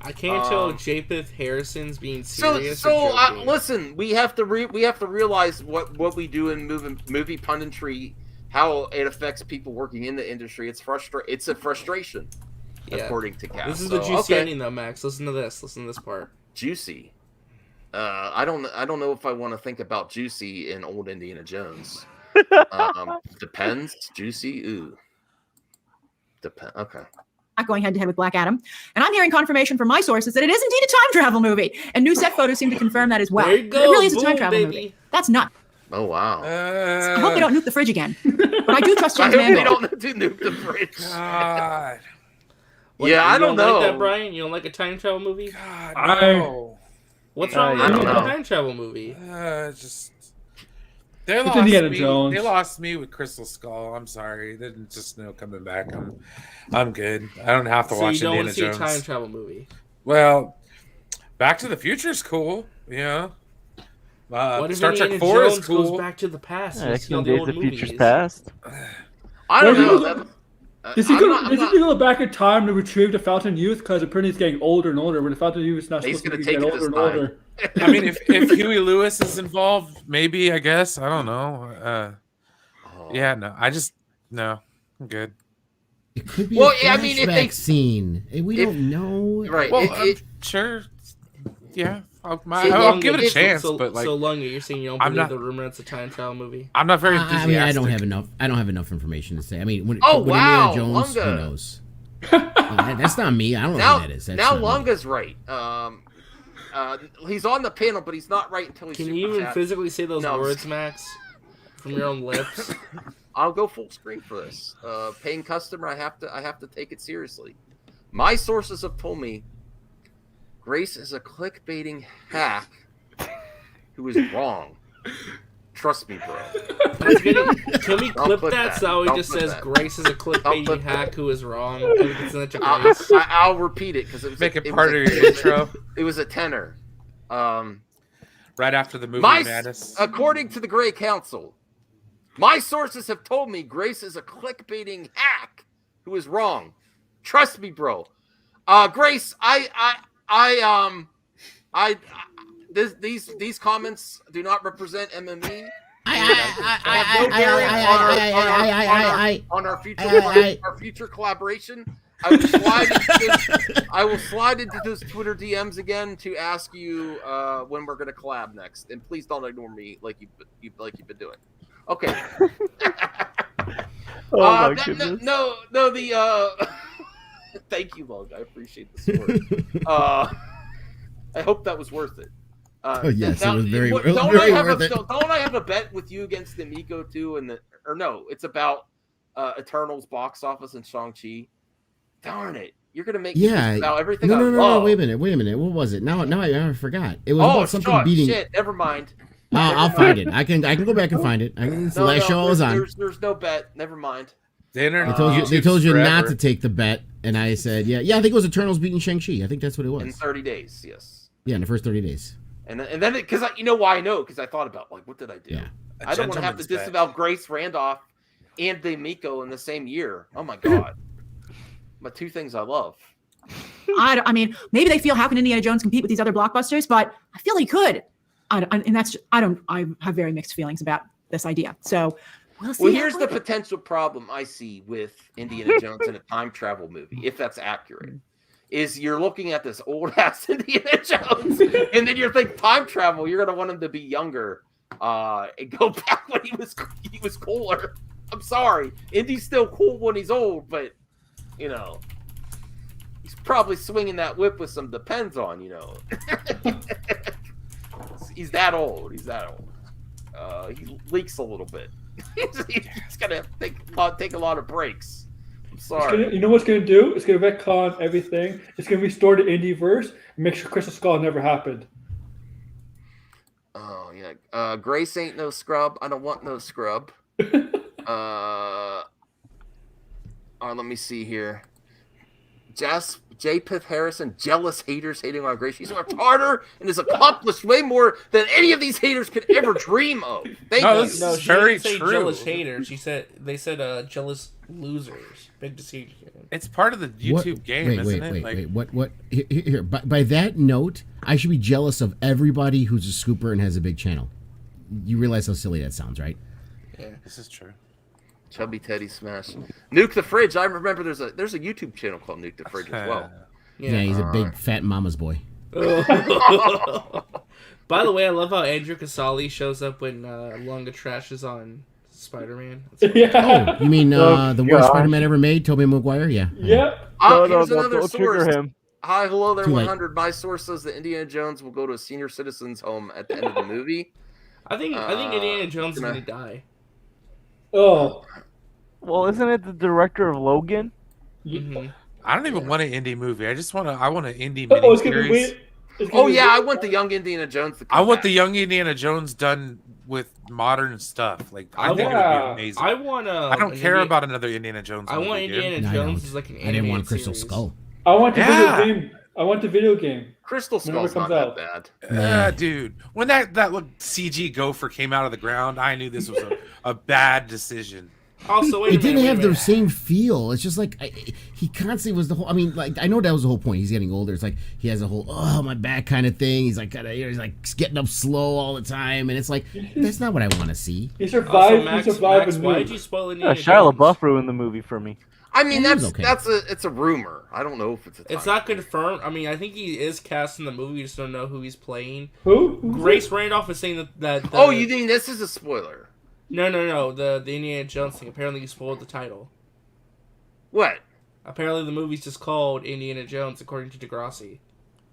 Speaker 8: I can't tell if Japeth Harrison's being serious or joking.
Speaker 2: Listen, we have to realize what we do in movie punditry, how it affects people working in the industry. It's a frustration, according to Cass.
Speaker 8: This is the juicy ending, though, Max. Listen to this. Listen to this part.
Speaker 2: Juicy. I don't know if I want to think about Juicy in old Indiana Jones. Depends. Juicy. Ooh. Okay.
Speaker 15: Not going head to head with Black Adam. And I'm hearing confirmation from my sources that it is indeed a time travel movie. And new set photos seem to confirm that as well.
Speaker 8: There you go.
Speaker 15: It really is a
Speaker 8: Boom,
Speaker 15: time travel
Speaker 8: baby.
Speaker 15: movie. That's nuts.
Speaker 2: Oh wow.
Speaker 15: I hope they don't nuke the fridge again. But I do trust
Speaker 2: I
Speaker 15: James
Speaker 2: hope they
Speaker 15: Mangold.
Speaker 2: don't nuke the fridge.
Speaker 9: God.
Speaker 2: I don't know.
Speaker 8: Like that, Brian? You don't like a time travel movie?
Speaker 9: God,
Speaker 4: no.
Speaker 8: What's wrong
Speaker 2: I
Speaker 8: with
Speaker 2: don't
Speaker 8: a
Speaker 2: know.
Speaker 8: time travel movie?
Speaker 9: They
Speaker 4: It's Indiana
Speaker 9: lost me.
Speaker 4: Jones.
Speaker 9: They lost me with Crystal Skull. I'm sorry. They didn't just coming back. I'm good. I don't have to
Speaker 8: So
Speaker 9: watch
Speaker 8: you don't
Speaker 9: Indiana
Speaker 8: want to see
Speaker 9: Jones.
Speaker 8: a time travel movie?
Speaker 9: Well, Back to the Future is cool. Yeah.
Speaker 8: What if
Speaker 9: Star
Speaker 8: Indiana
Speaker 9: Trek 4
Speaker 8: Jones
Speaker 9: is cool.
Speaker 8: goes back to the past?
Speaker 11: Yeah,
Speaker 8: and see all the
Speaker 11: Days
Speaker 8: old
Speaker 11: of Future's
Speaker 8: movies?
Speaker 11: Past.
Speaker 2: I don't know.
Speaker 4: Does he go back in time to retrieve the Fountain Youth? Because apparently he's getting older and older. When the Fountain Youth is not
Speaker 2: He's
Speaker 4: supposed to
Speaker 2: gonna
Speaker 4: be
Speaker 2: take
Speaker 4: getting
Speaker 2: it
Speaker 4: older
Speaker 2: this
Speaker 4: and
Speaker 2: time.
Speaker 4: older.
Speaker 9: I mean, if Huey Lewis is involved, maybe, I guess. I don't know. Yeah, no. I'm good.
Speaker 13: It could be
Speaker 2: Well,
Speaker 13: a
Speaker 2: I mean, if they-
Speaker 13: scene. We don't know.
Speaker 2: Right.
Speaker 9: Well, sure. Yeah.
Speaker 8: I'll
Speaker 9: give it a chance,
Speaker 8: so,
Speaker 9: but like,
Speaker 8: so Lunga, you're saying you don't
Speaker 9: I'm
Speaker 8: believe
Speaker 9: not-
Speaker 8: the rumor it's a time travel movie?
Speaker 9: I'm not very enthusiastic.
Speaker 13: I mean, I don't have enough information to say. I mean, when
Speaker 2: wow,
Speaker 13: Indiana Jones,
Speaker 2: Lunga.
Speaker 13: who knows? That's not me. I don't know
Speaker 2: Now,
Speaker 13: who that is. That's
Speaker 2: now
Speaker 13: not me.
Speaker 2: Lunga's right. He's on the panel, but he's not right until he's.
Speaker 8: Can
Speaker 2: super
Speaker 8: you even
Speaker 2: chat.
Speaker 8: physically say those
Speaker 2: No.
Speaker 8: words, Max, from your own lips?
Speaker 2: I'll go full screen for this. Paying customer, I have to take it seriously. My sources have told me Grace is a clickbaiting hack who is wrong. Trust me, bro.
Speaker 8: Can we clip that so he just says Grace is a clickbaiting hack who is wrong? And we can send it to Grace.
Speaker 2: I'll repeat it because it was
Speaker 9: Make it part of your intro.
Speaker 2: It was a tenor.
Speaker 9: Right after the movie Madness.
Speaker 2: According to the Grey Council, my sources have told me Grace is a clickbaiting hack who is wrong. Trust me, bro. Grace, these comments do not represent MME. On our future collaboration. I will slide into those Twitter DMs again to ask you when we're going to collab next, and please don't ignore me like you've been doing. Okay.
Speaker 11: Oh my goodness.
Speaker 2: No. Thank you, Log. I appreciate the support. I hope that was worth it.
Speaker 13: Oh yes, it was very worth it.
Speaker 2: Don't I have a bet with you against the Miko too? No, it's about Eternals box office and Shang-Chi. Darn it! You're gonna make me think about everything.
Speaker 13: No. Wait a minute. What was it? Now I forgot. It was about something beating.
Speaker 2: Shit. Never mind.
Speaker 13: I'll find it. I can go back and find it. It's the last show I was on.
Speaker 2: There's no bet. Never mind.
Speaker 13: They told you not to take the bet, and I said, yeah. I think it was Eternals beating Shang-Chi. I think that's what it was.
Speaker 2: In 30 days, yes.
Speaker 13: Yeah, in the first 30 days.
Speaker 2: And then because you know why I know, because I thought about what did I do?
Speaker 13: Yeah.
Speaker 2: I don't want to have to disavow Grace Randolph and the Miko in the same year. Oh my god. My two things I love.
Speaker 15: I mean, maybe they feel, how can Indiana Jones compete with these other blockbusters? But I feel he could. I have very mixed feelings about this idea. So we'll see.
Speaker 2: Well, here's the potential problem I see with Indiana Jones in a time travel movie, if that's accurate, is you're looking at this old ass Indiana Jones, and then you're thinking time travel. You're gonna want him to be younger and go back when he was cooler. I'm sorry, Indy's still cool when he's old, but you know. He's probably swinging that whip with some Depends on, you know. He's that old. He leaks a little bit. He's gonna take a lot of breaks. I'm sorry.
Speaker 4: You know what's gonna do? It's gonna retcon everything. It's gonna restore the Indieverse and make sure Crystal Skull never happened.
Speaker 2: Oh yeah. Grace ain't no scrub. I don't want no scrub. Let me see here. J. Piff Harrison, jealous haters hating on Grace. She's worked harder and has accomplished way more than any of these haters could ever dream of.
Speaker 8: She didn't say jealous haters. They said jealous losers. Big decision.
Speaker 9: It's part of the YouTube game, isn't it?
Speaker 13: Wait. What? Here, by that note, I should be jealous of everybody who's a scooper and has a big channel. You realize how silly that sounds, right?
Speaker 9: Yeah, this is true.
Speaker 2: Chubby Teddy Smash. Nuke the Fridge. I remember there's a YouTube channel called Nuke the Fridge as well.
Speaker 13: Yeah, he's a big fat mama's boy.
Speaker 8: By the way, I love how Andrew Casali shows up when Lunga trashes on Spider-Man.
Speaker 13: Oh, you mean the worst Spider-Man ever made, Tobey Maguire? Yeah.
Speaker 2: Here's another
Speaker 11: don't
Speaker 2: source.
Speaker 11: trigger him.
Speaker 2: Hi, hello there,
Speaker 13: Too late.
Speaker 2: 100. My source says that Indiana Jones will go to a senior citizen's home at the end of the movie.
Speaker 8: I think Indiana Jones is gonna die.
Speaker 4: Oh.
Speaker 11: Well, isn't it the director of Logan?
Speaker 8: Mm-hmm.
Speaker 9: I don't even want an indie movie. I want an indie
Speaker 4: it's gonna be
Speaker 9: miniseries.
Speaker 2: I want the young Indiana Jones to come
Speaker 9: I want
Speaker 2: back.
Speaker 9: the young Indiana Jones done with modern stuff. Like I think it would be amazing.
Speaker 8: I want
Speaker 9: I don't care about another Indiana Jones movie.
Speaker 8: I want Indiana Jones as like an
Speaker 13: I didn't want
Speaker 8: animated
Speaker 13: Crystal
Speaker 8: series.
Speaker 13: Skull.
Speaker 4: I want the video game. I want the video game.
Speaker 2: Crystal
Speaker 4: Whenever it
Speaker 2: Skull's not
Speaker 4: comes
Speaker 2: that
Speaker 4: out.
Speaker 2: bad.
Speaker 9: Dude, when that CG gopher came out of the ground, I knew this was a bad decision.
Speaker 8: Also,
Speaker 13: It didn't have the same feel. It's just like he constantly was the whole. I mean, like I know that was the whole point. He's getting older. It's like he has a whole my back kind of thing. He's like he's like getting up slow all the time, and it's like that's not what I want to see.
Speaker 4: He survived.
Speaker 8: Max,
Speaker 4: he survived.
Speaker 8: why did you spoil
Speaker 11: Yeah,
Speaker 8: Indiana
Speaker 11: Shia
Speaker 8: Jones?
Speaker 11: LaBeouf ruined the movie for me.
Speaker 2: I mean,
Speaker 13: Yeah, he was
Speaker 2: it's a rumor. I don't know if it's a.
Speaker 8: It's not confirmed. I mean, I think he is cast in the movie. You just don't know who he's playing.
Speaker 4: Who?
Speaker 8: Grace Randolph is saying that.
Speaker 2: Oh, you think this is a spoiler?
Speaker 8: No. The Indiana Jones thing. Apparently, you spoiled the title.
Speaker 2: What?
Speaker 8: Apparently, the movie's just called Indiana Jones, according to Degrassi.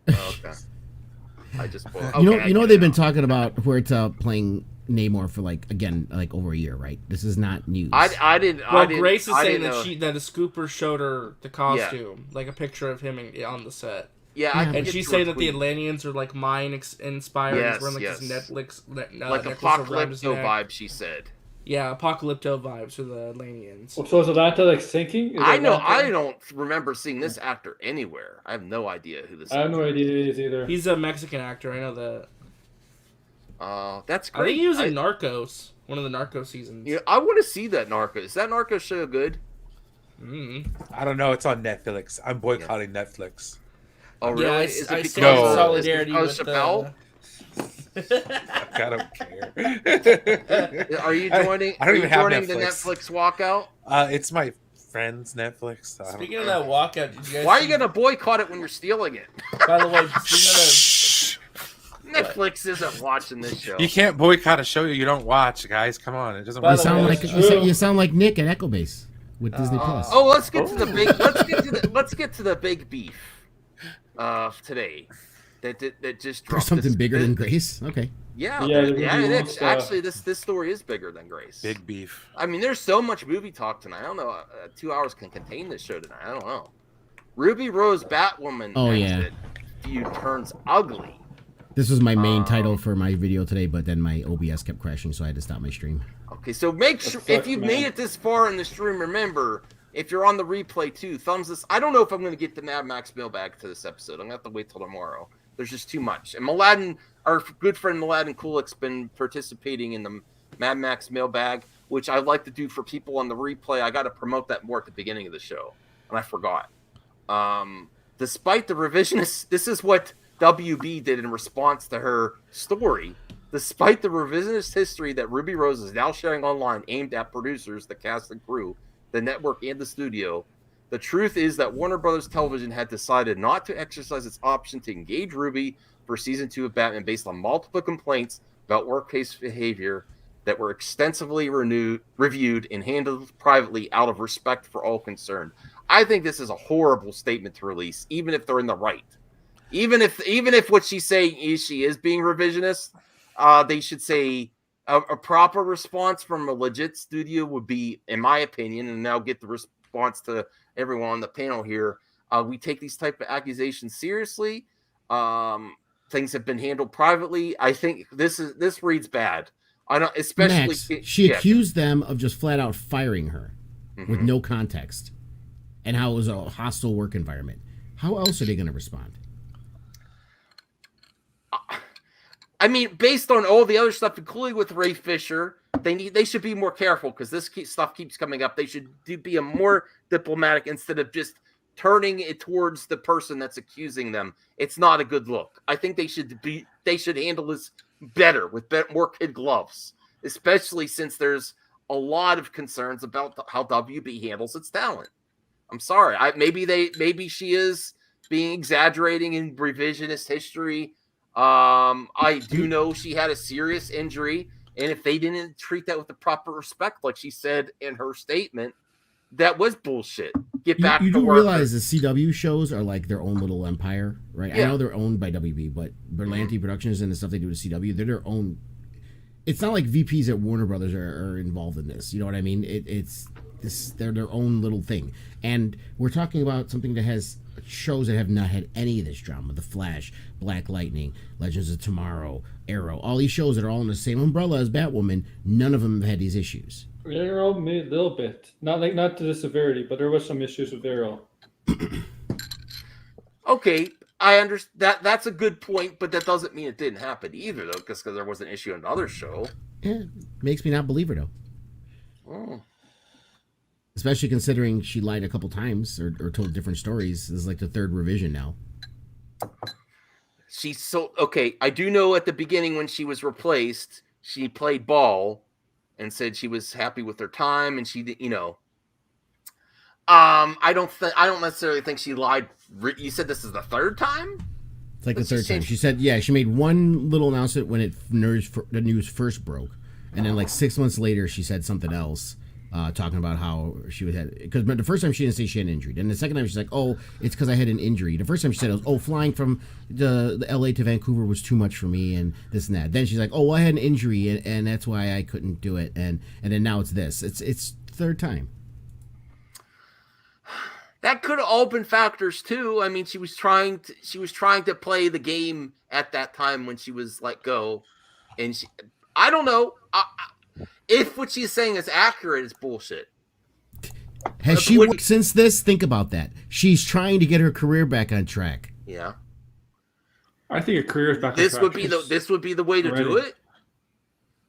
Speaker 2: Oh, okay. I just spoiled. Okay,
Speaker 13: you know they've been talking about where it's playing Namor for like over a year, right? This is not news.
Speaker 2: I didn't.
Speaker 8: Grace is saying that the scooper showed her the costume, like a picture of him on the set.
Speaker 2: Yeah,
Speaker 8: and she's saying that the Atlanteans are like Mayan inspired.
Speaker 2: Yes,
Speaker 8: wearing, like
Speaker 2: yes.
Speaker 8: this Netflix,
Speaker 2: like Apocalypto vibe. She said.
Speaker 8: Yeah, Apocalypto vibes for the Atlanteans.
Speaker 4: So is Atlanta like sinking?
Speaker 2: I know. I don't remember seeing this actor anywhere. I have no idea who this is.
Speaker 4: I have no idea who he is either.
Speaker 8: He's a Mexican actor. I know that.
Speaker 2: That's great.
Speaker 8: I think he was in Narcos, one of the Narcos seasons.
Speaker 2: Yeah, I want to see that Narcos. Is that Narcos show good?
Speaker 9: I don't know. It's on Netflix. I'm boycotting Netflix.
Speaker 2: Oh, really?
Speaker 8: Yeah,
Speaker 2: Is it
Speaker 8: I
Speaker 2: because
Speaker 8: stand in
Speaker 2: of
Speaker 8: solidarity with
Speaker 2: Chappelle?
Speaker 9: I don't care.
Speaker 2: Are you joining?
Speaker 9: I don't even have
Speaker 2: joining
Speaker 9: Netflix.
Speaker 2: the Netflix walkout?
Speaker 9: It's my friend's Netflix. So
Speaker 8: Speaking of that walkout, did you guys
Speaker 2: why are you gonna boycott it when you're stealing it?
Speaker 8: By the way,
Speaker 2: Netflix isn't watching this show.
Speaker 9: You can't boycott a show you don't watch, guys. Come on, it doesn't.
Speaker 13: You sound like Nick at Echo Base with Disney Plus.
Speaker 2: Oh, let's get to the big. Let's get to the big beef today. That just dropped.
Speaker 13: There's something bigger than Grace. Okay.
Speaker 2: Yeah, it is. Actually, this story is bigger than Grace.
Speaker 9: Big beef.
Speaker 2: I mean, there's so much movie talk tonight. I don't know. 2 hours can contain this show tonight. I don't know. Ruby Rose Batwoman.
Speaker 13: Oh yeah.
Speaker 2: Feud turns ugly.
Speaker 13: This was my main title for my video today, but then my OBS kept crashing, so I had to stop my stream.
Speaker 2: Okay, so make sure if you've made it this far in the stream, remember if you're on the replay too, thumbs this. I don't know if I'm going to get the Mad Max mailbag to this episode. I'm going to have to wait till tomorrow. There's just too much. And Mladen, our good friend Mladen Kulik's been participating in the Mad Max mailbag, which I like to do for people on the replay. I got to promote that more at the beginning of the show, and I forgot. Despite the revisionist, this is what WB did in response to her story. Despite the revisionist history that Ruby Rose is now sharing online aimed at producers, the cast and crew, the network, and the studio, the truth is that Warner Brothers Television had decided not to exercise its option to engage Ruby for season 2 of Batman based on multiple complaints about workplace behavior that were extensively reviewed and handled privately out of respect for all concerned. I think this is a horrible statement to release, even if they're in the right. Even if what she's saying is she is being revisionist, they should say a proper response from a legit studio would be, in my opinion, and now get the response to everyone on the panel here. We take these type of accusations seriously. Things have been handled privately. I think this reads bad. I don't, especially
Speaker 13: Max, she accused them of just flat out firing her with no context, and how it was a hostile work environment. How else are they going to respond?
Speaker 2: I mean, based on all the other stuff, including with Ray Fisher, they should be more careful because this stuff keeps coming up. They should be a more diplomatic instead of just turning it towards the person that's accusing them. It's not a good look. I think they should handle this better with more kid gloves, especially since there's a lot of concerns about how WB handles its talent. I'm sorry. Maybe she is being exaggerating in revisionist history. I do know she had a serious injury, and if they didn't treat that with the proper respect, like she said in her statement, that was bullshit. Get back to work. You do
Speaker 13: realize the CW shows are like their own little empire, right?
Speaker 2: Yeah.
Speaker 13: I know they're owned by WB, but Berlanti Productions and the stuff they do to CW, they're their own. It's not like VPs at Warner Brothers are involved in this. You know what I mean? They're their own little thing, and we're talking about something that has shows that have not had any of this drama. The Flash, Black Lightning, Legends of Tomorrow, Arrow, all these shows that are all in the same umbrella as Batwoman, none of them have had these issues.
Speaker 4: Arrow, a little bit. Not to the severity, but there was some issues with Arrow.
Speaker 2: Okay, I understand that's a good point, but that doesn't mean it didn't happen either, though, because there was an issue in another show.
Speaker 13: Yeah, makes me not believe her, though.
Speaker 2: Oh.
Speaker 13: Especially considering she lied a couple times or told different stories. This is like the third revision now.
Speaker 2: She's so okay. I do know at the beginning when she was replaced, she played ball and said she was happy with her time, and she, I don't necessarily think she lied. You said this is the third time.
Speaker 13: It's like the third time. She said, yeah, she made one little announcement when the news first broke, and then like 6 months later, she said something else, talking about how she would had because the first time she didn't say she had an injury. Then the second time she's like, oh, it's because I had an injury. The first time she said, oh, flying from the L.A. to Vancouver was too much for me, and this and that. Then she's like, oh, well, I had an injury, and that's why I couldn't do it. And then now it's this. It's third time.
Speaker 2: That could have all been factors too. I mean, she was trying to play the game at that time when she was let go, and I don't know if what she's saying is accurate. Is bullshit.
Speaker 13: Has she worked since this? Think about that. She's trying to get her career back on track.
Speaker 2: Yeah,
Speaker 4: I think her career is back.
Speaker 2: This would be the way to do it.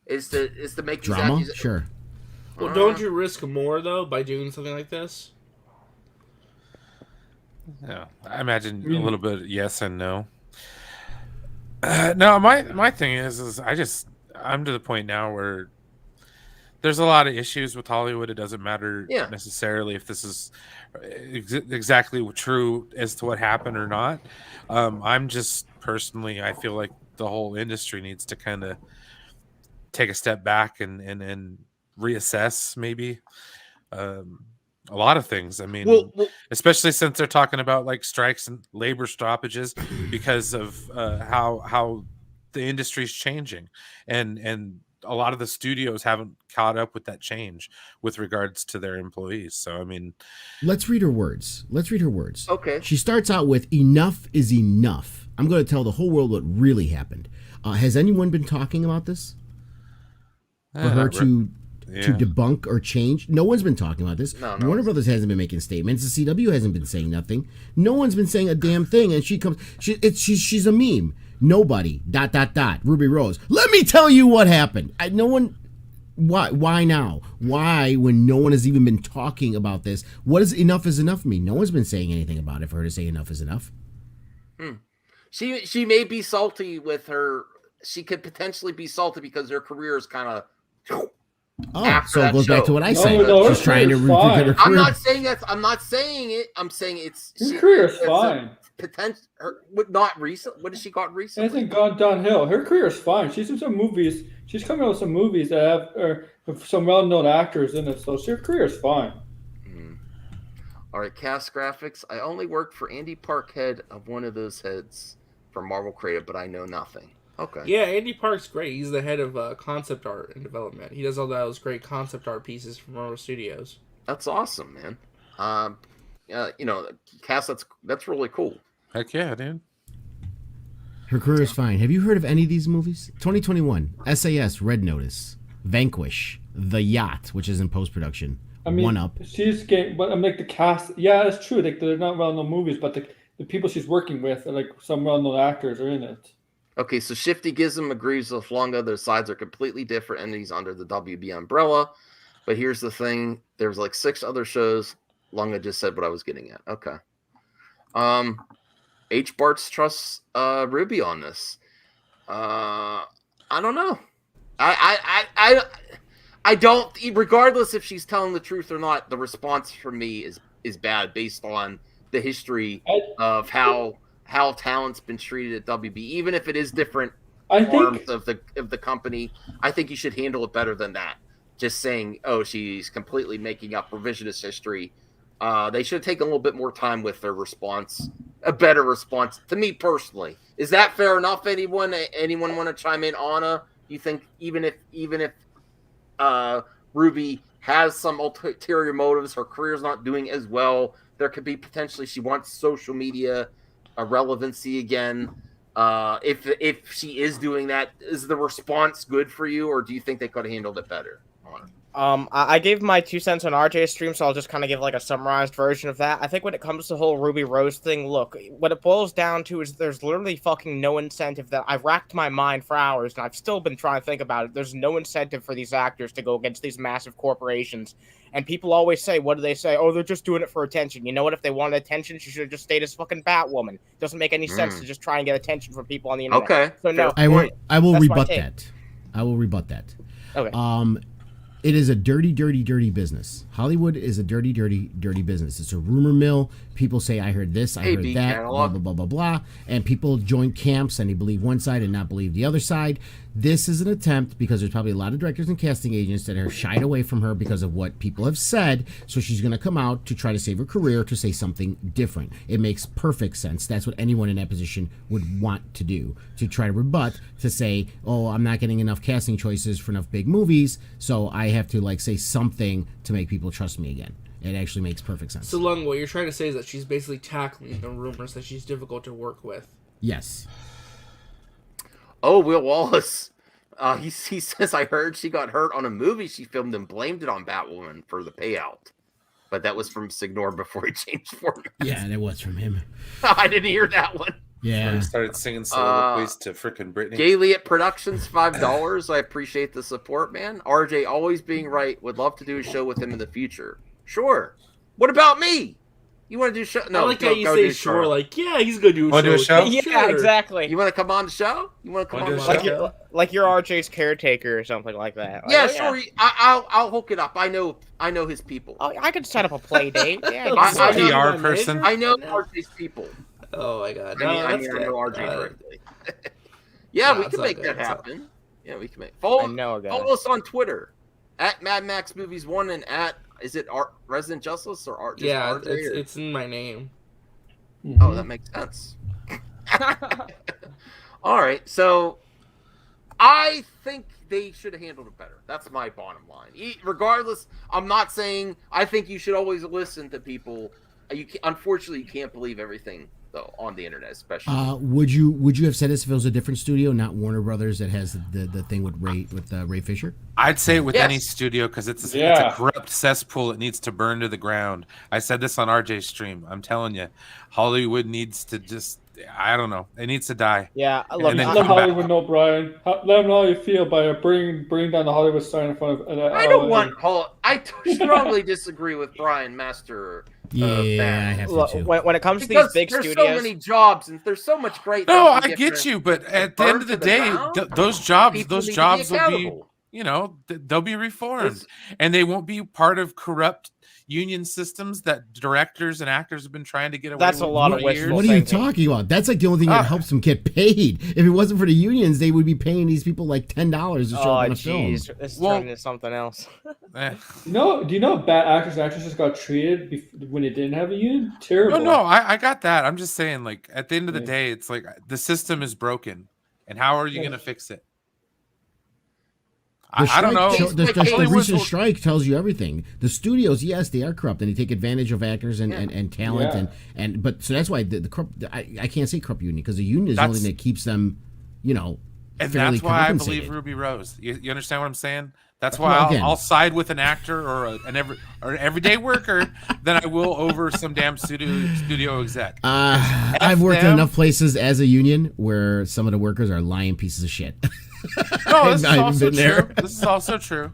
Speaker 2: Is to make
Speaker 13: drama. Sure.
Speaker 8: Well, don't you risk more though by doing something like this?
Speaker 9: Yeah, I imagine a little bit yes and no. No, my thing is I'm to the point now where there's a lot of issues with Hollywood. It doesn't matter necessarily if this is exactly true as to what happened or not. I'm just personally, I feel like the whole industry needs to kind of take a step back and reassess maybe. A lot of things. I mean, especially since they're talking about like strikes and labor stoppages because of how the industry's changing, and a lot of the studios haven't caught up with that change with regards to their employees. So I mean,
Speaker 13: let's read her words.
Speaker 2: Okay.
Speaker 13: She starts out with "Enough is enough. I'm going to tell the whole world what really happened." Has anyone been talking about this? For her to debunk or change? No one's been talking about this. No. Warner Brothers hasn't been making statements. The CW hasn't been saying nothing. No one's been saying a damn thing. And she's a meme. Nobody. ... Ruby Rose. Let me tell you what happened. No one. Why now? Why when no one has even been talking about this? What does enough is enough mean? No one's been saying anything about it for her to say enough is enough.
Speaker 2: She may be salty with her. She could potentially be salty because her career is kind of.
Speaker 13: So it goes back to what I said. She's trying to recut her career.
Speaker 2: I'm not saying that. I'm not saying it. I'm saying it's.
Speaker 4: Her career is fine.
Speaker 2: Potential. Not recent. What has she got recently?
Speaker 4: Hasn't gone downhill. Her career is fine. She's in some movies. She's coming out with some movies that have some well-known actors in it. So her career is fine.
Speaker 2: All right, cast graphics. I only worked for Andy Parkhead of one of those heads for Marvel Creative, but I know nothing. Okay.
Speaker 8: Yeah, Andy Park's great. He's the head of concept art and development. He does all those great concept art pieces for Marvel Studios.
Speaker 2: That's awesome, man. Cass, that's really cool.
Speaker 9: Heck yeah, dude.
Speaker 13: Her career is fine. Have you heard of any of these movies? 2021, SAS, Red Notice, Vanquish, The Yacht, which is in post-production, One Up.
Speaker 4: She's getting, but I'm like the cast. Yeah, it's true. Like they're not well-known movies, but the people she's working with are like some well-known actors are in it.
Speaker 2: Okay, so Shifty Gizm agrees with Lunga. Their sides are completely different entities under the WB umbrella. But here's the thing. There's like 6 other shows. Lunga just said what I was getting at. Okay. H. Bartz trusts Ruby on this. I don't know. I don't, regardless if she's telling the truth or not, the response from me is bad based on the history of how talent's been treated at WB, even if it is different arms of the company. I think you should handle it better than that. Just saying, oh, she's completely making up revisionist history. They should have taken a little bit more time with their response, a better response. To me personally, is that fair enough? Anyone want to chime in? Anna, you think even if Ruby has some ulterior motives, her career's not doing as well, there could be potentially she wants social media relevancy again. If she is doing that, is the response good for you, or do you think they could have handled it better?
Speaker 14: I gave my 2 cents on RJ's stream, so I'll just kind of give like a summarized version of that. I think when it comes to the whole Ruby Rose thing, look, what it boils down to is there's literally fucking no incentive. That I've racked my mind for hours, and I've still been trying to think about it. There's no incentive for these actors to go against these massive corporations. And people always say, what do they say? Oh, they're just doing it for attention. You know what? If they wanted attention, she should have just stayed as fucking Batwoman. It doesn't make any sense to just try and get attention from people on the internet.
Speaker 2: Okay.
Speaker 14: So no,
Speaker 13: I will rebut that. I will rebut that.
Speaker 14: Okay.
Speaker 13: It is a dirty, dirty, dirty business. Hollywood is a dirty, dirty, dirty business. It's a rumor mill. People say, I heard this, I heard that, blah, blah, blah, blah, blah. And people join camps and they believe one side and not believe the other side. This is an attempt, because there's probably a lot of directors and casting agents that are shied away from her because of what people have said. So she's going to come out to try to save her career, to say something different. It makes perfect sense. That's what anyone in that position would want to do, to try to rebut, to say, oh, I'm not getting enough casting choices for enough big movies, so I have to like say something to make people trust me again. It actually makes perfect sense.
Speaker 8: So, Lung, what you're trying to say is that she's basically tackling the rumors that she's difficult to work with.
Speaker 13: Yes.
Speaker 2: Oh, Will Wallace. He says, I heard she got hurt on a movie she filmed and blamed it on Batwoman for the payout. But that was from Signor before he changed formats.
Speaker 13: Yeah, that was from him.
Speaker 2: I didn't hear that one.
Speaker 13: Yeah.
Speaker 9: He started singing soliloquies to frickin' Britney.
Speaker 2: Gayliot Productions, $5. I appreciate the support, man. RJ always being right. Would love to do a show with him in the future. Sure. What about me? You want to do a show? No,
Speaker 8: I like how you say sure. Like, yeah, he's gonna do a
Speaker 9: Wanna
Speaker 8: show.
Speaker 9: do a show?
Speaker 14: Yeah,
Speaker 8: Sure.
Speaker 14: exactly.
Speaker 2: You want to come on the show? You want to come on the show?
Speaker 14: Like you're RJ's caretaker or something like that.
Speaker 2: Yeah,
Speaker 14: Like,
Speaker 2: sure. I'll hook it up. I know his people.
Speaker 14: Oh, I could set up a play date. Yeah,
Speaker 2: I
Speaker 9: PR person.
Speaker 2: I know RJ's people.
Speaker 8: Oh my god. No,
Speaker 2: I
Speaker 8: that's
Speaker 2: know
Speaker 8: good.
Speaker 2: RJ directly. Yeah,
Speaker 8: No,
Speaker 2: we
Speaker 8: it's
Speaker 2: can
Speaker 8: not
Speaker 2: make
Speaker 8: good.
Speaker 2: that
Speaker 8: It's not-
Speaker 2: happen. Yeah, we can make. Follow us on Twitter at Mad Max Movies 1 and at is it Resident Justice or Art?
Speaker 8: Yeah,
Speaker 2: RJ, or?
Speaker 8: it's in my name.
Speaker 2: Oh, that makes sense. All right, so I think they should have handled it better. That's my bottom line. Regardless, I'm not saying I think you should always listen to people. Unfortunately, you can't believe everything though on the internet, especially.
Speaker 13: Would you have said this if it was a different studio, not Warner Brothers, that has the thing with Ray Fisher?
Speaker 9: I'd say with any studio, because it's a corrupt cesspool. It needs to burn to the ground. I said this on RJ's stream. I'm telling you, Hollywood needs to just, I don't know, it needs to die.
Speaker 14: Yeah, I
Speaker 4: Let Hollywood know, Brian. Let them know how you feel by bring down the Hollywood sign in front of.
Speaker 2: I don't want I strongly disagree with Brian Master.
Speaker 13: Yeah, I have to too.
Speaker 14: When it comes
Speaker 2: because
Speaker 14: to these big
Speaker 2: there's
Speaker 14: studios,
Speaker 2: so many jobs and there's so much great.
Speaker 9: No,
Speaker 2: stuff
Speaker 9: I get you, but at the end of the day, those jobs will be, they'll be reformed, and they won't be part of corrupt union systems that directors and actors have been trying to get away with.
Speaker 14: That's a lot of wishful
Speaker 13: What are you talking about? That's like the only thing that helps them get paid. If it wasn't for the unions, they would be paying these people like $10 to show up on a film.
Speaker 14: This is turning into something else.
Speaker 4: No, do you know bad actors and actresses got treated when they didn't have a union? Terrible.
Speaker 9: No, I got that. I'm just saying, like, at the end of the day, it's like the system is broken, and how are you going to fix it? I don't know.
Speaker 13: The recent strike tells you everything. The studios, yes, they are corrupt and they take advantage of actors and talent but so that's why the corrupt. I can't say corrupt union because the union is the only thing that keeps them,
Speaker 9: and
Speaker 13: fairly
Speaker 9: that's why I
Speaker 13: compensated.
Speaker 9: believe Ruby Rose. You understand what I'm saying? That's why I'll side with an actor or an everyday worker than I will over some damn studio exec.
Speaker 13: I've worked in enough places as a union where some of the workers are lying pieces of shit.
Speaker 9: No, this is also true. This is also true.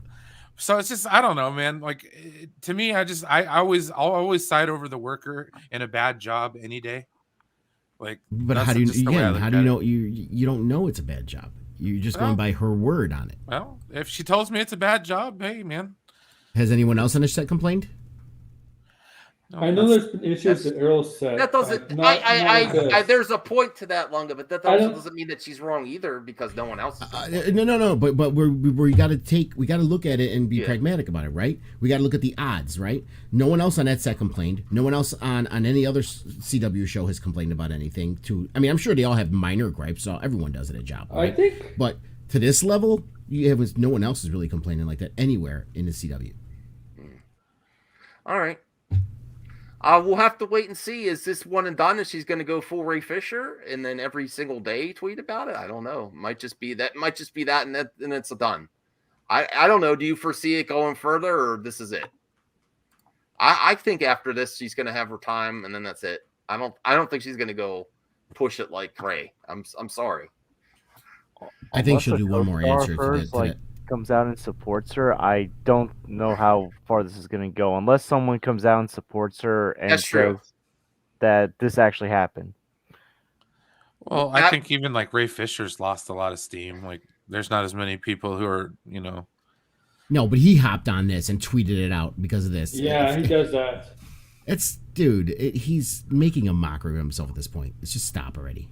Speaker 9: So it's just, I don't know, man. Like, to me, I'll always side over the worker in a bad job any day. Like,
Speaker 13: but how do you know you don't know it's a bad job? You're just going by her word on it.
Speaker 9: Well, if she tells me it's a bad job, hey, man.
Speaker 13: Has anyone else on the set complained?
Speaker 4: No, I know there's been issues that Earl said.
Speaker 2: That doesn't. There's a point to that, Lunga, but that also doesn't mean that she's wrong either because no one else.
Speaker 13: No. But we got to look at it and be pragmatic about it, right? We got to look at the odds, right? No one else on that set complained. No one else on any other CW show has complained about anything. I'm sure they all have minor gripes. So everyone does at a job, right?
Speaker 4: I think.
Speaker 13: But to this level, no one else is really complaining like that anywhere in the CW.
Speaker 2: All right. We'll have to wait and see. Is this one and done? Is she's going to go full Ray Fisher and then every single day tweet about it? I don't know. Might just be that, and it's done. I don't know. Do you foresee it going further, or this is it? I think after this, she's going to have her time, and then that's it. I don't think she's going to go push it like Ray. I'm sorry.
Speaker 13: I think she'll do one more answer to that.
Speaker 11: Comes out and supports her, I don't know how far this is going to go unless someone comes out and supports her and says that this actually happened.
Speaker 9: Well, I think even like Ray Fisher's lost a lot of steam. Like, there's not as many people who are,
Speaker 13: No, but he hopped on this and tweeted it out because of this.
Speaker 4: Yeah, he does that.
Speaker 13: He's making a mockery of himself at this point. Let's just stop already.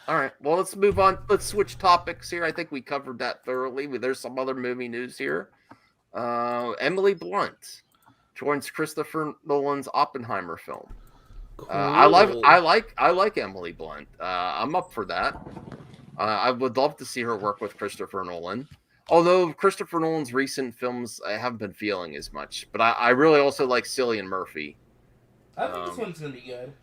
Speaker 2: All right. Well, let's move on. Let's switch topics here. I think we covered that thoroughly. There's some other movie news here. Emily Blunt joins Christopher Nolan's Oppenheimer film.
Speaker 8: Cool.
Speaker 2: I like Emily Blunt. I'm up for that. I would love to see her work with Christopher Nolan. Although Christopher Nolan's recent films I haven't been feeling as much, but I really also like Cillian Murphy.
Speaker 8: I think this one's gonna be good.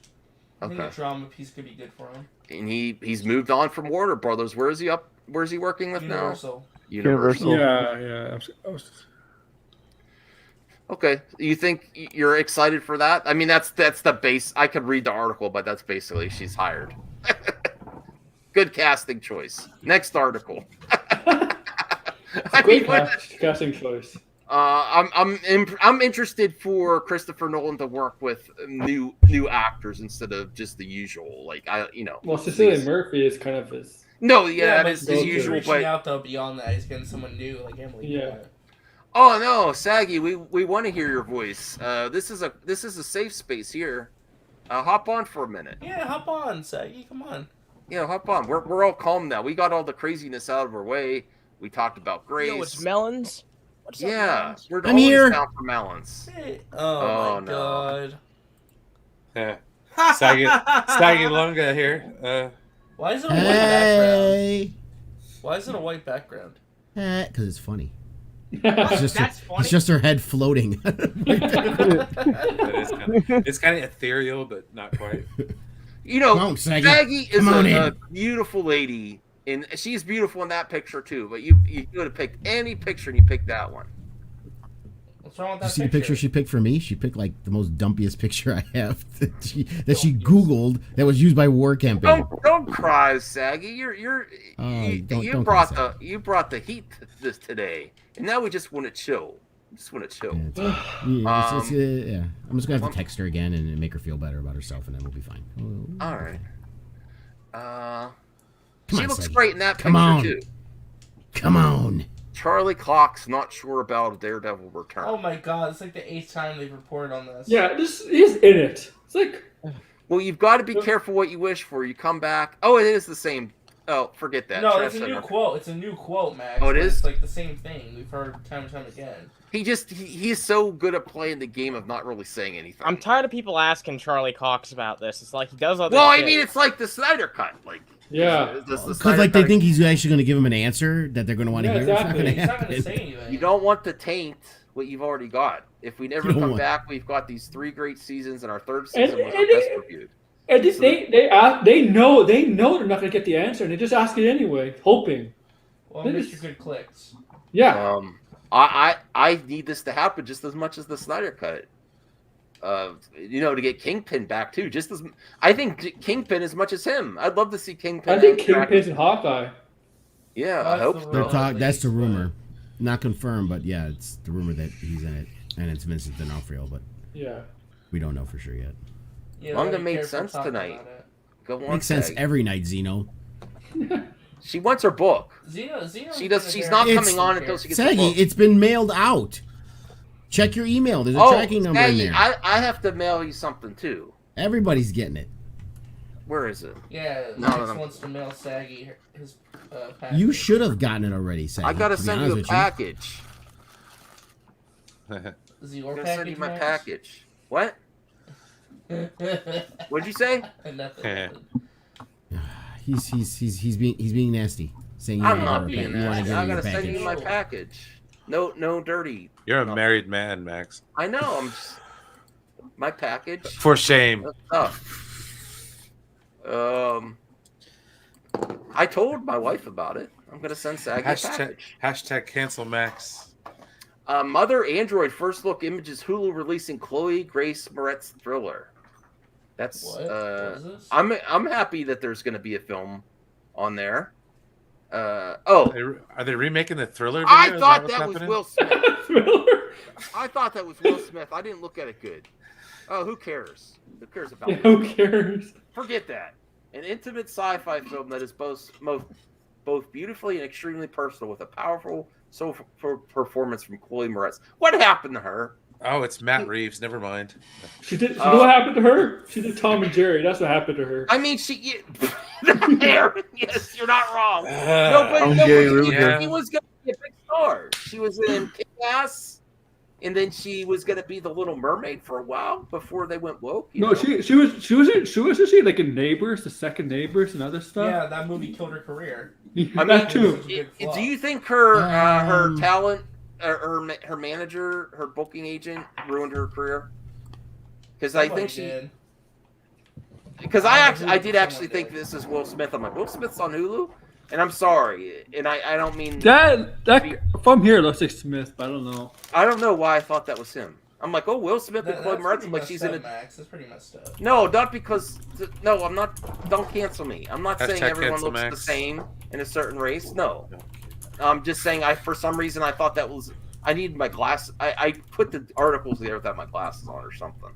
Speaker 8: I think the drama piece could be good for him.
Speaker 2: And he's moved on from Warner Brothers. Where is he working with
Speaker 8: Universal.
Speaker 2: now? Universal.
Speaker 4: Yeah.
Speaker 2: Okay. You think you're excited for that? I mean, that's the base. I could read the article, but that's basically she's hired. Good casting choice. Next article.
Speaker 4: Casting choice.
Speaker 2: I'm interested for Christopher Nolan to work with new actors instead of just the usual.
Speaker 4: Well, Cillian Murphy is kind of his.
Speaker 2: No, that is his
Speaker 8: He's
Speaker 2: usual.
Speaker 8: reaching
Speaker 2: But
Speaker 8: out though beyond that, he's getting someone new like Emily.
Speaker 4: Yeah.
Speaker 2: Oh no, Saggy, we want to hear your voice. This is a safe space here. Hop on for a minute.
Speaker 8: Yeah, hop on, Saggy. Come on.
Speaker 2: Yeah, hop on. We're all calm now. We got all the craziness out of our way. We talked about Grace.
Speaker 14: Yo, it's melons. What's up, melons?
Speaker 2: We're
Speaker 13: I'm
Speaker 2: always
Speaker 13: here.
Speaker 2: down for melons.
Speaker 8: Hey. Oh my
Speaker 2: no.
Speaker 8: god.
Speaker 9: Yeah. Saggy Lunga here.
Speaker 8: Why is it a white background?
Speaker 13: Hey.
Speaker 8: Why is it a white background?
Speaker 13: Because it's funny.
Speaker 14: That's funny.
Speaker 13: It's just her head floating.
Speaker 9: It's kind of ethereal, but not quite.
Speaker 2: You know,
Speaker 13: Come on, Saggy.
Speaker 2: Saggy is
Speaker 13: Come on
Speaker 2: a
Speaker 13: in.
Speaker 2: beautiful lady, and she's beautiful in that picture too. But you would have picked any picture, and you picked that one.
Speaker 8: What's wrong with
Speaker 13: Did you
Speaker 8: that
Speaker 13: see the picture she picked for me? She picked like the most dumpiest picture I have that she Googled that was used by War Campaign.
Speaker 2: Don't cry, Saggy. You
Speaker 13: don't
Speaker 2: brought
Speaker 13: cry,
Speaker 2: the heat this today, and now we just want to chill.
Speaker 13: Yeah, I'm just gonna have to text her again and make her feel better about herself, and then we'll be fine.
Speaker 2: All right.
Speaker 13: Come
Speaker 2: She
Speaker 13: on,
Speaker 2: looks
Speaker 13: Saggy.
Speaker 2: great in that
Speaker 13: Come
Speaker 2: picture
Speaker 13: on.
Speaker 2: too.
Speaker 13: Come on.
Speaker 2: Charlie Cox not sure about a Daredevil return.
Speaker 8: Oh my god, it's like the 8th time they've reported on this.
Speaker 4: Yeah, he's in it. It's like.
Speaker 2: Well, you've got to be careful what you wish for. You come back. Oh, it is the same. Oh, forget that.
Speaker 8: No, it's a new quote. It's a new quote, Max.
Speaker 2: Oh, it is?
Speaker 8: It's like the same thing. We've heard time and time again.
Speaker 2: He's so good at playing the game of not really saying anything.
Speaker 14: I'm tired of people asking Charlie Cox about this. It's like he does other
Speaker 2: Well,
Speaker 14: shit.
Speaker 2: I mean, it's like the Snyder Cut. Like,
Speaker 4: yeah.
Speaker 13: Because like they think he's actually going to give him an answer that they're going to want to hear.
Speaker 4: Exactly.
Speaker 13: It's not going to happen.
Speaker 2: You don't want to taint what you've already got. If we never
Speaker 13: You don't
Speaker 2: come
Speaker 13: want-
Speaker 2: back, we've got these 3 great seasons, and our 3rd season was our best reviewed.
Speaker 4: And they know they're not going to get the answer, and they just ask it anyway, hoping.
Speaker 8: Well, Mr. Good clicks.
Speaker 4: Yeah.
Speaker 2: I need this to happen just as much as the Snyder Cut. To get Kingpin back too. I think Kingpin as much as him. I'd love to see Kingpin.
Speaker 4: I think Kingpin's in Hawkeye.
Speaker 2: Yeah, I hope so.
Speaker 13: That's the rumor, not confirmed, but yeah, it's the rumor that he's in it, and it's Vincent D'Onofrio, but
Speaker 4: yeah,
Speaker 13: we don't know for sure yet.
Speaker 8: Yeah,
Speaker 2: Lunga made sense tonight. Go on,
Speaker 13: Makes sense
Speaker 2: Sag.
Speaker 13: every night, Zeno.
Speaker 2: She wants her book.
Speaker 8: Zeno's
Speaker 2: She's not coming on until she gets the
Speaker 13: Saggy,
Speaker 2: book.
Speaker 13: it's been mailed out. Check your email. There's a tracking number in
Speaker 2: Saggy,
Speaker 13: there.
Speaker 2: I have to mail you something too.
Speaker 13: Everybody's getting it.
Speaker 2: Where is it?
Speaker 8: Yeah,
Speaker 2: No,
Speaker 8: Max
Speaker 2: no.
Speaker 8: wants to mail Saggy his package.
Speaker 13: You should have gotten it already, Saggy.
Speaker 2: I gotta
Speaker 13: to be
Speaker 2: send you
Speaker 13: honest
Speaker 2: a
Speaker 13: with
Speaker 2: package.
Speaker 8: Is he
Speaker 2: I'm
Speaker 8: your
Speaker 2: gonna
Speaker 8: package?
Speaker 2: send you my
Speaker 8: Max?
Speaker 2: package. What? What'd you say?
Speaker 8: Nothing.
Speaker 13: He's being nasty. Saying you
Speaker 2: I'm
Speaker 13: want
Speaker 2: not
Speaker 13: to
Speaker 2: being
Speaker 13: you want to
Speaker 2: nasty.
Speaker 13: give
Speaker 2: I
Speaker 13: me your
Speaker 2: gotta send you
Speaker 13: package.
Speaker 2: my package. No dirty.
Speaker 9: You're a married man, Max.
Speaker 2: I know. My package.
Speaker 9: For shame.
Speaker 2: I told my wife about it. I'm gonna send Saggy a package.
Speaker 9: Hashtag cancel Max.
Speaker 2: Mother Android first look images Hulu releasing Chloe Grace Moretz thriller. That's
Speaker 8: What is this?
Speaker 2: I'm happy that there's gonna be a film on there.
Speaker 9: Are they remaking the Thriller?
Speaker 2: I
Speaker 9: video? Is
Speaker 2: thought
Speaker 9: what's
Speaker 2: that was
Speaker 9: happening?
Speaker 2: Will Smith. I thought that was Will Smith. I didn't look at it good. Oh, who cares? Who cares about
Speaker 4: Who cares?
Speaker 2: Forget that. An intimate sci-fi film that is both both beautifully and extremely personal, with a powerful soulful performance from Chloe Moretz. What happened to her?
Speaker 9: Oh, it's Matt Reeves. Never mind.
Speaker 4: She did. You know what happened to her? She did Tom and Jerry. That's what happened to her.
Speaker 2: I mean, Aaron, yes, you're not wrong. She was going to be a big star. She was in Kick-Ass, and then she was going to be the Little Mermaid for a while before they went woke.
Speaker 4: No, she was like in Neighbors, the second Neighbors, and other stuff.
Speaker 8: Yeah, that movie killed her career.
Speaker 2: I mean, do you think her her talent, her manager, her booking agent ruined her career? Because I think she. Because I did actually think this is Will Smith. I'm like, Will Smith's on Hulu, and I'm sorry, and I don't mean
Speaker 4: that from here looks like Smith, but I don't know.
Speaker 2: I don't know why I thought that was him. I'm like, oh, Will Smith and Chloe Moretz. I'm like, she's in it.
Speaker 8: Max. That's pretty messed up.
Speaker 2: No, not because. No, I'm not. Don't cancel me. I'm not saying everyone looks
Speaker 9: Max.
Speaker 2: the same in a certain race. No, I'm just saying. For some reason I thought that was. I needed my glass. I put the articles there without my glasses on or something.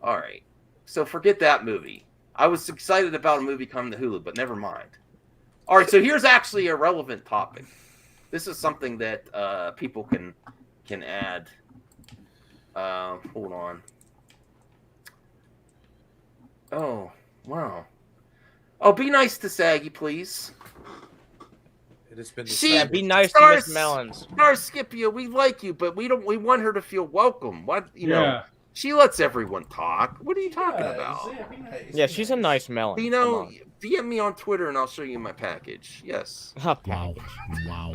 Speaker 2: All right, so forget that movie. I was excited about a movie coming to Hulu, but never mind. All right, so here's actually a relevant topic. This is something that people can add. Hold on. Oh, wow. Oh, be nice to Saggy, please.
Speaker 9: It has been.
Speaker 14: Be nice to Miss Melons.
Speaker 2: Scipio, we like you, but we want her to feel welcome. What you know? She lets everyone talk. What are you talking about?
Speaker 14: Yeah, she's a nice melon.
Speaker 2: You know, DM me on Twitter and I'll show you my package. Yes.
Speaker 13: Wow.
Speaker 9: Wow.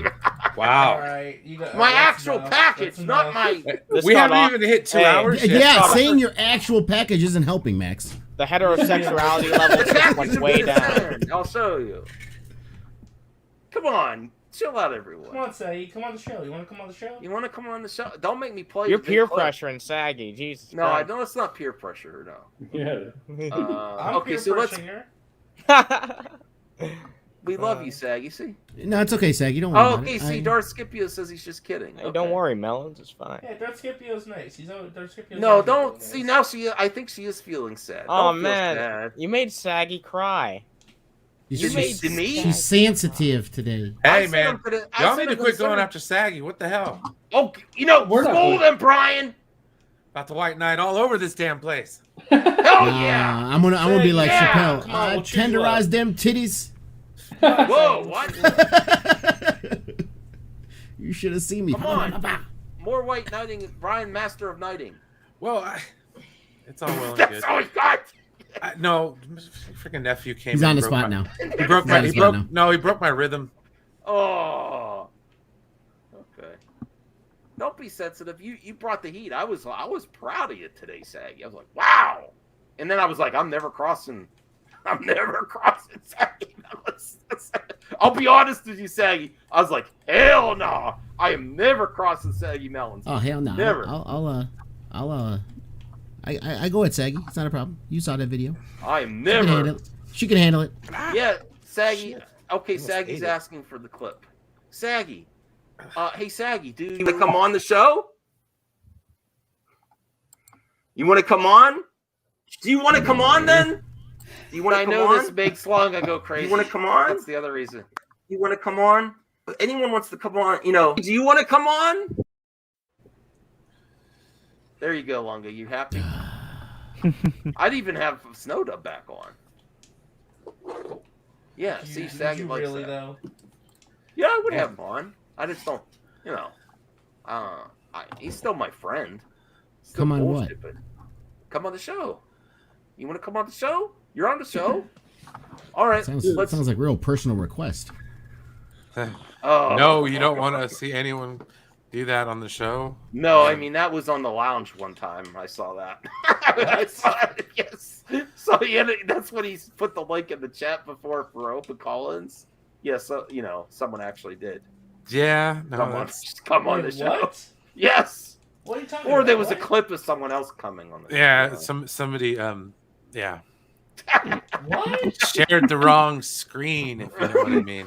Speaker 8: All right,
Speaker 2: my actual package, not my.
Speaker 9: We haven't even hit 2 hours yet.
Speaker 13: Yeah, saying your actual package isn't helping, Max.
Speaker 14: The heterosexuality level just went way down.
Speaker 2: I'll show you. Come on. Chill out, everyone.
Speaker 8: Come on, Saggy. Come on the show. You want to come on the show?
Speaker 2: You want to come on the show? Don't make me play.
Speaker 14: You're peer pressuring Saggy. Jesus.
Speaker 2: No, I know it's not peer pressure. No.
Speaker 4: Yeah.
Speaker 2: Okay, so let's. We love you, Saggy. See?
Speaker 13: No, it's okay, Sag. You don't worry.
Speaker 2: Okay, see, Darth Scipio says he's just kidding.
Speaker 14: Hey, don't worry, Melons. It's fine.
Speaker 8: Yeah, Darth Scipio's nice. Darth Scipio's
Speaker 2: no,
Speaker 8: nice.
Speaker 2: don't see now. I think she is feeling sad.
Speaker 14: Oh
Speaker 2: don't
Speaker 14: man,
Speaker 2: feel sad.
Speaker 14: you made Saggy cry.
Speaker 13: She's sensitive today.
Speaker 9: Hey man, y'all need to quit going after Saggy. What the hell?
Speaker 2: Oh, you know, scold him, Brian.
Speaker 9: About the White Knight all over this damn place.
Speaker 2: Hell yeah!
Speaker 13: I'm gonna be like Chappelle.
Speaker 9: Come on, we'll
Speaker 13: Tenderize them titties.
Speaker 2: Whoa! What?
Speaker 13: You should have seen me.
Speaker 2: Come on. More white knighting. Brian, master of knighting.
Speaker 9: Well, it's all well and
Speaker 2: That's
Speaker 9: good.
Speaker 2: all he got.
Speaker 9: No, freaking nephew came.
Speaker 13: He's on the spot now.
Speaker 9: He broke my. He broke my rhythm.
Speaker 2: Oh. Okay. Don't be sensitive. You brought the heat. I was proud of you today, Saggy. I was like, wow. And then I was like, I'm never crossing Saggy. I'll be honest with you, Saggy. I was like, hell no. I am never crossing Saggy Melons.
Speaker 13: Oh hell no.
Speaker 2: Never.
Speaker 13: I go at Saggy. It's not a problem. You saw that video.
Speaker 2: I am never.
Speaker 13: She can handle it.
Speaker 2: Yeah, Saggy. Okay, Saggy's asking for the clip. Saggy. Hey, Saggy, do you want to come on the show? You want to come on? Do you want to come on then? Do you want to come on? I know this makes Slung I go crazy. You want to come on? That's the other reason. You want to come on? If anyone wants to come on, do you want to come on? There you go, Lunga. You happy? I'd even have Snowdub back on. Yeah, see, Saggy likes that.
Speaker 8: Though?
Speaker 2: Yeah, I would have him on. I just don't, he's still my friend. Still
Speaker 13: come on what?
Speaker 2: But come on the show. You want to come on the show? You're on the show. All right.
Speaker 13: Sounds like real personal request.
Speaker 9: No, you don't want to see anyone do that on the show?
Speaker 2: No, I mean, that was on the lounge one time. I saw that. I saw it, yes. So, that's when he put the link in the chat before for Open Collins. Yes, someone actually did.
Speaker 9: Yeah. No,
Speaker 2: come on the show.
Speaker 8: What?
Speaker 2: Yes.
Speaker 8: What are you talking
Speaker 2: or
Speaker 8: about?
Speaker 2: there was a clip of someone else coming on the show.
Speaker 9: Yeah, somebody, yeah.
Speaker 8: What?
Speaker 9: Shared the wrong screen, if you know what I mean.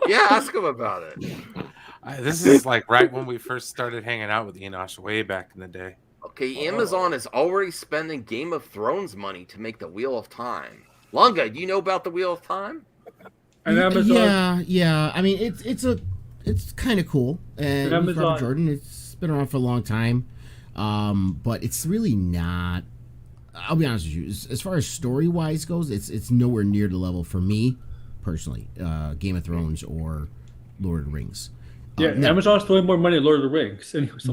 Speaker 2: Yeah, ask him about it.
Speaker 9: This is like right when we first started hanging out with Enosh way back in the day.
Speaker 2: Okay, Amazon is already spending Game of Thrones money to make the Wheel of Time. Lunga, do you know about the Wheel of Time?
Speaker 4: And Amazon.
Speaker 13: Yeah. I mean, it's kind of cool. And Robert Jordan, it's been around for a long time, but it's really not. I'll be honest with you. As far as story wise goes, it's nowhere near the level for me personally. Game of Thrones or Lord of the Rings.
Speaker 4: Yeah, Amazon's throwing more money at Lord of the Rings. Anyway, so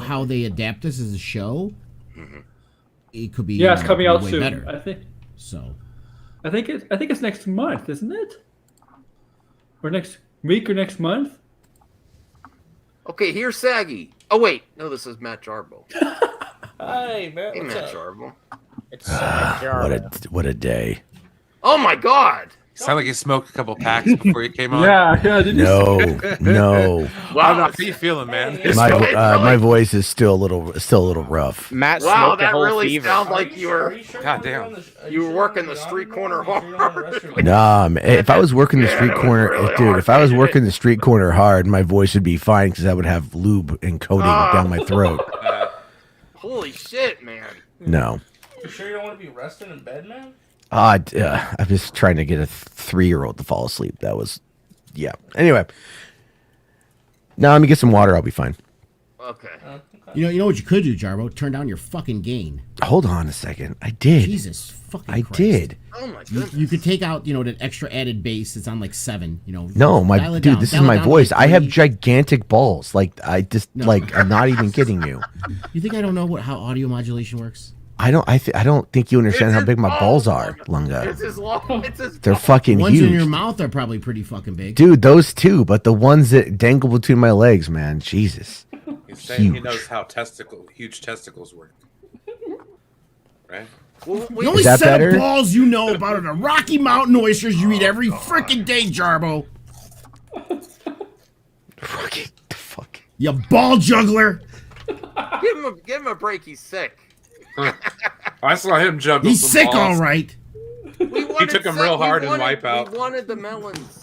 Speaker 13: how they adapt this as a show, it could be
Speaker 4: it's coming out
Speaker 13: way
Speaker 4: soon.
Speaker 13: better.
Speaker 4: I think
Speaker 13: so.
Speaker 4: I think it's next month, isn't it? Or next week or next month?
Speaker 2: Okay, here's Saggy. Oh wait, no, this is Matt Jarbo.
Speaker 8: Hi, Matt.
Speaker 2: Hey,
Speaker 8: What's
Speaker 2: Matt
Speaker 8: up?
Speaker 2: Jarbo.
Speaker 14: It's Jarbo.
Speaker 13: What a day.
Speaker 2: Oh my God.
Speaker 9: Sound like you smoked a couple packs before you came on.
Speaker 4: Yeah.
Speaker 13: No.
Speaker 9: Wow, how you feeling, man?
Speaker 13: My voice is still a little rough.
Speaker 14: Matt
Speaker 2: Wow,
Speaker 14: smoked a
Speaker 2: that
Speaker 14: whole
Speaker 2: really
Speaker 14: fever.
Speaker 2: sounds like you were.
Speaker 9: God damn.
Speaker 2: You were working the street corner hard.
Speaker 13: Nah, if I was working the street corner, if I was working the street corner hard, my voice would be fine because I would have lube and coating down my throat.
Speaker 2: Holy shit, man.
Speaker 13: No.
Speaker 8: You sure you don't want to be resting in bed, man?
Speaker 13: I'm just trying to get a 3-year-old to fall asleep. That was, yeah. Anyway, now let me get some water. I'll be fine.
Speaker 2: Okay.
Speaker 13: You know what you could do, Jarbo? Turn down your fucking gain. Hold on a second. I did. Jesus fucking Christ. Did.
Speaker 2: Oh my goodness.
Speaker 13: You could take out, that extra added bass that's on like 7.
Speaker 16: No, my dude, this is my voice. I have gigantic balls. Like I'm not even kidding you.
Speaker 13: You think I don't know how audio modulation works?
Speaker 16: I don't think you understand how big my balls are, Lunga.
Speaker 2: It's as long.
Speaker 16: They're fucking
Speaker 13: huge.
Speaker 16: huge.
Speaker 13: Ones in your mouth are probably pretty fucking big.
Speaker 16: Dude, those too, but the ones that dangle between my legs, man, Jesus.
Speaker 9: He's saying he knows how huge testicles work. Right?
Speaker 13: The only set of balls you know about are the Rocky Mountain oysters you eat every freaking day, Jarbo.
Speaker 16: Rocky, the fuck?
Speaker 13: You ball juggler.
Speaker 2: Give him a break. He's sick.
Speaker 9: I saw him juggle.
Speaker 13: He's
Speaker 9: some
Speaker 13: sick,
Speaker 9: balls.
Speaker 13: all right.
Speaker 9: He took him real hard in Wipeout.
Speaker 2: We wanted the melons,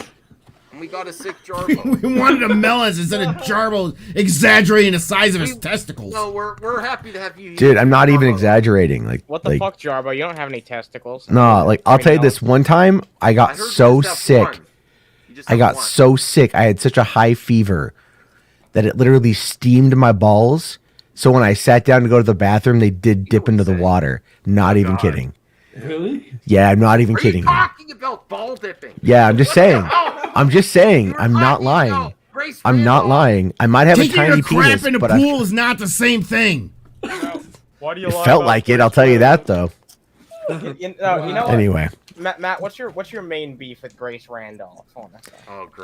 Speaker 2: and we got a sick Jarbo.
Speaker 13: We wanted a melons instead of Jarbo exaggerating the size of his testicles.
Speaker 2: No, we're happy to have you here.
Speaker 16: Dude, I'm not even exaggerating.
Speaker 14: What the fuck, Jarbo? You don't have any testicles.
Speaker 16: No, I'll tell you this. One time, I got so sick. I got so sick. I had such a high fever that it literally steamed my balls. So when I sat down to go to the bathroom, they did dip into the water. Not even kidding.
Speaker 4: Really?
Speaker 16: Yeah, I'm not even kidding.
Speaker 2: Talking about ball dipping.
Speaker 16: Yeah, I'm just saying. I'm not lying. I'm not lying. I might have a tiny penis,
Speaker 13: Taking a crap
Speaker 16: but
Speaker 13: in a pool is not the same thing.
Speaker 14: Why do you
Speaker 16: it
Speaker 14: lie
Speaker 16: felt
Speaker 14: about
Speaker 16: like it. I'll tell you that though.
Speaker 14: You know what?
Speaker 16: Anyway.
Speaker 14: Matt, what's your main beef with Grace Randolph?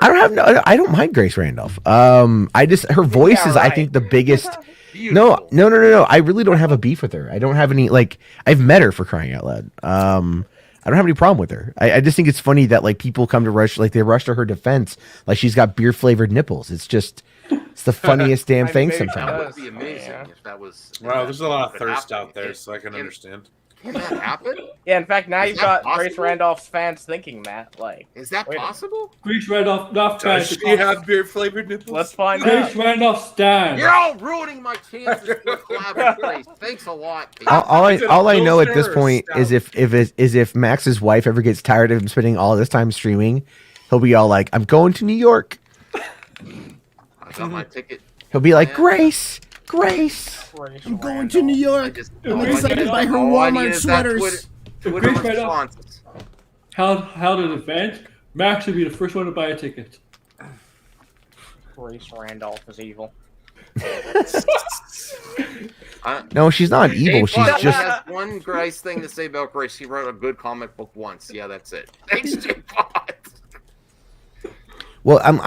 Speaker 16: I don't mind Grace Randolph. Her voice is I think the biggest. No. I really don't have a beef with her. I don't have any I've met her, for crying out loud. I don't have any problem with her. I just think it's funny that people come to rush they rush to her defense like she's got beer flavored nipples. It's the funniest damn thing sometimes.
Speaker 2: That would be amazing if that was.
Speaker 9: Wow, there's a lot of thirst out there, so I can understand.
Speaker 2: Can that happen?
Speaker 14: Yeah, in fact, now
Speaker 2: Is
Speaker 14: you've
Speaker 2: that
Speaker 14: got Grace
Speaker 2: possible?
Speaker 14: Randolph's fans thinking, Matt.
Speaker 2: Is that possible?
Speaker 4: Grace Randolph, not
Speaker 9: Does she have beer flavored nipples?
Speaker 14: Let's find
Speaker 4: Grace
Speaker 14: out.
Speaker 4: Randolph stan.
Speaker 2: You're all ruining my chances for a collab with Grace. Thanks a lot. Pete.
Speaker 16: All I know at this point is if Max's wife ever gets tired of him spending all this time streaming, he'll be all like, "I'm going to New York."
Speaker 2: I got my ticket.
Speaker 16: He'll be like, Grace.
Speaker 13: I'm going to New York. I'm excited by her Walmart sweaters.
Speaker 2: Twitter responses.
Speaker 4: Held an event. Max would be the first one to buy a ticket.
Speaker 14: Grace Randolph is evil.
Speaker 16: No, she's not evil. She's
Speaker 2: He
Speaker 16: just.
Speaker 2: has one Grace thing to say about Grace. He wrote a good comic book once. Yeah, that's it. Thanks, J-Pod.
Speaker 16: Well, I'm.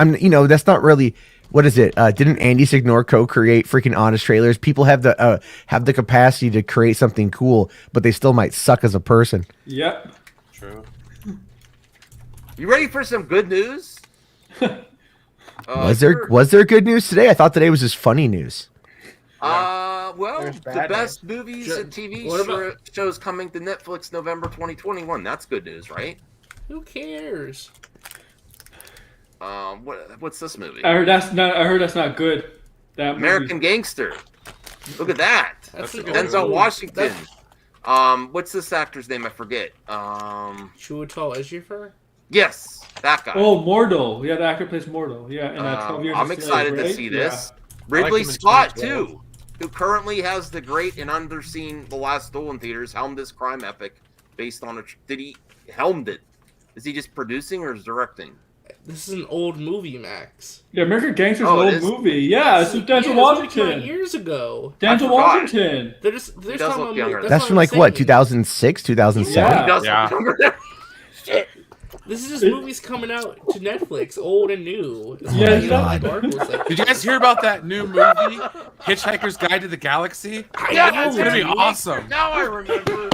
Speaker 16: That's not really. What is it? Didn't Andy Signor co-create freaking Honest Trailers? People have the capacity to create something cool, but they still might suck as a person.
Speaker 4: Yep.
Speaker 9: True.
Speaker 2: You ready for some good news?
Speaker 16: Was there good news today? I thought today was just funny news.
Speaker 2: Well, the
Speaker 14: bad
Speaker 2: best movies and TV shows coming to Netflix November 2021. That's good news, right?
Speaker 8: Who cares?
Speaker 2: What's this movie?
Speaker 4: I heard that's not good. That
Speaker 2: American Gangster. Look at that.
Speaker 8: That's a good
Speaker 2: Denzel
Speaker 8: movie.
Speaker 2: Washington. What's this actor's name? I forget.
Speaker 8: Chiwetel Ejiofor?
Speaker 2: Yes, that guy.
Speaker 4: Oh, Mordo. Yeah, the actor plays Mordo. Yeah, in 12 years.
Speaker 2: I'm excited to see this. Ridley Scott too, who currently has the great and underseen The Last Duel in theaters, helmed this crime epic based on did he helmed it? Is he just producing or is directing?
Speaker 8: This is an old movie, Max.
Speaker 4: Yeah, American Gangster's an old movie. Yeah, it's with Denzel Washington.
Speaker 8: Years ago.
Speaker 4: Denzel Washington.
Speaker 8: They're talking about
Speaker 16: That's from like what, 2006, 2007?
Speaker 2: Yeah.
Speaker 8: Shit. This is just movies coming out to Netflix, old and new.
Speaker 9: Did you guys hear about that new movie, Hitchhiker's Guide to the Galaxy?
Speaker 2: Yeah,
Speaker 9: it's gonna be awesome.
Speaker 2: Now I remember.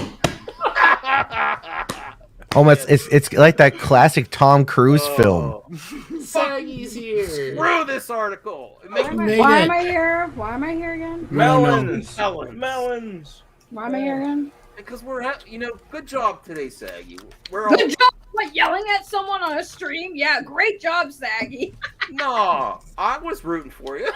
Speaker 16: Almost, it's like that classic Tom Cruise film.
Speaker 8: Saggy's here.
Speaker 2: Screw this article.
Speaker 17: Why am I here? Why am I here again?
Speaker 2: Melons.
Speaker 6: Melons.
Speaker 17: Why am I here again?
Speaker 2: Because good job today, Saggy.
Speaker 17: Good job. What, yelling at someone on a stream? Yeah, great job, Saggy.
Speaker 2: No, I was rooting for you.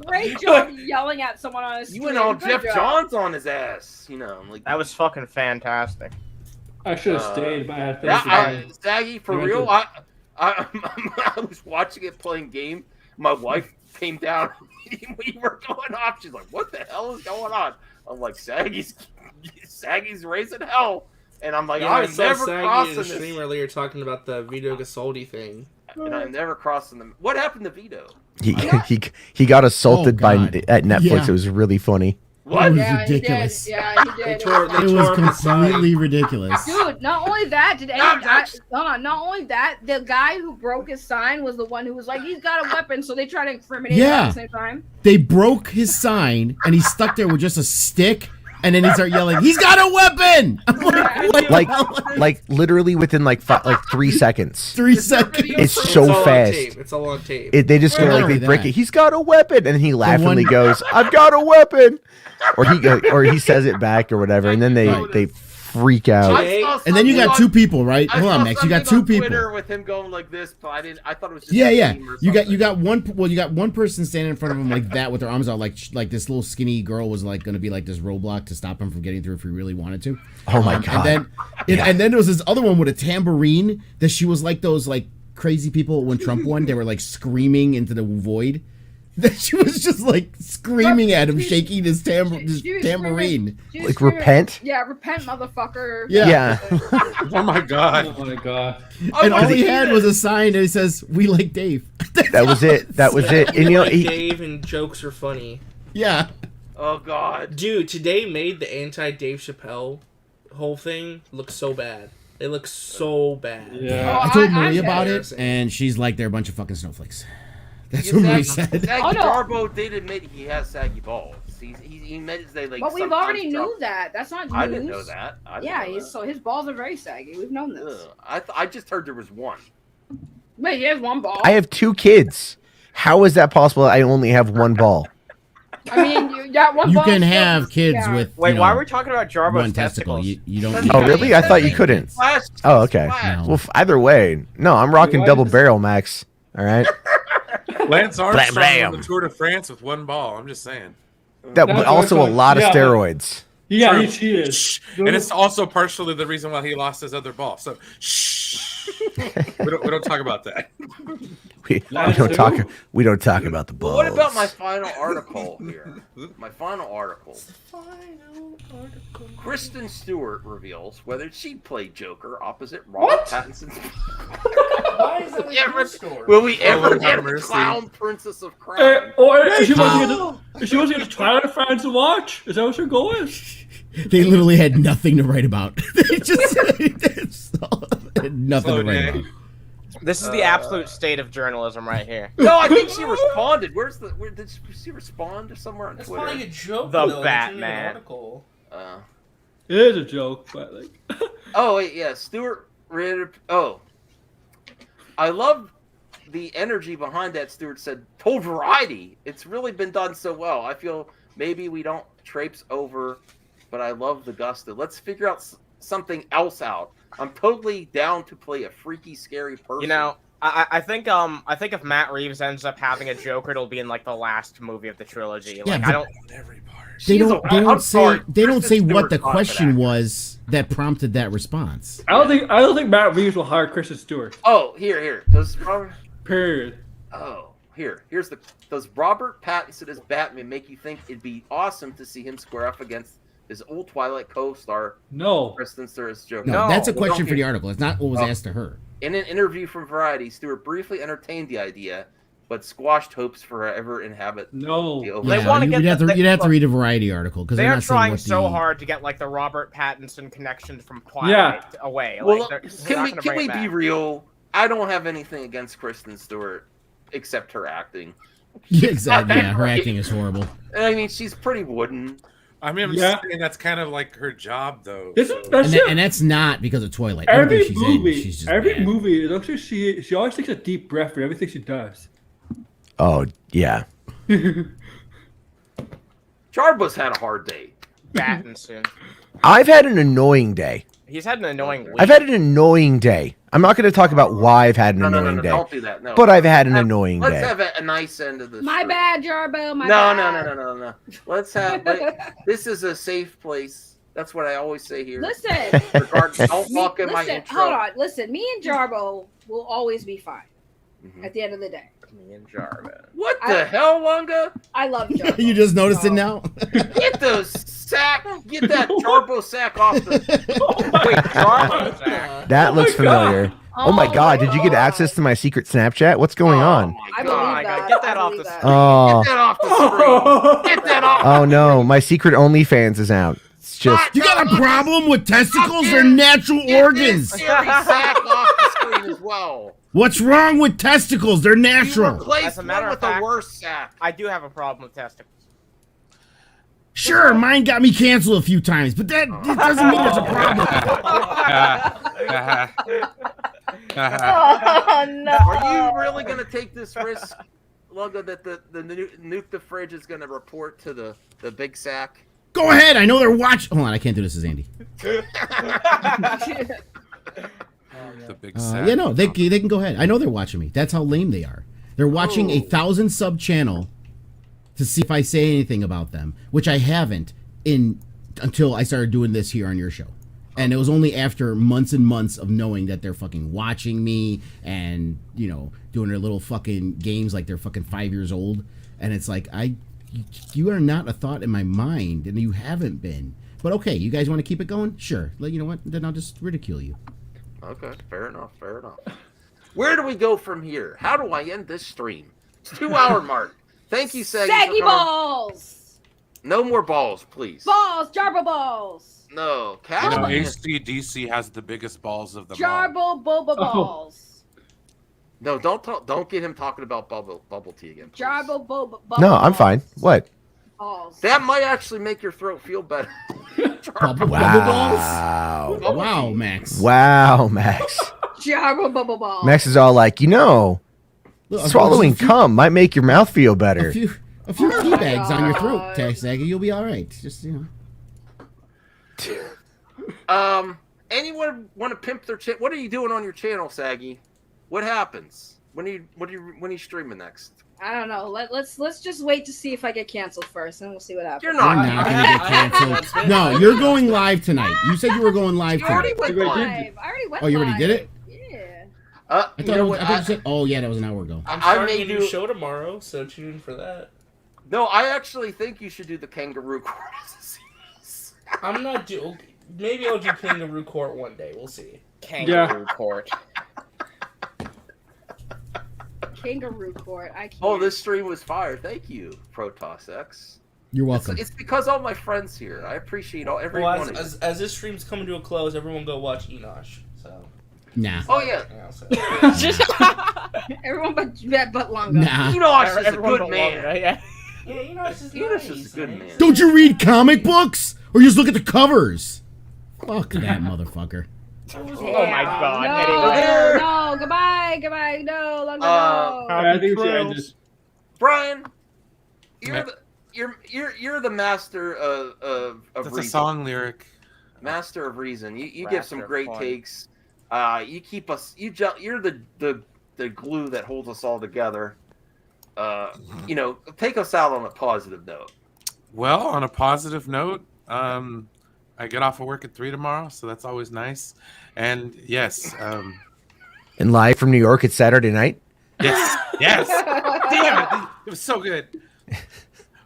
Speaker 17: Great job yelling at someone on a stream.
Speaker 2: You went all
Speaker 17: Good
Speaker 2: Jeff
Speaker 17: job.
Speaker 2: Johns on his ass.
Speaker 14: That was fucking fantastic.
Speaker 4: I should have stayed, but I had things to do.
Speaker 2: Saggy, for
Speaker 4: You
Speaker 2: real,
Speaker 4: went
Speaker 2: I was watching it playing game. My wife came down. We were going off. She's like, "What the hell is going on?" I'm like, "Saggy's raising hell." And I'm like,
Speaker 8: I
Speaker 2: I'm
Speaker 8: saw
Speaker 2: never
Speaker 8: Saggy
Speaker 2: crossing
Speaker 8: in the
Speaker 2: this.
Speaker 8: stream earlier talking about the Vito Gasoldi thing.
Speaker 2: And I'm never crossing them. What happened to Vito?
Speaker 16: He got assaulted at Netflix.
Speaker 13: Yeah.
Speaker 16: It was really funny.
Speaker 2: What?
Speaker 13: It was
Speaker 17: Yeah,
Speaker 13: ridiculous.
Speaker 17: He did. Yeah, he did.
Speaker 13: It was completely ridiculous.
Speaker 17: Dude, not only that, not only that, the guy who broke his sign was the one who was like, he's got a weapon, so they try to incriminate him at the same time.
Speaker 13: They broke his sign, and he's stuck there with just a stick, and then he start yelling, "He's got a weapon!" I'm like, what?
Speaker 16: Like literally within like 3 seconds.
Speaker 13: 3 seconds.
Speaker 16: It's so
Speaker 8: all on
Speaker 16: fast.
Speaker 8: tape. It's all on tape.
Speaker 16: They just go
Speaker 13: Not
Speaker 16: like they
Speaker 13: only
Speaker 16: break
Speaker 13: that.
Speaker 16: it. He's got a weapon, and he laughingly goes, "I've got a weapon," or he says it back or whatever, and then they freak out.
Speaker 13: And then you got two people, right? Hold on, Max. You got two people.
Speaker 2: Twitter with him going like this, but I thought it was just
Speaker 13: Yeah.
Speaker 2: a meme or
Speaker 13: You
Speaker 2: something.
Speaker 13: got one. Well, you got one person standing in front of him like that with their arms out, like this little skinny girl was like going to be like this roadblock to stop him from getting through if he really wanted to.
Speaker 16: Oh my god!
Speaker 13: And then there was this other one with a tambourine that she was like those like crazy people when Trump won. They were like screaming into the void. That she was just like screaming at him, shaking his tambourine.
Speaker 16: Like repent.
Speaker 17: Yeah, repent, motherfucker.
Speaker 13: Yeah.
Speaker 9: Oh my god.
Speaker 4: Oh my god.
Speaker 13: And all he had was a sign that says, "We like Dave."
Speaker 16: That was it. That was it. And you know,
Speaker 8: Dave and jokes are funny.
Speaker 13: Yeah.
Speaker 2: Oh god.
Speaker 8: Dude, today made the anti-Dave Chappelle whole thing look so bad. It looks so bad.
Speaker 4: Yeah.
Speaker 13: I told Marie about it, and she's like, "They're a bunch of fucking snowflakes." That's what Marie said.
Speaker 2: Saggy Darbo did admit he has saggy balls. He admits they like.
Speaker 17: But we've already knew that. That's not news.
Speaker 2: I didn't know that.
Speaker 17: So his balls are very saggy. We've known this.
Speaker 2: I just heard there was one.
Speaker 17: Wait, he has one ball.
Speaker 16: I have 2 kids. How is that possible? I only have one ball.
Speaker 17: I mean, you got one
Speaker 13: You
Speaker 17: ball.
Speaker 13: can
Speaker 17: still-
Speaker 13: have kids
Speaker 17: yeah.
Speaker 13: with.
Speaker 14: Wait,
Speaker 13: you
Speaker 14: why
Speaker 13: know,
Speaker 14: are we talking about Jarbo's
Speaker 13: one testicle?
Speaker 14: testicles?
Speaker 13: You don't.
Speaker 16: Oh really? I thought you couldn't. Oh okay. Well, either way, no, I'm rocking double barrel, Max. All right.
Speaker 9: Lance Armstrong
Speaker 16: blam.
Speaker 9: won the Tour de France with one ball. I'm just saying.
Speaker 16: That but also a lot of steroids.
Speaker 4: Yeah,
Speaker 9: True.
Speaker 4: he cheated.
Speaker 9: Shh. And it's also partially the reason why he lost his other ball. So, shh. we don't talk about that.
Speaker 16: We don't talk about the balls.
Speaker 2: What about my final article here? My final article. Kristen Stewart reveals whether she'd play Joker opposite Robert Pattinson's.
Speaker 8: Why is that
Speaker 2: Will we ever
Speaker 9: Lord
Speaker 2: get
Speaker 9: have
Speaker 2: the
Speaker 9: mercy.
Speaker 2: clown princess of crime?
Speaker 4: She wasn't going to Twilight fans to watch. Is that what your goal is?
Speaker 13: They literally had nothing to write about. They just had nothing to write about.
Speaker 14: This is the absolute state of journalism right here.
Speaker 2: No, I think she responded. Where did she respond to somewhere on
Speaker 8: That's
Speaker 2: Twitter?
Speaker 8: probably a joke.
Speaker 14: The
Speaker 8: though. That's in an
Speaker 14: Batman.
Speaker 8: article.
Speaker 4: It is a joke, but like.
Speaker 2: Oh wait, yeah, Stewart. Oh, I love the energy behind that. Stewart said, "Told Variety, it's really been done so well. I feel maybe we don't traipse over, but I love the gusto. Let's figure out something else out. I'm totally down to play a freaky, scary person.
Speaker 14: You know, I think if Matt Reeves ends up having a Joker, it'll be in like the last movie of the trilogy. Like
Speaker 13: Yeah,
Speaker 14: I don't.
Speaker 13: They don't say what the
Speaker 14: Stewart's
Speaker 13: question was that prompted that response.
Speaker 4: I don't think Matt Reeves will hire Kristen Stewart.
Speaker 2: Oh, here. Does Robert?
Speaker 4: Period.
Speaker 2: Oh, here's the. Does Robert Pattinson as Batman make you think it'd be awesome to see him square up against his old Twilight co-star?
Speaker 4: No.
Speaker 2: Kristen Stewart as Joker.
Speaker 13: No, that's a
Speaker 2: Well,
Speaker 13: question for the article. It's not what was asked to her.
Speaker 2: In an interview from Variety, Stewart briefly entertained the idea, but squashed hopes forever inhabit.
Speaker 4: No,
Speaker 14: They want to get.
Speaker 13: You'd have to read a Variety article because
Speaker 14: They
Speaker 13: they're
Speaker 14: are
Speaker 13: not saying
Speaker 14: trying
Speaker 13: what
Speaker 14: so
Speaker 13: the,
Speaker 14: hard to get like the Robert Pattinson connection from Twilight away. Like,
Speaker 2: Well,
Speaker 14: they're
Speaker 2: can
Speaker 14: not
Speaker 2: we
Speaker 14: gonna
Speaker 2: can
Speaker 14: bring
Speaker 2: we
Speaker 14: it
Speaker 2: be
Speaker 14: back.
Speaker 2: real? I don't have anything against Kristen Stewart, except her acting.
Speaker 13: Yeah, exactly. Yeah, her acting is horrible.
Speaker 2: I mean, she's pretty wooden.
Speaker 9: I mean, I'm just saying that's kind of like her job, though.
Speaker 13: And that's not because of Twilight. Everything
Speaker 4: Every
Speaker 13: she's
Speaker 4: movie,
Speaker 13: in, she's just
Speaker 4: every
Speaker 13: bad.
Speaker 4: movie, it looks like she always takes a deep breath for everything she does.
Speaker 16: Oh yeah.
Speaker 2: Jarbo's had a hard day.
Speaker 14: Pattinson.
Speaker 16: I've had an annoying day.
Speaker 14: He's had an annoying week.
Speaker 16: I've had an annoying day. I'm not going to talk about why I've had an annoying day.
Speaker 2: Don't do that. No.
Speaker 16: But I've had an annoying
Speaker 2: Let's
Speaker 16: day.
Speaker 2: have a nice end of this.
Speaker 17: My bad, Jarbo. My
Speaker 2: No,
Speaker 17: bad.
Speaker 2: no. Let's have. This is a safe place. That's what I always say here.
Speaker 17: Listen.
Speaker 2: Don't fuck in my
Speaker 17: Listen,
Speaker 2: intro.
Speaker 17: hold on. Listen, me and Jarbo will always be fine at the end of the day.
Speaker 14: Me and Jarbo.
Speaker 2: What the hell, Lunga?
Speaker 17: I love Jarbo.
Speaker 13: You just noticed it now?
Speaker 2: Get the sack. Get that Jarbo sack off the. Wait, Jarbo sack.
Speaker 16: That looks familiar. Oh my god, did you get access to my secret Snapchat? What's going on?
Speaker 17: I believe that.
Speaker 14: Get that off the screen.
Speaker 16: Oh.
Speaker 2: Get that off the screen. Get that off.
Speaker 16: Oh no, my secret OnlyFans is out. It's just
Speaker 13: You got a problem with testicles? They're natural organs.
Speaker 2: Scary sack off the screen as well.
Speaker 13: What's wrong with testicles? They're natural.
Speaker 2: Replace one with a worse sack.
Speaker 14: I do have a problem with testicles.
Speaker 13: Sure, mine got me canceled a few times, but that doesn't mean there's a problem.
Speaker 17: Oh, no.
Speaker 2: Are you really going to take this risk, Lunga, that the nuke the fridge is going to report to the big sack?
Speaker 13: Go ahead. I know they're watching. Hold on, I can't do this as Andy.
Speaker 9: The big
Speaker 13: Yeah, no, they can go ahead. I know they're watching me. That's how lame they are. They're watching a 1,000 sub channel to see if I say anything about them, which I haven't until I started doing this here on your show. And it was only after months and months of knowing that they're fucking watching me and, you know, doing their little fucking games like they're fucking 5 years old. And it's like, you are not a thought in my mind, and you haven't been. But okay, you guys want to keep it going? Sure. You know what? Then I'll just ridicule you.
Speaker 2: Okay, fair enough. Where do we go from here? How do I end this stream? It's 2-hour mark. Thank you, Saggy.
Speaker 17: Saggy balls.
Speaker 2: No more balls, please.
Speaker 17: Balls. Jarbo balls.
Speaker 2: No,
Speaker 9: You know,
Speaker 2: Cat.
Speaker 9: HDDC has the biggest balls of them all.
Speaker 17: Jarbo boba balls.
Speaker 2: No, don't get him talking about bubble tea again. Please.
Speaker 17: Jarbo boba balls.
Speaker 16: No, I'm fine. What?
Speaker 17: Balls.
Speaker 2: That might actually make your throat feel better.
Speaker 13: Bubble
Speaker 16: Wow.
Speaker 13: balls? Wow, Max.
Speaker 16: Wow, Max.
Speaker 17: Jarbo bubble balls.
Speaker 16: Max is all like, swallowing cum might make your mouth feel better.
Speaker 13: A few tea bags on your throat, Saggy. You'll be all right. Just, you know.
Speaker 2: Anyone want to pimp their channel? What are you doing on your channel, Saggy? What happens? When are you streaming next?
Speaker 17: I don't know. Let's just wait to see if I get canceled first, and we'll see what happens.
Speaker 2: You're
Speaker 13: You're not going to get canceled. No, you're going live tonight. You said you were going live
Speaker 17: I already
Speaker 13: tonight.
Speaker 17: went live. I already went
Speaker 13: Oh, you already did it?
Speaker 17: Yeah.
Speaker 13: I thought you said, oh, yeah, that was an hour ago.
Speaker 8: I'm
Speaker 2: I
Speaker 8: starting
Speaker 2: made
Speaker 8: a new
Speaker 2: you-
Speaker 8: show tomorrow, so tune in for that.
Speaker 2: No, I actually think you should do the kangaroo court.
Speaker 8: I'm not maybe I'll do Kangaroo Court one day. We'll see.
Speaker 14: Kangaroo Court.
Speaker 17: Kangaroo court. I can't.
Speaker 2: Oh, this stream was fire. Thank you, Protoss X.
Speaker 13: You're welcome.
Speaker 2: It's because all my friends here. I appreciate every one of you.
Speaker 8: As this stream's coming to a close, everyone go watch Enosh. So.
Speaker 13: Nah.
Speaker 2: Oh yeah.
Speaker 17: Everyone but Longo.
Speaker 13: Nah.
Speaker 2: Enosh is a
Speaker 14: Everyone
Speaker 2: good
Speaker 14: but
Speaker 2: man.
Speaker 14: Longo, yeah.
Speaker 8: Yeah, Enosh is
Speaker 2: Enosh
Speaker 8: nice,
Speaker 2: is a good man.
Speaker 13: Don't you read comic books? Or you just look at the covers? Fuck that motherfucker.
Speaker 14: Oh my god.
Speaker 17: No,
Speaker 14: Anyway.
Speaker 17: no, goodbye, no, Longo, no.
Speaker 4: I think we should end this.
Speaker 2: Brian, you're the master of
Speaker 9: That's
Speaker 2: reason.
Speaker 9: a song lyric.
Speaker 2: Master of reason. You give
Speaker 14: Master
Speaker 2: some
Speaker 14: of
Speaker 2: great
Speaker 14: fun.
Speaker 2: takes. You keep us. You're the the glue that holds us all together. Take us out on a positive note.
Speaker 9: Well, on a positive note, I get off of work at 3 tomorrow, so that's always nice. And yes,
Speaker 16: And live from New York, it's Saturday night.
Speaker 9: yes. Damn it, it was so good.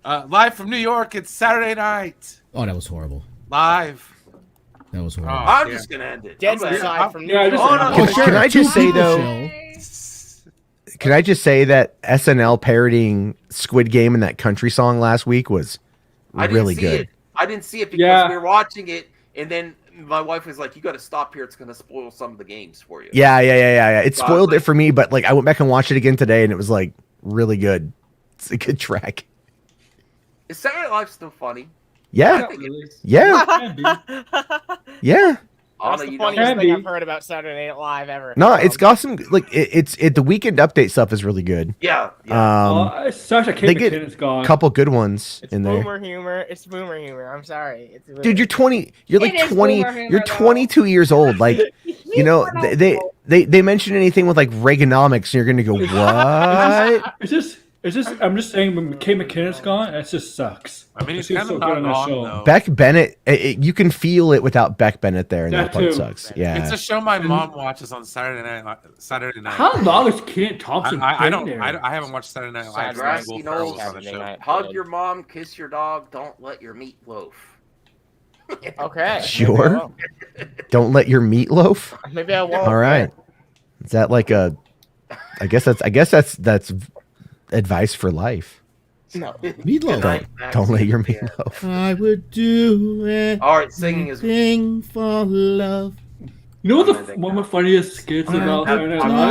Speaker 9: Live from New York, it's Saturday night.
Speaker 13: Oh, that was horrible.
Speaker 9: Live.
Speaker 13: That was horrible.
Speaker 2: I'm just gonna end it.
Speaker 14: Dead side from New York.
Speaker 16: Can I just say though? Can I just say that SNL parodying Squid Game and that country song last week was really good.
Speaker 2: I didn't see it because we were watching it, and then my wife was like, "You got to stop here. It's going to spoil some of the games for you."
Speaker 16: Yeah. It spoiled it for me, but like I went back and watched it again today, and it was like really good. It's a good track.
Speaker 2: Is Saturday Night Live still funny?
Speaker 16: Yeah.
Speaker 2: I think it is.
Speaker 16: Yeah. Yeah.
Speaker 14: That's the funniest thing I've heard about Saturday Night Live ever.
Speaker 16: No, it's got some like it's the weekend update stuff is really good.
Speaker 2: Yeah.
Speaker 4: Sasha
Speaker 16: they get a couple good ones in there.
Speaker 14: Boomer humor. It's boomer humor. I'm sorry. It's boomer.
Speaker 16: Dude, you're 20. You're like
Speaker 14: It is
Speaker 16: 20.
Speaker 14: boomer humor,
Speaker 16: You're 22 years old. Like, you know, they mention anything with like Reaganomics, and you're gonna go, what?
Speaker 4: It's just. I'm just saying, when Kate McKinnon's gone, it just sucks.
Speaker 9: I mean, he's
Speaker 4: She's
Speaker 9: kind
Speaker 4: so
Speaker 9: of
Speaker 4: good
Speaker 9: not
Speaker 4: on that
Speaker 9: wrong,
Speaker 4: show.
Speaker 9: though.
Speaker 16: Beck Bennett, you can feel it without Beck Bennett there, and that part
Speaker 4: too.
Speaker 16: sucks. Yeah.
Speaker 9: It's a show my mom watches on Saturday night.
Speaker 4: How long is Kenan Thompson?
Speaker 9: I don't.
Speaker 4: there?
Speaker 9: I haven't watched Saturday Night Live.
Speaker 2: Grassy Knolls, hug your mom, kiss your dog. Don't let your meat loaf.
Speaker 14: Okay.
Speaker 16: Sure. Don't let your meat loaf.
Speaker 14: Maybe I won't.
Speaker 16: All right. Is that like a? I guess that's advice for life.
Speaker 14: No.
Speaker 13: Meatloaf.
Speaker 16: Don't let your meat loaf.
Speaker 13: I would do it.
Speaker 2: All right, singing is
Speaker 13: for love.
Speaker 4: You know what one of the funniest skits about Saturday Night Live?